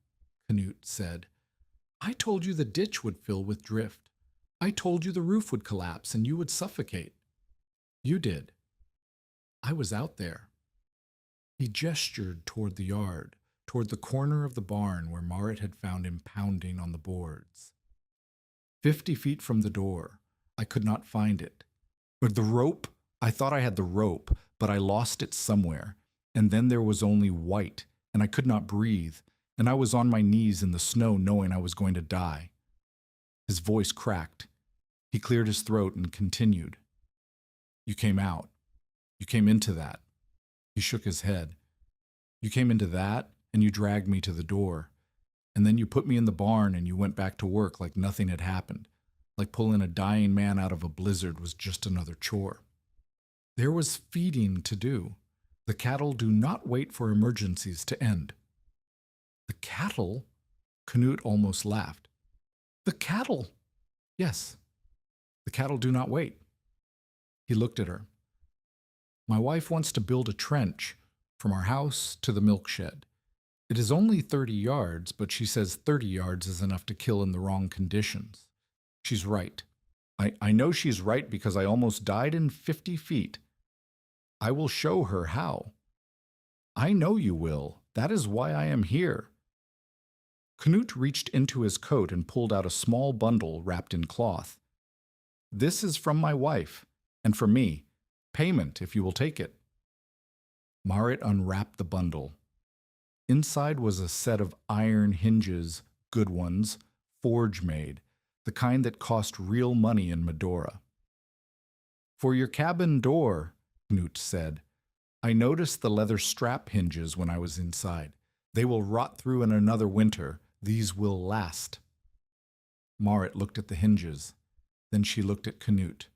Knut said. "I told you the ditch would fill with drift. I told you the roof would collapse and you would suffocate. You did. I was out there." He gestured toward the yard, toward the corner of the barn where Marit had found him pounding on the boards. 50 feet from the door. I could not find it. But the rope, I thought I had the rope, but I lost it somewhere. And then there was only white, and I could not breathe, and I was on my knees in the snow knowing I was going to die. His voice cracked. He cleared his throat and continued. "You came out. You came into that." He shook his head. "You came into that, and you dragged me to the door. And then you put me in the barn and you went back to work like nothing had happened, like pulling a dying man out of a blizzard was just another chore. There was feeding to do. The cattle do not wait for emergencies to end." "The cattle?" Knut almost laughed. "The cattle?" "Yes. The cattle do not wait." He looked at her. "My wife wants to build a trench from our house to the milk shed. It is only 30 yards, but she says 30 yards is enough to kill in the wrong conditions. She's right. I know she's right because I almost died in 50 feet. I will show her how." "I know you will. That is why I am here." Knut reached into his coat and pulled out a small bundle wrapped in cloth. "This is from my wife, and for me. Payment, if you will take it." Marit unwrapped the bundle. Inside was a set of iron hinges, good ones, forge-made, the kind that cost real money in Medora. "For your cabin door," Knut said. "I noticed the leather strap hinges when I was inside. They will rot through in another winter. These will last." Marit looked at the hinges. Then she looked at Knut.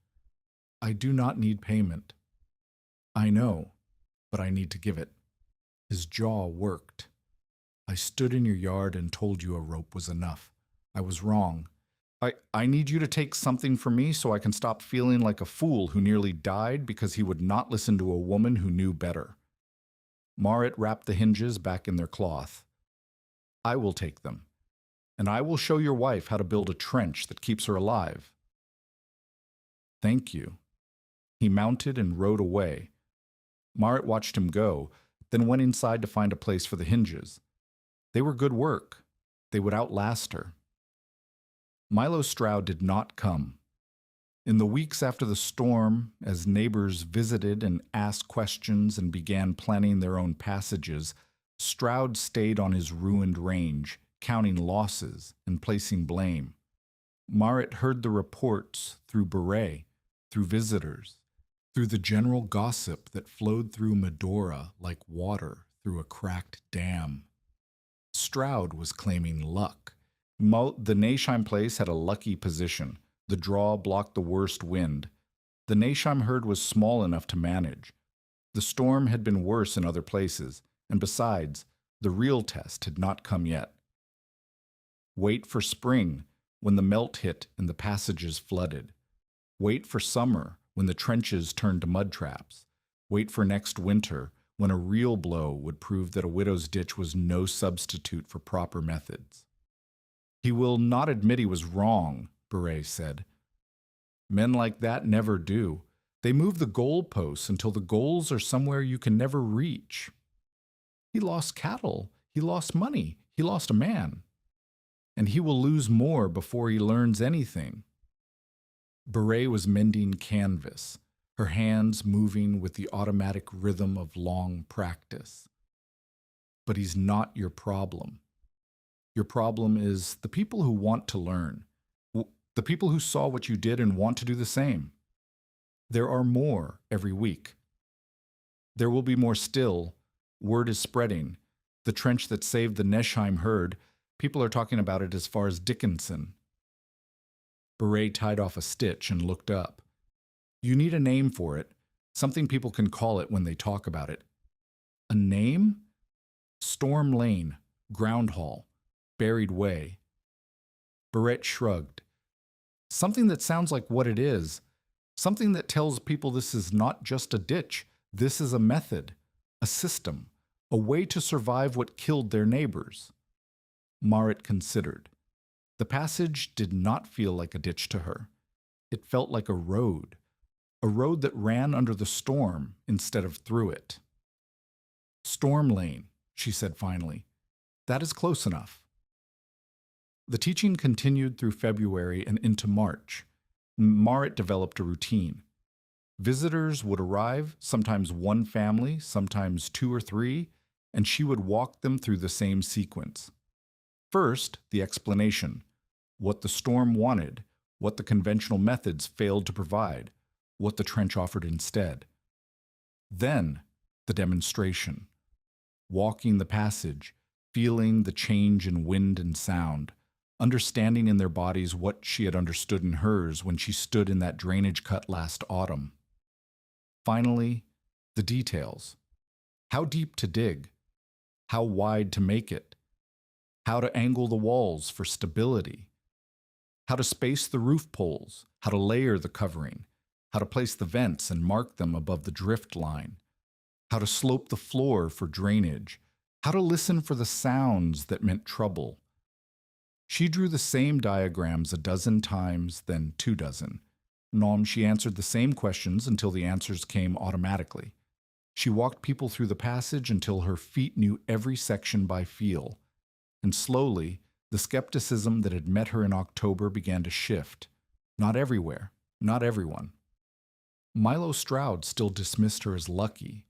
"I do not need payment." "I know, but I need to give it." His jaw worked. "I stood in your yard and told you a rope was enough. I was wrong. I need you to take something for me so I can stop feeling like a fool who nearly died because he would not listen to a woman who knew better." Marit wrapped the hinges back in their cloth. "I will take them, and I will show your wife how to build a trench that keeps her alive." "Thank you." He mounted and rode away. Marit watched him go, then went inside to find a place for the hinges. They were good work. They would outlast her. Milo Stroud did not come. In the weeks after the storm, as neighbors visited and asked questions and began planning their own passages, Stroud stayed on his ruined range, counting losses and placing blame. Marit heard the reports through Beret, through visitors. through the general gossip that flowed through Medora like water through a cracked dam. Stroud was claiming luck. The Nasheim place had a lucky position. The draw blocked the worst wind. The Nasheim herd was small enough to manage. The storm had been worse in other places, and besides, the real test had not come yet. Wait for spring, when the melt hit and the passages flooded. Wait for summer, when the trenches turned to mud traps. Wait for next winter, when a real blow would prove that a widow's ditch was no substitute for proper methods. He will not admit he was wrong, Beret said. Men like that never do. They move the goalposts until the goals are somewhere you can never reach. He lost cattle, he lost money, he lost a man. And he will lose more before he learns anything. Beret was mending canvas, her hands moving with the automatic rhythm of long practice. But he's not your problem. Your problem is the people who want to learn, the people who saw what you did and want to do the same. There are more every week. There will be more still. Word is spreading. The trench that saved the Nasheim herd, people are talking about it as far as Dickinson. Beret tied off a stitch and looked up. You need a name for it, something people can call it when they talk about it. A name? Storm Lane, Ground Hall, Buried Way. Beret shrugged. Something that sounds like what it is. Something that tells people this is not just a ditch. This is a method, a system, a way to survive what killed their neighbors. Marit considered. The passage did not feel like a ditch to her. It felt like a road that ran under the storm instead of through it. Storm Lane, she said finally. That is close enough. The teaching continued through February and into March. Marit developed a routine. Visitors would arrive, sometimes one family, sometimes two or three, and she would walk them through the same sequence. First, the explanation, what the storm wanted, what the conventional methods failed to provide, what the trench offered instead. Then, the demonstration, walking the passage, feeling the change in wind and sound, understanding in their bodies what she had understood in hers when she stood in that drainage cut last autumn. Finally, the details. How deep to dig? How wide to make it? How to angle the walls for stability? How to space the roof poles? How to layer the covering? How to place the vents and mark them above the drift line? How to slope the floor for drainage? How to listen for the sounds that meant trouble? She drew the same diagrams a dozen times, then 24. She answered the same questions until the answers came automatically. She walked people through the passage until her feet knew every section by feel. And slowly, the skepticism that had met her in October began to shift. Not everywhere, not everyone. Milo Stroud still dismissed her as lucky.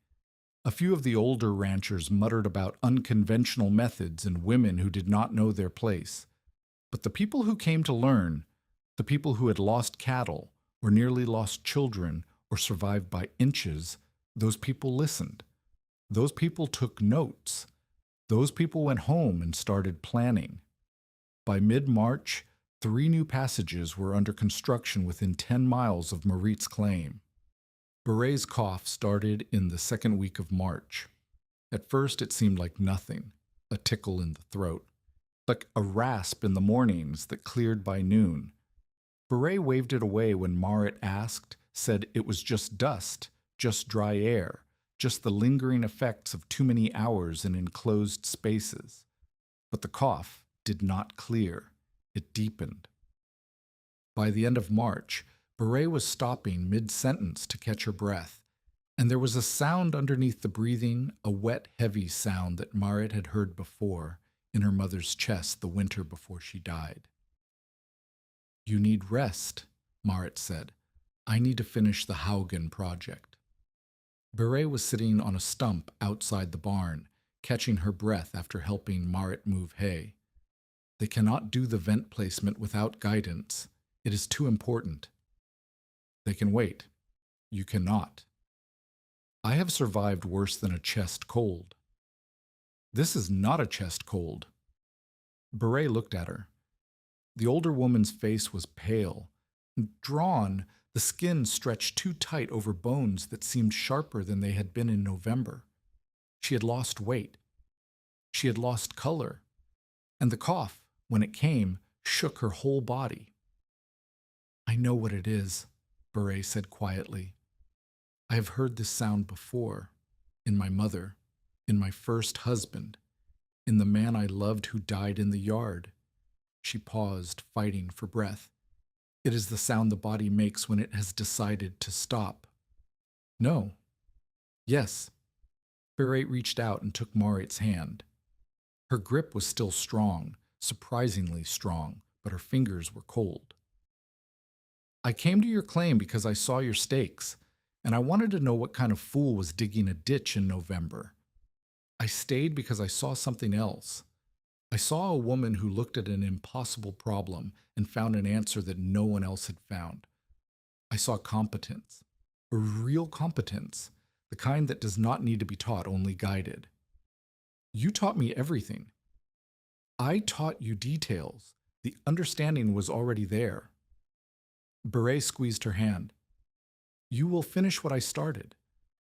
A few of the older ranchers muttered about unconventional methods and women who did not know their place. But the people who came to learn, the people who had lost cattle, or nearly lost children, or survived by inches, those people listened. Those people took notes. Those people went home and started planning. By mid-March, 3 new passages were under construction within 10 miles of Marit's claim. Beret's cough started in the second week of March. At first it seemed like nothing, a tickle in the throat, like a rasp in the mornings that cleared by noon. Beret waved it away when Marit said it was just dust, just dry air, just the lingering effects of too many hours in enclosed spaces. But the cough did not clear. It deepened. By the end of March, Beret was stopping mid-sentence to catch her breath, and there was a sound underneath the breathing, a wet, heavy sound that Marit had heard before in her mother's chest the winter before she died. You need rest, Marit said. I need to finish the Haugen project. Beret was sitting on a stump outside the barn, catching her breath after helping Marit move hay. They cannot do the vent placement without guidance. It is too important. They can wait. You cannot. I have survived worse than a chest cold. This is not a chest cold. Beret looked at her. The older woman's face was pale. Drawn, the skin stretched too tight over bones that seemed sharper than they had been in November. She had lost weight. She had lost color. And the cough, when it came, shook her whole body. I know what it is, Beret said quietly. I have heard this sound before, in my mother, in my first husband, in the man I loved who died in the yard. She paused, fighting for breath. It is the sound the body makes when it has decided to stop. No. Yes. Beret reached out and took Marit's hand. Her grip was still strong, surprisingly strong, but her fingers were cold. I came to your claim because I saw your stakes, and I wanted to know what kind of fool was digging a ditch in November. I stayed because I saw something else. I saw a woman who looked at an impossible problem and found an answer that no one else had found. I saw competence, a real competence, the kind that does not need to be taught, only guided. You taught me everything. I taught you details. The understanding was already there. Beret squeezed her hand. You will finish what I started.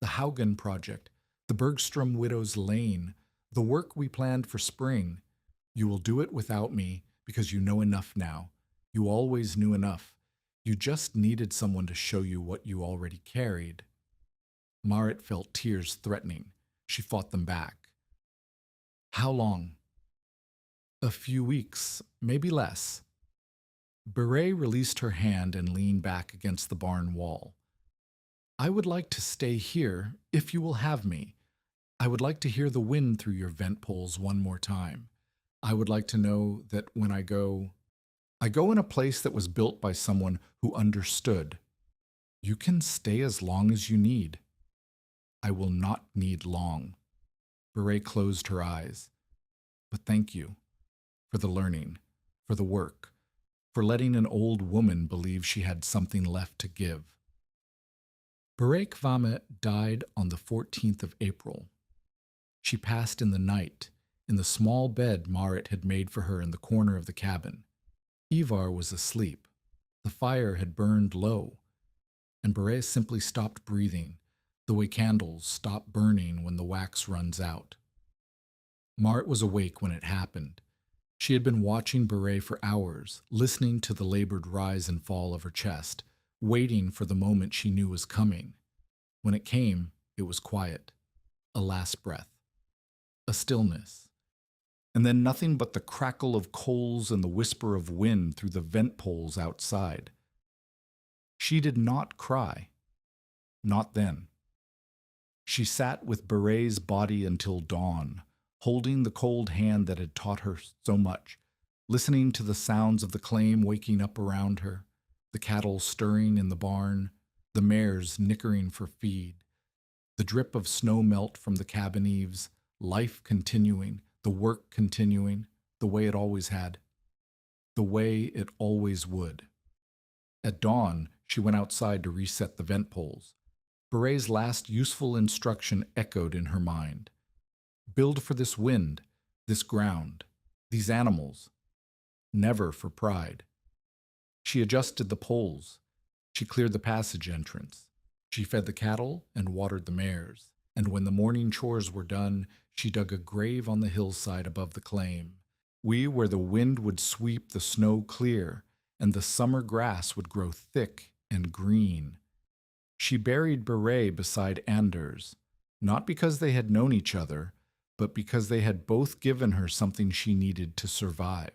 The Haugen project, the Bergstrom Widows' Lane, the work we planned for spring. You will do it without me because you know enough now. You always knew enough. You just needed someone to show you what you already carried. Marit felt tears threatening. She fought them back. How long? A few weeks, maybe less. Beret released her hand and leaned back against the barn wall. I would like to stay here, if you will have me. I would like to hear the wind through your vent poles one more time. I would like to know that when I go in a place that was built by someone who understood. You can stay as long as you need. I will not need long. Beret closed her eyes. But thank you for the learning, for the work, for letting an old woman believe she had something left to give. Beret Kvamme died on the 14th of April. She passed in the night, in the small bed Marit had made for her in the corner of the cabin. Ivar was asleep. The fire had burned low, and Beret simply stopped breathing, the way candles stop burning when the wax runs out. Marit was awake when it happened. She had been watching Beret for hours, listening to the labored rise and fall of her chest, waiting for the moment she knew was coming. When it came, it was quiet, a last breath, a stillness, and then nothing but the crackle of coals and the whisper of wind through the vent poles outside. She did not cry. Not then. She sat with Beret's body until dawn, holding the cold hand that had taught her so much, listening to the sounds of the claim waking up around her, the cattle stirring in the barn, the mares nickering for feed, the drip of snow melt from the cabin eaves, life continuing, the work continuing, the way it always had, the way it always would. At dawn, she went outside to reset the vent poles. Beret's last useful instruction echoed in her mind. Build for this wind, this ground, these animals. Never for pride. She adjusted the poles. She cleared the passage entrance. She fed the cattle and watered the mares. And when the morning chores were done, she dug a grave on the hillside above the claim, where the wind would sweep the snow clear and the summer grass would grow thick and green. She buried Beret beside Anders, not because they had known each other, but because they had both given her something she needed to survive.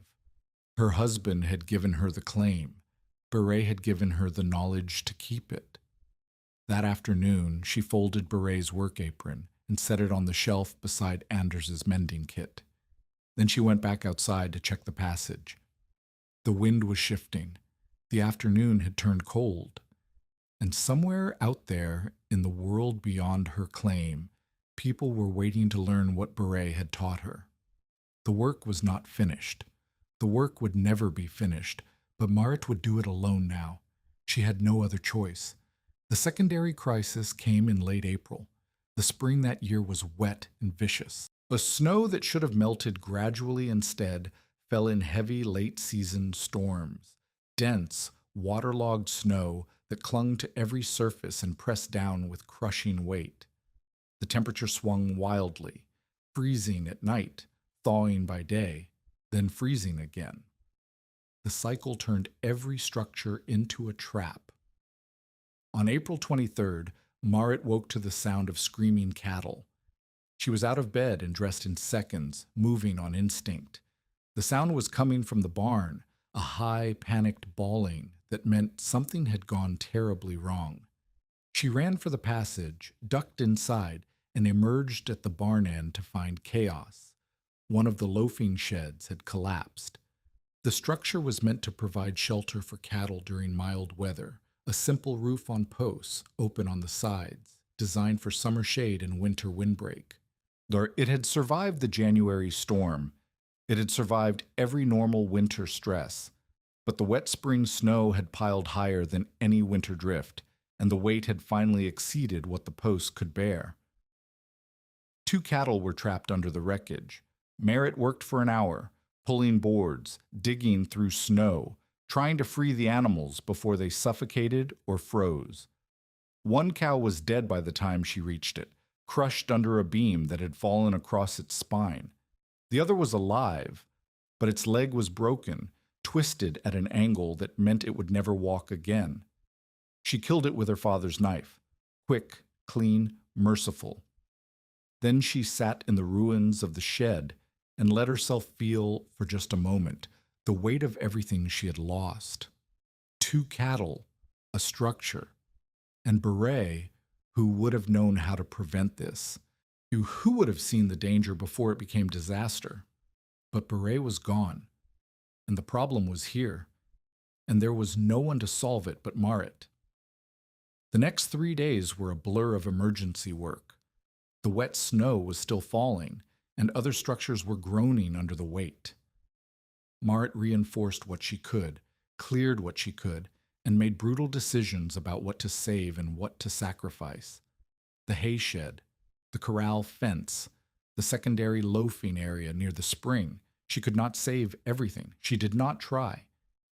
Her husband had given her the claim. Beret had given her the knowledge to keep it. That afternoon, she folded Beret's work apron and set it on the shelf beside Anders's mending kit. Then she went back outside to check the passage. The wind was shifting. The afternoon had turned cold. And somewhere out there in the world beyond her claim, people were waiting to learn what Beret had taught her. The work was not finished. The work would never be finished, but Marit would do it alone now. She had no other choice. The secondary crisis came in late April. The spring that year was wet and vicious. The snow that should have melted gradually instead fell in heavy late-season storms, dense, waterlogged snow that clung to every surface and pressed down with crushing weight. The temperature swung wildly, freezing at night, thawing by day, then freezing again. The cycle turned every structure into a trap. On April 23rd, Marit woke to the sound of screaming cattle. She was out of bed and dressed in seconds, moving on instinct. The sound was coming from the barn, a high, panicked bawling that meant something had gone terribly wrong. She ran for the passage, ducked inside, and emerged at the barn end to find chaos. One of the loafing sheds had collapsed. The structure was meant to provide shelter for cattle during mild weather, a simple roof on posts, open on the sides, designed for summer shade and winter windbreak. It had survived the January storm. It had survived every normal winter stress. But the wet spring snow had piled higher than any winter drift, and the weight had finally exceeded what the posts could bear. 2 cattle were trapped under the wreckage. Merritt worked for an hour, pulling boards, digging through snow, trying to free the animals before they suffocated or froze. 1 cow was dead by the time she reached it, crushed under a beam that had fallen across its spine. The other was alive, but its leg was broken, twisted at an angle that meant it would never walk again. She killed it with her father's knife, quick, clean, merciful. Then she sat in the ruins of the shed and let herself feel, for just a moment, the weight of everything she had lost. 2 cattle, a structure, and Beret, who would have known how to prevent this, who would have seen the danger before it became disaster. But Beret was gone, and the problem was here, and there was no one to solve it but Marit. The next 3 days were a blur of emergency work. The wet snow was still falling, and other structures were groaning under the weight. Marit reinforced what she could, cleared what she could, and made brutal decisions about what to save and what to sacrifice. The hay shed, the corral fence, the secondary loafing area near the spring. She could not save everything. She did not try.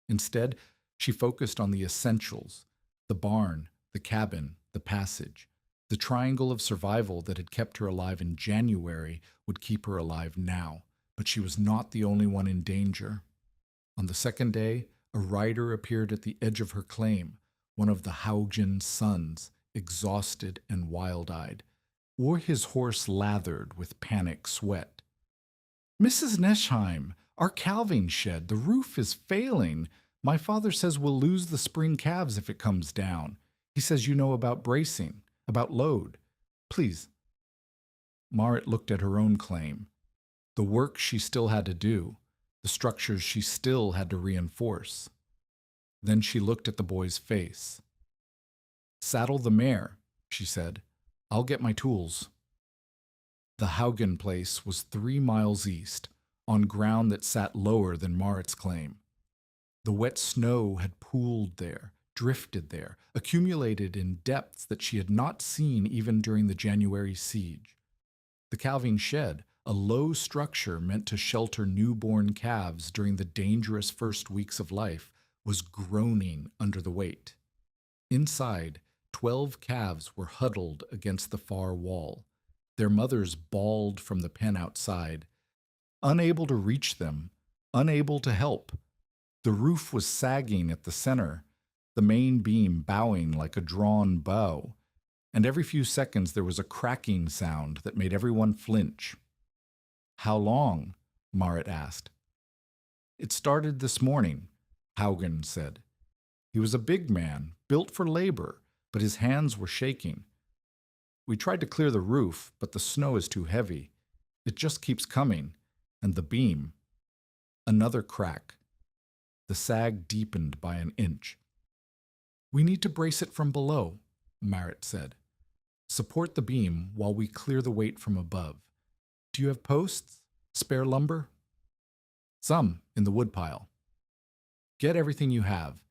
Instead, she focused on the essentials: the barn, the cabin, the passage. The triangle of survival that had kept her alive in January would keep her alive now, but she was not the only one in danger. On the second day, a rider appeared at the edge of her claim, one of the Haugen's sons, exhausted and wild-eyed, or his horse lathered with panic sweat. "Mrs. Neschheim, our calving shed, the roof is failing. My father says we'll lose the spring calves if it comes down. He says you know about bracing, about load. Please." Marit looked at her own claim, the work she still had to do, the structures she still had to reinforce. Then she looked at the boy's face. "Saddle the mare," she said. "I'll get my tools." The Haugen place was 3 miles east, on ground that sat lower than Marit's claim. The wet snow had pooled there, drifted there, accumulated in depths that she had not seen even during the January siege. The calving shed, a low structure meant to shelter newborn calves during the dangerous first weeks of life, was groaning under the weight. Inside, 12 calves were huddled against the far wall. Their mothers bawled from the pen outside, unable to reach them, unable to help. The roof was sagging at the center, the main beam bowing like a drawn bow, and every few seconds there was a cracking sound that made everyone flinch. "How long?" Marit asked. "It started this morning," Haugen said. He was a big man, built for labor, but his hands were shaking. "We tried to clear the roof, but the snow is too heavy. It just keeps coming, and the beam." Another crack. The sag deepened by an inch. "We need to brace it from below," Marit said. "Support the beam while we clear the weight from above. Do you have posts? Spare lumber?" "Some in the woodpile." "Get everything you have,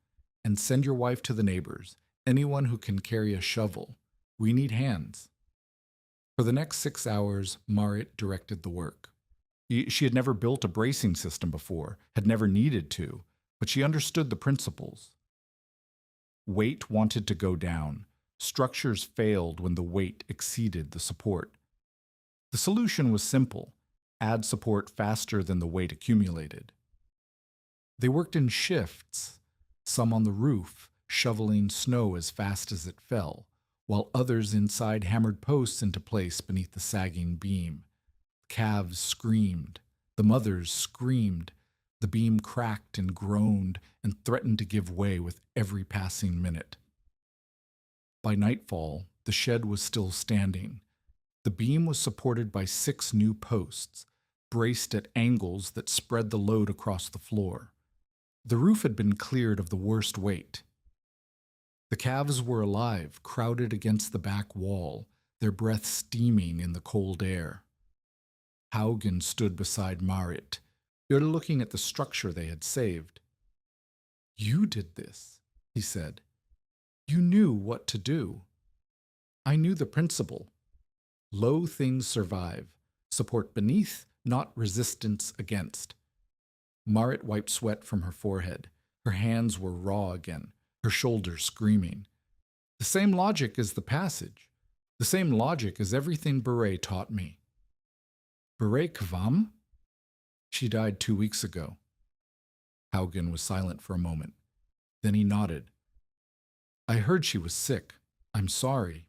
and send your wife to the neighbors. Anyone who can carry a shovel. We need hands. For the next 6 hours, Marit directed the work. She had never built a bracing system before, had never needed to, but she understood the principles. Weight wanted to go down. Structures failed when the weight exceeded the support. The solution was simple: add support faster than the weight accumulated. They worked in shifts, some on the roof, shoveling snow as fast as it fell, while others inside hammered posts into place beneath the sagging beam. Calves screamed. The mothers screamed. The beam cracked and groaned and threatened to give way with every passing minute. By nightfall, the shed was still standing. The beam was supported by 6 new posts, braced at angles that spread the load across the floor. The roof had been cleared of the worst weight. The calves were alive, crowded against the back wall, their breath steaming in the cold air. Haugen stood beside Marit, looking at the structure they had saved. "You did this," he said. "You knew what to do. I knew the principle. Low things survive. Support beneath, not resistance against." Marit wiped sweat from her forehead. Her hands were raw again, her shoulders screaming. "The same logic as the passage. The same logic as everything Beret taught me." "Beret Kvam?" "She died 2 weeks ago." Haugen was silent for a moment. Then he nodded. "I heard she was sick. I'm sorry.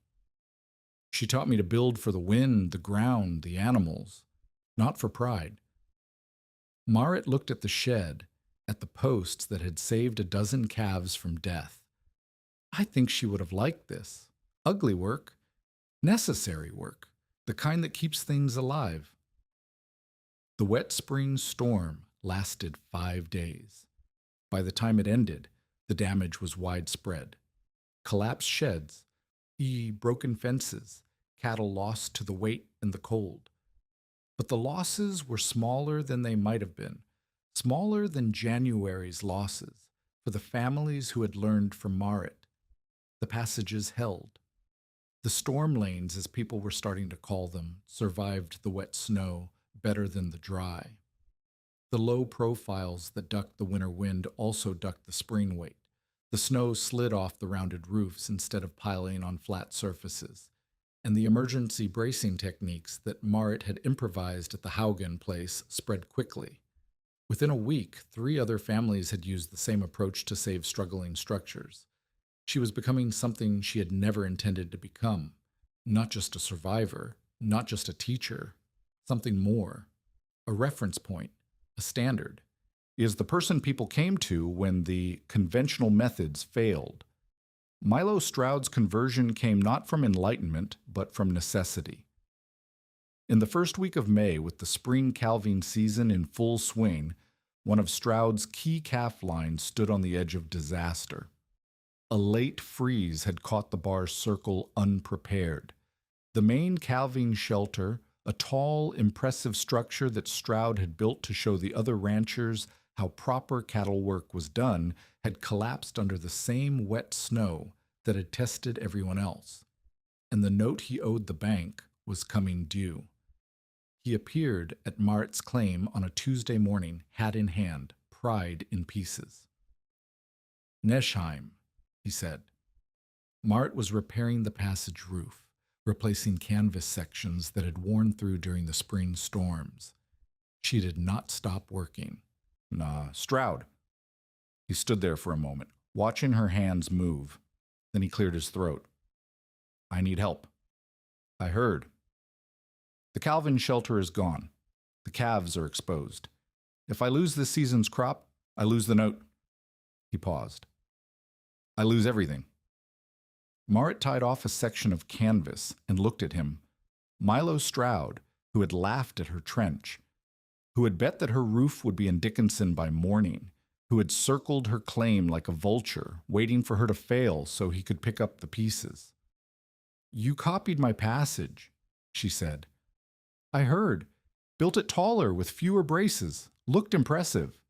She taught me to build for the wind, the ground, the animals, not for pride." Marit looked at the shed, at the posts that had saved a dozen calves from death. "I think she would have liked this. Ugly work, necessary work, the kind that keeps things alive." The wet spring storm lasted 5 days. By the time it ended, the damage was widespread. Collapsed sheds, broken fences, cattle lost to the weight and the cold. But the losses were smaller than they might have been, smaller than January's losses, for the families who had learned from Marit. The passages held. The storm lanes, as people were starting to call them, survived the wet snow better than the dry. The low profiles that ducked the winter wind also ducked the spring weight. The snow slid off the rounded roofs instead of piling on flat surfaces, and the emergency bracing techniques that Marit had improvised at the Haugen place spread quickly. Within a week, 3 other families had used the same approach to save struggling structures. She was becoming something she had never intended to become, not just a survivor, not just a teacher, something more, a reference point, a standard. Is the person people came to when the conventional methods failed. Milo Stroud's conversion came not from enlightenment, but from necessity. In the first week of May, with the spring calving season in full swing, one of Stroud's key calf lines stood on the edge of disaster. A late freeze had caught the bar's circle unprepared. The main calving shelter, a tall, impressive structure that Stroud had built to show the other ranchers how proper cattle work was done, had collapsed under the same wet snow that had tested everyone else, and the note he owed the bank was coming due. He appeared at Marit's claim on a Tuesday morning, hat in hand, pride in pieces. "Neschheim," he said. Marit was repairing the passage roof, replacing canvas sections that had worn through during the spring storms. She did not stop working. "Nah, Stroud." He stood there for a moment, watching her hands move. Then he cleared his throat. "I need help." "I heard." "The calving shelter is gone. The calves are exposed. If I lose this season's crop, I lose the note." He paused. "I lose everything." Marit tied off a section of canvas and looked at him. Milo Stroud, who had laughed at her trench, who had bet that her roof would be in Dickinson by morning, who had circled her claim like a vulture, waiting for her to fail so he could pick up the pieces. "You copied my passage," she said. "I heard. Built it taller with fewer braces. Looked impressive."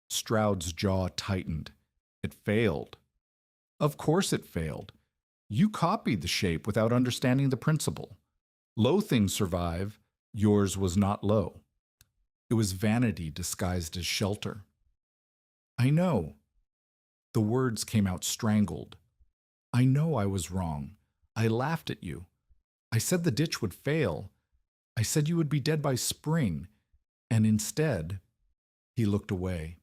Stroud's jaw tightened. "It failed." Of course it failed. You copied the shape without understanding the principle. Low things survive, yours was not low. It was vanity disguised as shelter. I know. The words came out strangled. I know I was wrong. I laughed at you. I said the ditch would fail. I said you would be dead by spring. And instead, he looked away.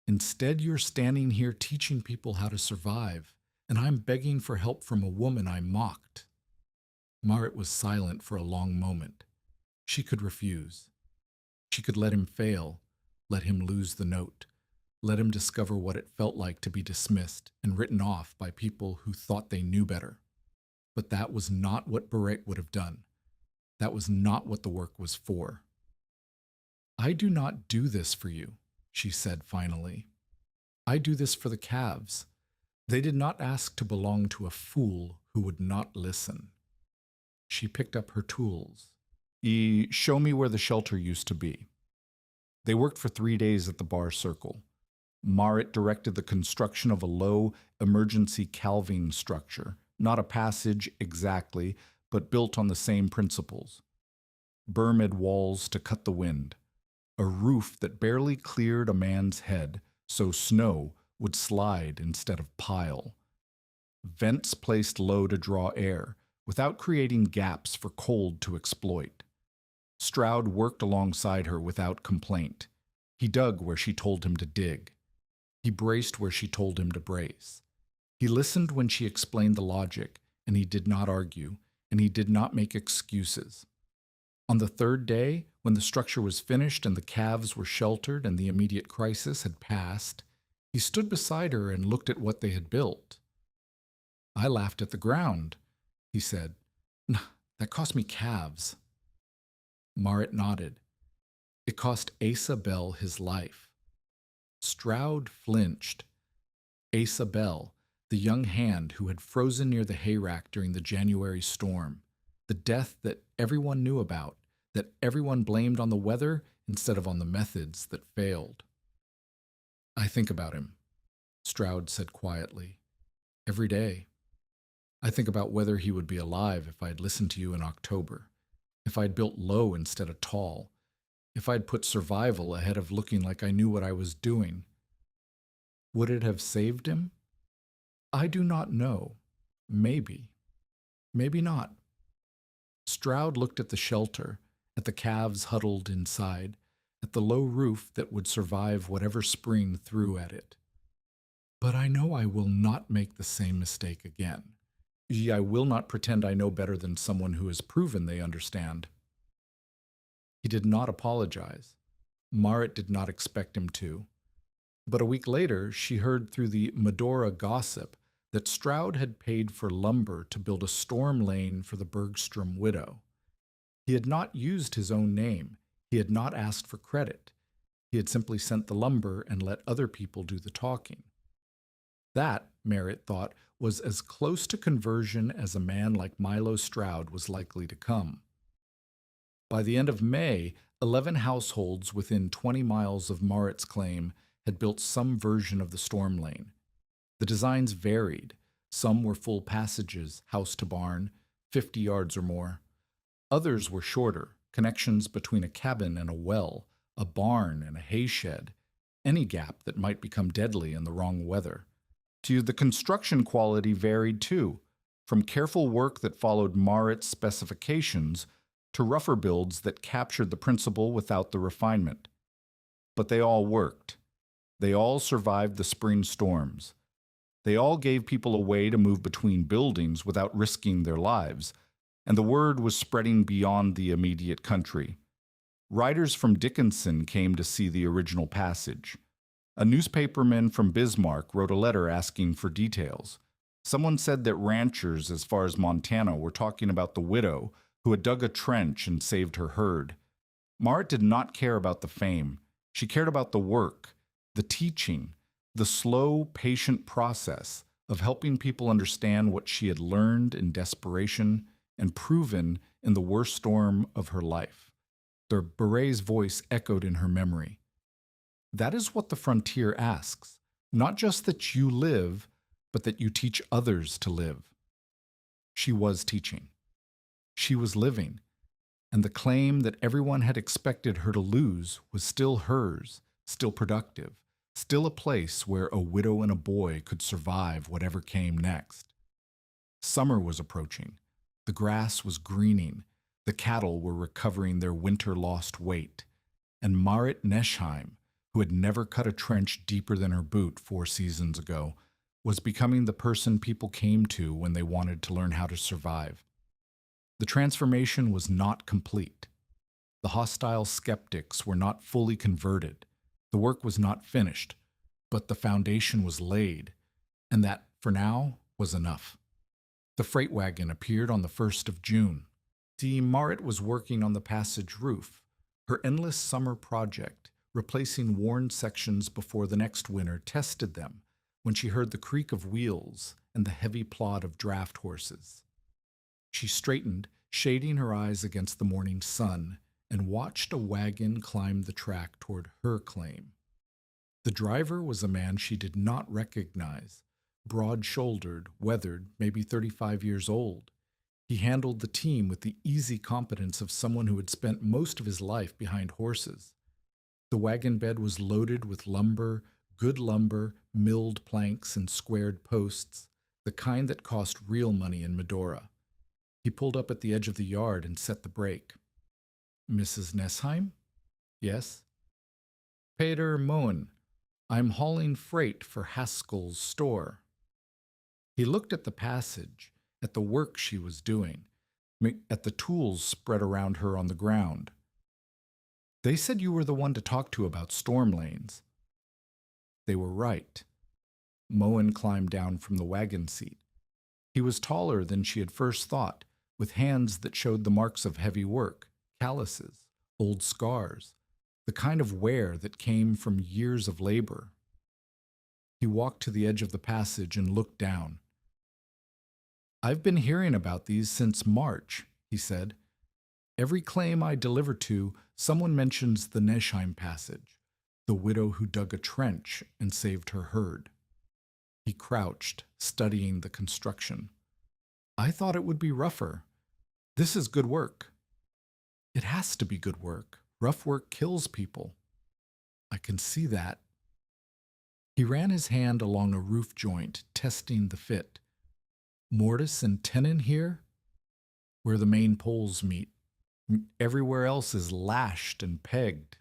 Instead, you're standing here teaching people how to survive, and I'm begging for help from a woman I mocked. Marit was silent for a long moment. She could refuse. She could let him fail, let him lose the note, let him discover what it felt like to be dismissed and written off by people who thought they knew better. But that was not what Baret would have done. That was not what the work was for. I do not do this for you, she said finally. I do this for the calves. They did not ask to belong to a fool who would not listen. She picked up her tools. Show me where the shelter used to be. They worked for 3 days at the bar circle. Marit directed the construction of a low emergency calving structure, not a passage exactly, but built on the same principles. Bermid walls to cut the wind. A roof that barely cleared a man's head, so snow would slide instead of pile. Vents placed low to draw air, without creating gaps for cold to exploit. Stroud worked alongside her without complaint. He dug where she told him to dig. He braced where she told him to brace. He listened when she explained the logic, and he did not argue, and he did not make excuses. On the third day, when the structure was finished and the calves were sheltered and the immediate crisis had passed, he stood beside her and looked at what they had built. I laughed at the ground, he said. That cost me calves. Marit nodded. It cost Asa Bell his life. Stroud flinched. Asa Bell, the young hand who had frozen near the hayrack during the January storm, the death that everyone knew about, that everyone blamed on the weather instead of on the methods that failed. I think about him, Stroud said quietly. Every day. I think about whether he would be alive if I'd listened to you in October, if I'd built low instead of tall, if I'd put survival ahead of looking like I knew what I was doing. Would it have saved him? I do not know. Maybe. Maybe not. Stroud looked at the shelter, at the calves huddled inside, at the low roof that would survive whatever spring threw at it. But I know I will not make the same mistake again. I will not pretend I know better than someone who has proven they understand. He did not apologize. Marit did not expect him to. But a week later, she heard through the Medora gossip that Stroud had paid for lumber to build a storm lane for the Bergstrom widow. He had not used his own name. He had not asked for credit. He had simply sent the lumber and let other people do the talking. That, Marit thought, was as close to conversion as a man like Milo Stroud was likely to come. By the end of May, 11 households within 20 miles of Marit's claim had built some version of the storm lane. The designs varied. Some were full passages, house to barn, 50 yards or more. Others were shorter, connections between a cabin and a well, a barn and a hay shed, any gap that might become deadly in the wrong weather. The construction quality varied too, from careful work that followed Marit's specifications to rougher builds that captured the principle without the refinement. But they all worked. They all survived the spring storms. They all gave people a way to move between buildings without risking their lives, and the word was spreading beyond the immediate country. Writers from Dickinson came to see the original passage. A newspaperman from Bismarck wrote a letter asking for details. Someone said that ranchers as far as Montana were talking about the widow who had dug a trench and saved her herd. Marit did not care about the fame. She cared about the work, the teaching, the slow, patient process of helping people understand what she had learned in desperation and proven in the worst storm of her life. The Beret's voice echoed in her memory. That is what the frontier asks, not just that you live, but that you teach others to live. She was teaching. She was living, and the claim that everyone had expected her to lose was still hers, still productive, still a place where a widow and a boy could survive whatever came next. Summer was approaching. The grass was greening. The cattle were recovering their winter-lost weight. And Marit Neschheim, who had never cut a trench deeper than her boot 4 seasons ago, was becoming the person people came to when they wanted to learn how to survive. The transformation was not complete. The hostile skeptics were not fully converted. The work was not finished, but the foundation was laid, and that, for now, was enough. The freight wagon appeared on the 1st of June. Marit was working on the passage roof, her endless summer project, replacing worn sections before the next winter tested them, when she heard the creak of wheels and the heavy plod of draft horses. She straightened, shading her eyes against the morning sun, and watched a wagon climb the track toward her claim. The driver was a man she did not recognize, broad-shouldered, weathered, maybe 35 years old. He handled the team with the easy competence of someone who had spent most of his life behind horses. The wagon bed was loaded with lumber, good lumber, milled planks, and squared posts, the kind that cost real money in Medora. He pulled up at the edge of the yard and set the brake. "Mrs. Neschheim?" "Yes." "Peter Moen. I'm hauling freight for Haskell's store." He looked at the passage, at the work she was doing, at the tools spread around her on the ground. "They said you were the one to talk to about storm lanes." They were right. Moen climbed down from the wagon seat. He was taller than she had first thought, with hands that showed the marks of heavy work, calluses, old scars, the kind of wear that came from years of labor. He walked to the edge of the passage and looked down. "I've been hearing about these since March," he said. "Every claim I deliver to, someone mentions the Neschheim passage, the widow who dug a trench and saved her herd." He crouched, studying the construction. "I thought it would be rougher. This is good work." "It has to be good work. Rough work kills people." "I can see that." He ran his hand along a roof joint, testing the fit. "Mortise and tenon here?" "Where the main poles meet. Everywhere else is lashed and pegged."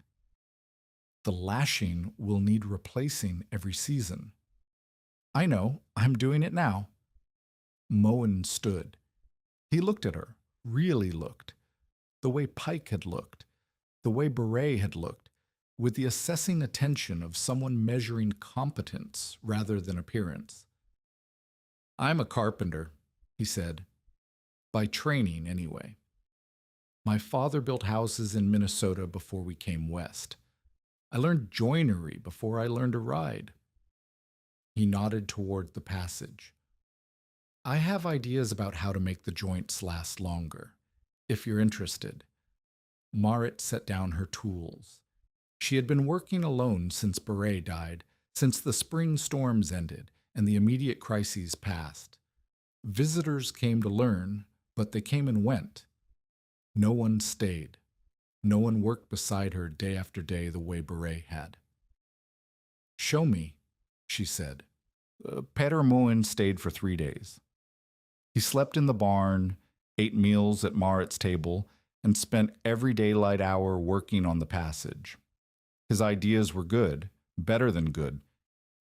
"The lashing will need replacing every season." "I know. I'm doing it now." Moen stood. He looked at her, really looked, the way Pike had looked, the way Beret had looked, with the assessing attention of someone measuring competence rather than appearance. "I'm a carpenter," he said. "By training, anyway. My father built houses in Minnesota before we came west. I learned joinery before I learned to ride." He nodded toward the passage. "I have ideas about how to make the joints last longer, if you're interested." Marit set down her tools. She had been working alone since Beret died, since the spring storms ended and the immediate crises passed. Visitors came to learn, but they came and went. No one stayed. No one worked beside her day after day the way Beret had. "Show me," she said. Peter Moen stayed for 3 days. He slept in the barn, ate meals at Marit's table, and spent every daylight hour working on the passage. His ideas were good, better than good.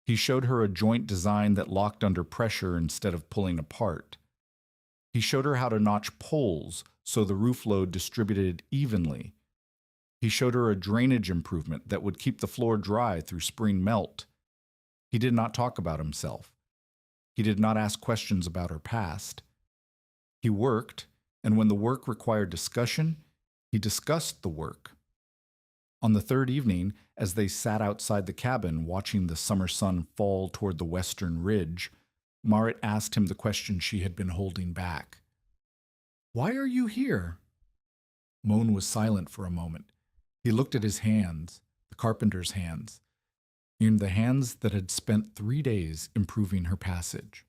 He showed her a joint design that locked under pressure instead of pulling apart. He showed her how to notch poles so the roof load distributed evenly. He showed her a drainage improvement that would keep the floor dry through spring melt. He did not talk about himself. He did not ask questions about her past. He worked, and when the work required discussion, he discussed the work. On the 3rd evening, as they sat outside the cabin watching the summer sun fall toward the western ridge, Marit asked him the question she had been holding back. "Why are you here?" Moen was silent for a moment. He looked at his hands, the carpenter's hands. in the hands that had spent 3 days improving her passage.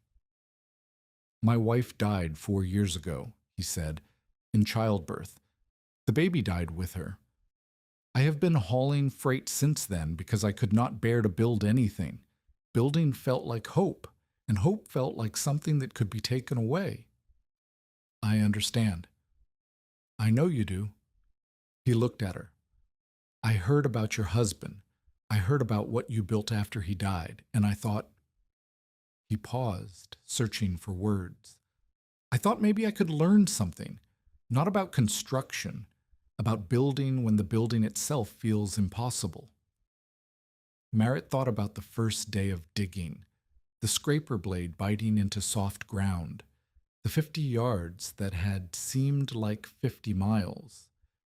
My wife died 4 years ago, he said, in childbirth. The baby died with her. I have been hauling freight since then because I could not bear to build anything. Building felt like hope, and hope felt like something that could be taken away. I understand. I know you do. He looked at her. I heard about your husband. I heard about what you built after he died, and I thought. He paused, searching for words. I thought maybe I could learn something, not about construction, about building when the building itself feels impossible. Merritt thought about the first day of digging, the scraper blade biting into soft ground, the 50 yards that had seemed like 50 miles,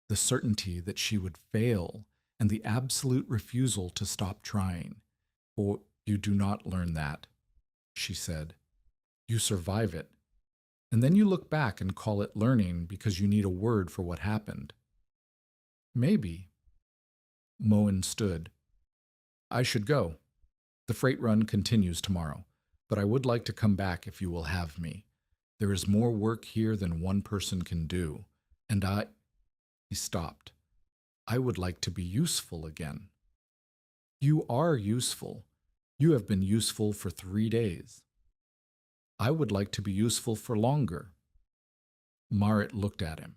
the certainty that she would fail, and the absolute refusal to stop trying. For you do not learn that, she said. You survive it. And then you look back and call it learning because you need a word for what happened. Maybe. Moen stood. I should go. The freight run continues tomorrow, but I would like to come back if you will have me. There is more work here than one person can do, and He stopped. I would like to be useful again. You are useful. You have been useful for 3 days. I would like to be useful for longer. Marit looked at him,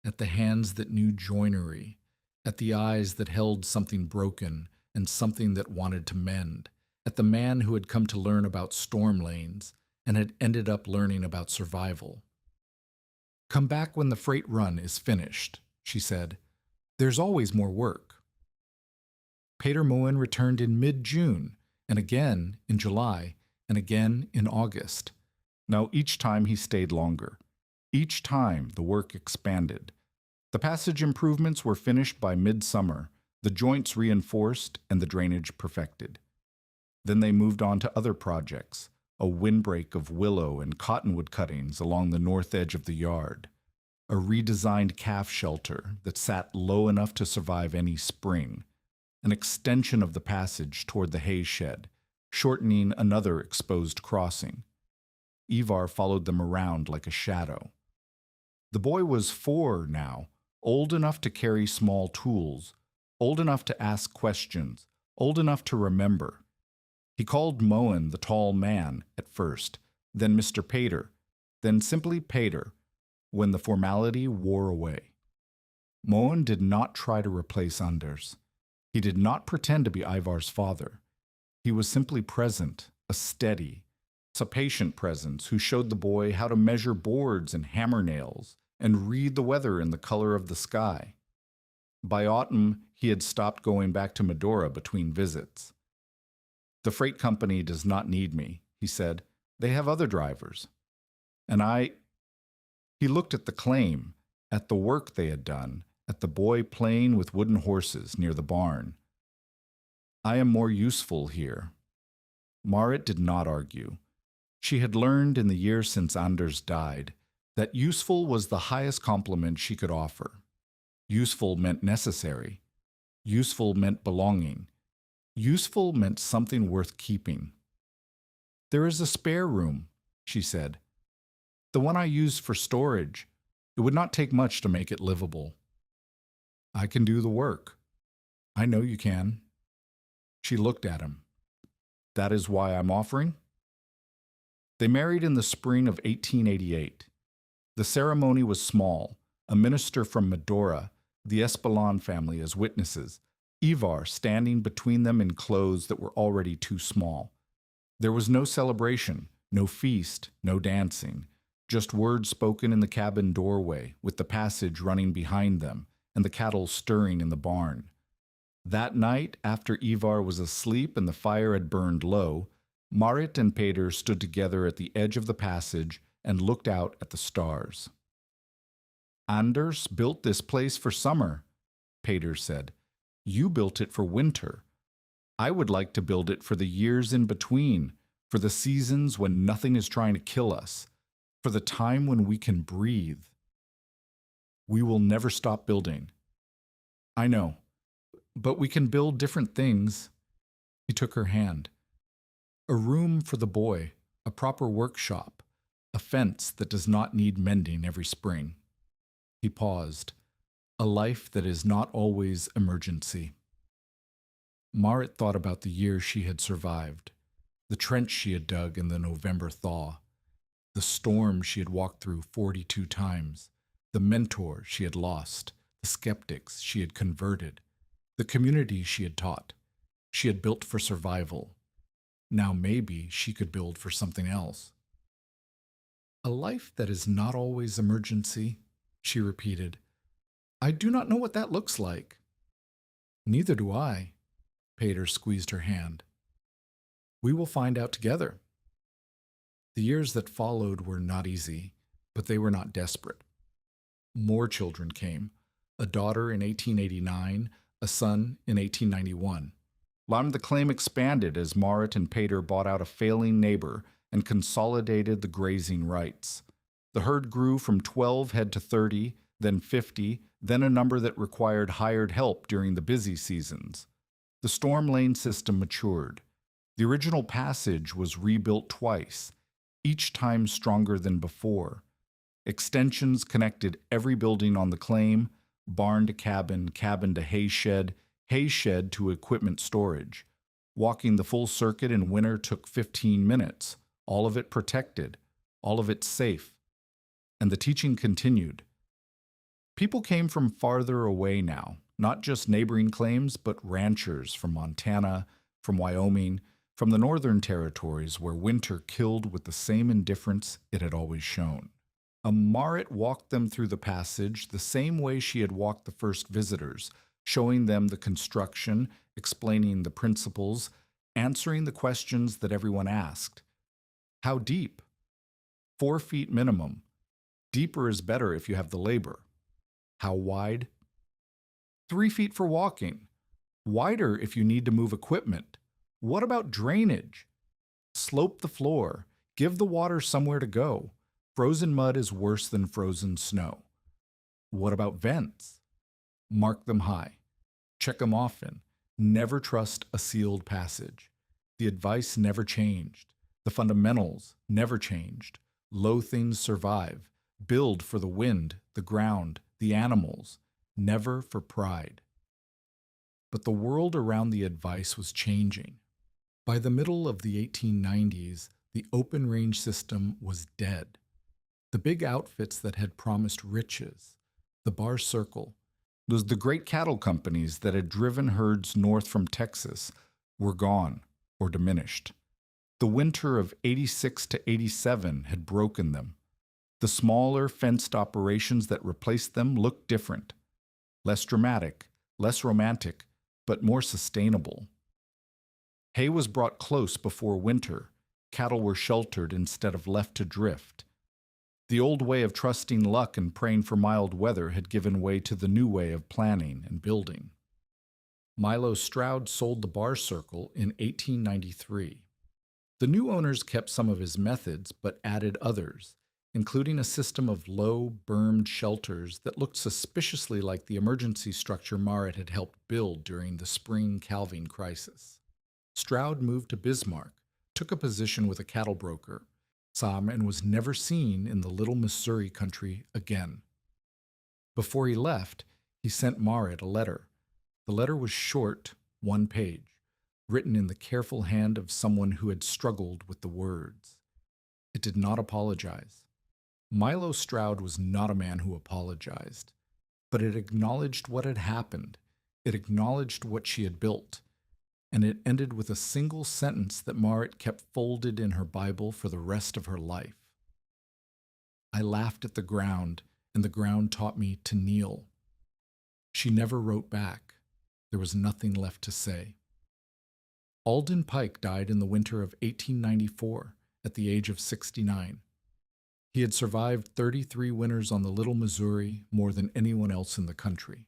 at the hands that knew joinery, at the eyes that held something broken and something that wanted to mend, at the man who had come to learn about storm lanes and had ended up learning about survival. Come back when the freight run is finished, she said. There's always more work. Peter Moen returned in mid-June, and again in July, and again in August. Now each time he stayed longer. Each time the work expanded. The passage improvements were finished by midsummer, the joints reinforced, and the drainage perfected. Then they moved on to other projects, a windbreak of willow and cottonwood cuttings along the north edge of the yard, a redesigned calf shelter that sat low enough to survive any spring, an extension of the passage toward the hay shed, shortening another exposed crossing. Ivar followed them around like a shadow. The boy was 4 now, old enough to carry small tools, old enough to ask questions, old enough to remember. He called Moen the tall man at first, then Mr. Pater, then simply Pater, when the formality wore away. Moen did not try to replace Anders. He did not pretend to be Ivar's father. He was simply present, a steady, a patient presence who showed the boy how to measure boards and hammer nails and read the weather in the color of the sky. By autumn, he had stopped going back to Medora between visits. The freight company does not need me, he said. They have other drivers. And He looked at the claim, at the work they had done, at the boy playing with wooden horses near the barn. I am more useful here. Marit did not argue. She had learned in the years since Anders died that useful was the highest compliment she could offer. Useful meant necessary. Useful meant belonging. Useful meant something worth keeping. There is a spare room, she said. The one I used for storage. It would not take much to make it livable. I can do the work. I know you can. She looked at him. That is why I'm offering? They married in the spring of 1888. The ceremony was small, a minister from Medora, the Espelon family as witnesses, Ivar standing between them in clothes that were already too small. There was no celebration, no feast, no dancing, just words spoken in the cabin doorway with the passage running behind them and the cattle stirring in the barn. That night, after Ivar was asleep and the fire had burned low, Marit and Peter stood together at the edge of the passage and looked out at the stars. Anders built this place for summer, Peter said. You built it for winter. I would like to build it for the years in between, for the seasons when nothing is trying to kill us, for the time when we can breathe. We will never stop building. I know, but we can build different things. He took her hand. A room for the boy, a proper workshop, a fence that does not need mending every spring. He paused. A life that is not always emergency. Marit thought about the years she had survived, the trench she had dug in the November thaw, the storm she had walked through 42 times, the mentor she had lost, the skeptics she had converted, the community she had taught. She had built for survival. Now maybe she could build for something else. A life that is not always emergency, she repeated. I do not know what that looks like. Neither do I. Pater squeezed her hand. We will find out together. The years that followed were not easy, but they were not desperate. More children came, a daughter in 1889, a son in 1891. The claim expanded as Marit and Pater bought out a failing neighbor and consolidated the grazing rights. The herd grew from 12 head to 30, then 50, then a number that required hired help during the busy seasons. The storm lane system matured. The original passage was rebuilt twice, each time stronger than before. Extensions connected every building on the claim, barn to cabin, cabin to hay shed to equipment storage. Walking the full circuit in winter took 15 minutes, all of it protected, all of it safe. And the teaching continued. People came from farther away now, not just neighboring claims, but ranchers from Montana, from Wyoming, from the northern territories where winter killed with the same indifference it had always shown. Marit walked them through the passage the same way she had walked the first visitors, showing them the construction, explaining the principles, answering the questions that everyone asked. How deep? 4 feet minimum. Deeper is better if you have the labor. How wide? 3 feet for walking. Wider if you need to move equipment. What about drainage? Slope the floor. Give the water somewhere to go. Frozen mud is worse than frozen snow. What about vents? Mark them high. Check them often. Never trust a sealed passage. The advice never changed. The fundamentals never changed. Low things survive. Build for the wind, the ground, the animals. Never for pride. But the world around the advice was changing. By the middle of the 1890s, the open range system was dead. The big outfits that had promised riches, the bar circle, the great cattle companies that had driven herds north from Texas, were gone or diminished. The winter of 86 to 87 had broken them. The smaller fenced operations that replaced them looked different. Less dramatic, less romantic, but more sustainable. Hay was brought close before winter. Cattle were sheltered instead of left to drift. The old way of trusting luck and praying for mild weather had given way to the new way of planning and building. Milo Stroud sold the bar circle in 1893. The new owners kept some of his methods but added others, including a system of low, bermed shelters that looked suspiciously like the emergency structure Marit had helped build during the spring calving crisis. Stroud moved to Bismarck, took a position with a cattle broker, and was never seen in the little Missouri country again. Before he left, he sent Marit a letter. The letter was short, 1 page, written in the careful hand of someone who had struggled with the words. It did not apologize. Milo Stroud was not a man who apologized, but it acknowledged what had happened. It acknowledged what she had built. And it ended with a single sentence that Marit kept folded in her Bible for the rest of her life. I laughed at the ground, and the ground taught me to kneel. She never wrote back. There was nothing left to say. Alden Pike died in the winter of 1894 at the age of 69. He had survived 33 winters on the Little Missouri, more than anyone else in the country.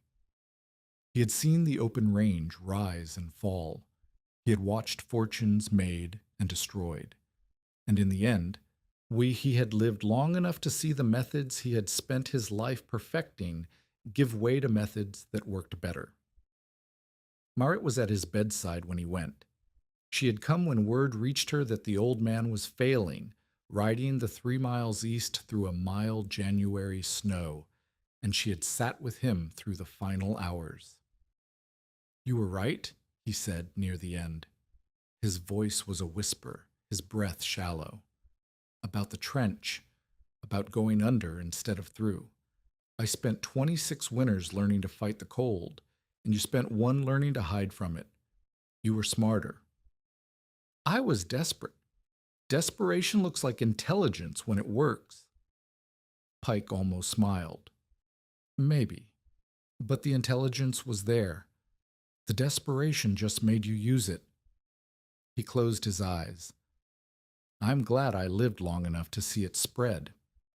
He had seen the open range rise and fall. He had watched fortunes made and destroyed. And in the end, he had lived long enough to see the methods he had spent his life perfecting give way to methods that worked better. Marit was at his bedside when he went. She had come when word reached her that the old man was failing, riding the 3 miles east through a mild January snow, and she had sat with him through the final hours. "You were right," he said near the end. His voice was a whisper, his breath shallow. "About the trench, about going under instead of through. I spent 26 winters learning to fight the cold, and you spent one learning to hide from it. You were smarter." I was desperate. Desperation looks like intelligence when it works. Pike almost smiled. Maybe. But the intelligence was there. The desperation just made you use it. He closed his eyes. I'm glad I lived long enough to see it spread.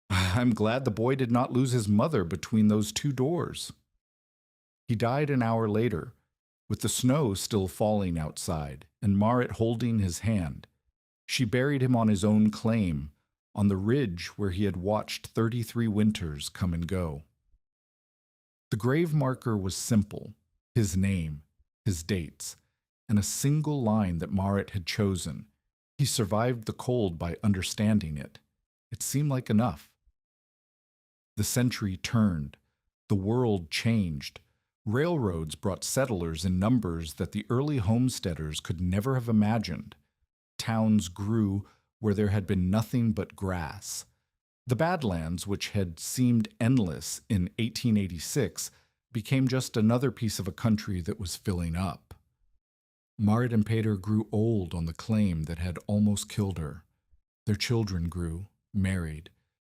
I'm glad the boy did not lose his mother between those two doors. He died an hour later, with the snow still falling outside, and Marit holding his hand. She buried him on his own claim, on the ridge where he had watched 33 winters come and go. The grave marker was simple, his name, his dates, and a single line that Marit had chosen. He survived the cold by understanding it. It seemed like enough. The century turned. The world changed. Railroads brought settlers in numbers that the early homesteaders could never have imagined. Towns grew where there had been nothing but grass. The Badlands, which had seemed endless in 1886, became just another piece of a country that was filling up. Marit and Peter grew old on the claim that had almost killed her. Their children grew, married,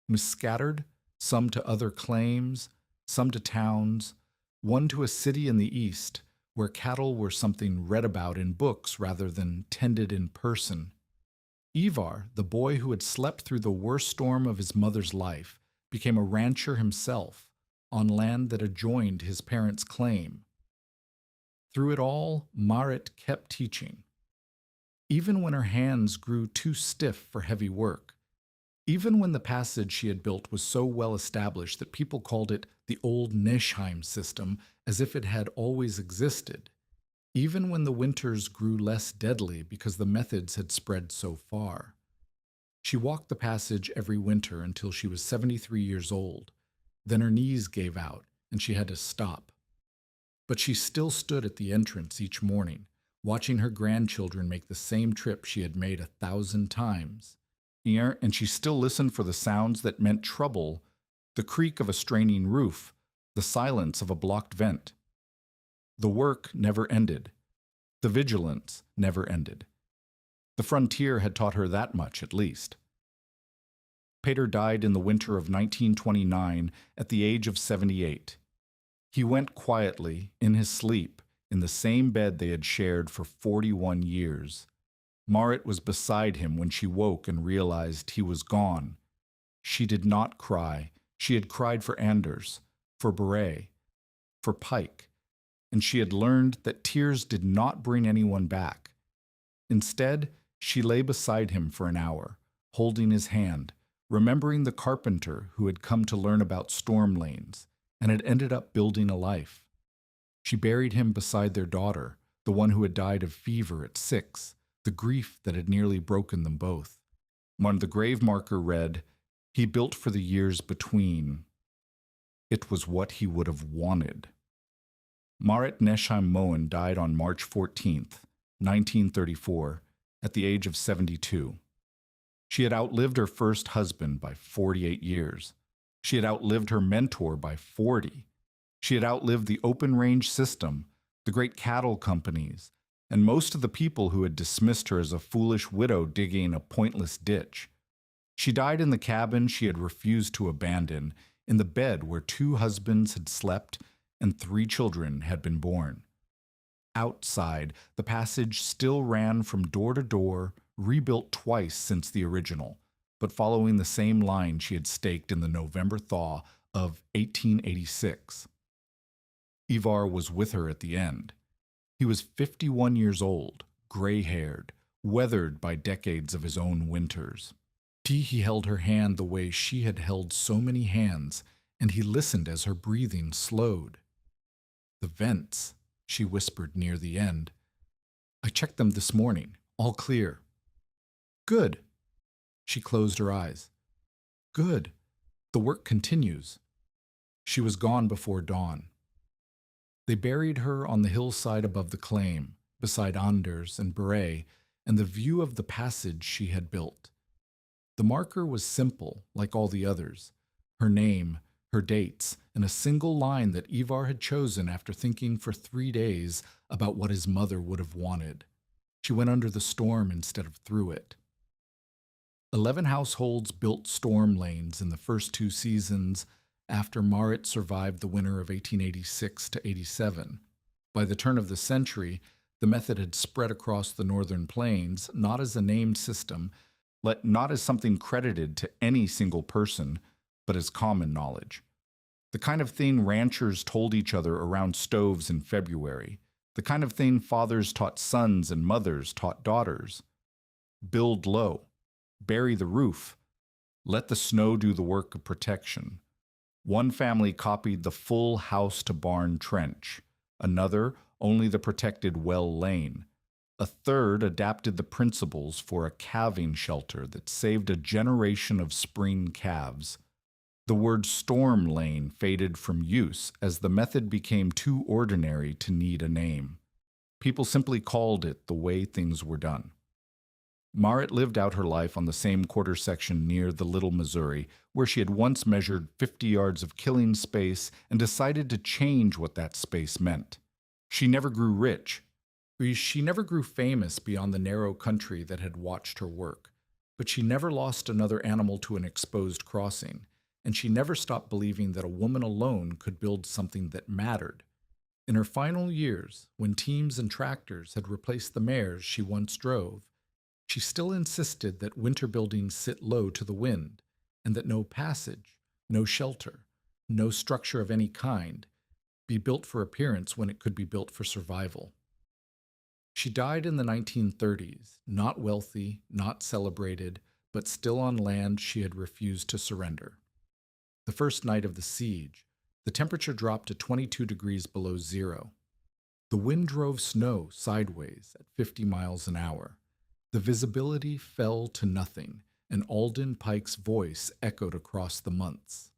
and scattered, some to other claims, some to towns, one to a city in the east, where cattle were something read about in books rather than tended in person. Ivar, the boy who had slept through the worst storm of his mother's life, became a rancher himself, on land that adjoined his parents' claim. Through it all, Marit kept teaching. Even when her hands grew too stiff for heavy work, even when the passage she had built was so well established that people called it the old Neschheim system as if it had always existed, even when the winters grew less deadly because the methods had spread so far. She walked the passage every winter until she was 73 years old. Then her knees gave out, and she had to stop. But she still stood at the entrance each morning, watching her grandchildren make the same trip she had made 1,000 times. And she still listened for the sounds that meant trouble, the creak of a straining roof, the silence of a blocked vent. The work never ended. The vigilance never ended. The frontier had taught her that much, at least. Peter died in the winter of 1929 at the age of 78. He went quietly, in his sleep, in the same bed they had shared for 41 years. Marit was beside him when she woke and realized he was gone. She did not cry. She had cried for Anders, for Beret, for Pike, and she had learned that tears did not bring anyone back. Instead, she lay beside him for an hour, holding his hand, remembering the carpenter who had come to learn about storm lanes and had ended up building a life. She buried him beside their daughter, the one who had died of fever at 6, the grief that had nearly broken them both. On the grave marker read, "He built for the years between." It was what he would have wanted. Marit Neschheim Moen died on March 14th, 1934, at the age of 72. She had outlived her first husband by 48 years. She had outlived her mentor by 40. She had outlived the open range system, the great cattle companies, and most of the people who had dismissed her as a foolish widow digging a pointless ditch. She died in the cabin she had refused to abandon, in the bed where 2 husbands had slept and 3 children had been born. Outside, the passage still ran from door to door, rebuilt twice since the original, but following the same line she had staked in the November thaw of 1886. Ivar was with her at the end. He was 51 years old, gray-haired, weathered by decades of his own winters. He held her hand the way she had held so many hands, and he listened as her breathing slowed. "The vents," she whispered near the end. "I checked them this morning, All clear. Good. She closed her eyes. Good. The work continues. She was gone before dawn. They buried her on the hillside above the claim, beside Anders and Beret, and the view of the passage she had built. The marker was simple, like all the others. Her name, her dates, and a single line that Ivar had chosen after thinking for 3 days about what his mother would have wanted. She went under the storm instead of through it. 11 households built storm lanes in the first 2 seasons after Marit survived the winter of 1886 to 87. By the turn of the century, the method had spread across the northern plains, not as a named system, not as something credited to any single person, but as common knowledge. The kind of thing ranchers told each other around stoves in February. The kind of thing fathers taught sons and mothers taught daughters. Build low. Bury the roof. Let the snow do the work of protection. One family copied the full house-to-barn trench. Another, only the protected well lane. A third adapted the principles for a calving shelter that saved a generation of spring calves. The word storm lane faded from use as the method became too ordinary to need a name. People simply called it the way things were done. Marit lived out her life on the same quarter section near the Little Missouri, where she had once measured 50 yards of killing space and decided to change what that space meant. She never grew rich. She never grew famous beyond the narrow country that had watched her work. But she never lost another animal to an exposed crossing, and she never stopped believing that a woman alone could build something that mattered. In her final years, when teams and tractors had replaced the mares she once drove, she still insisted that winter buildings sit low to the wind, and that no passage, no shelter, no structure of any kind be built for appearance when it could be built for survival. She died in the 1930s, not wealthy, not celebrated, but still on land she had refused to surrender. The first night of the siege, the temperature dropped to 22 degrees below zero. The wind drove snow sideways at 50 miles an hour. The visibility fell to nothing, and Alden Pike's voice echoed across the months.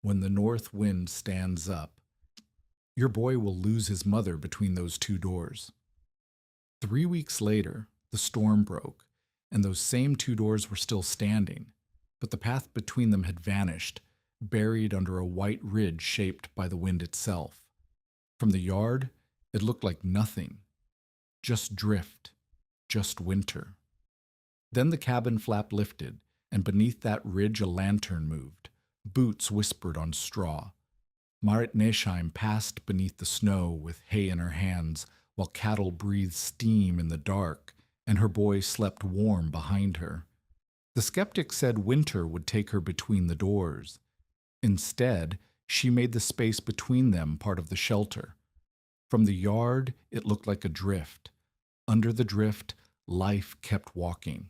When the north wind stands up, your boy will lose his mother between those 2 doors. 3 weeks later, the storm broke, and those same 2 doors were still standing, but the path between them had vanished, buried under a white ridge shaped by the wind itself. From the yard, it looked like nothing, just drift. Just winter. Then the cabin flap lifted, and beneath that ridge a lantern moved. Boots whispered on straw. Marit Nesheim passed beneath the snow with hay in her hands, while cattle breathed steam in the dark, and her boy slept warm behind her. The skeptic said winter would take her between the doors. Instead, she made the space between them part of the shelter. From the yard, it looked like a drift. Under the drift, life kept walking.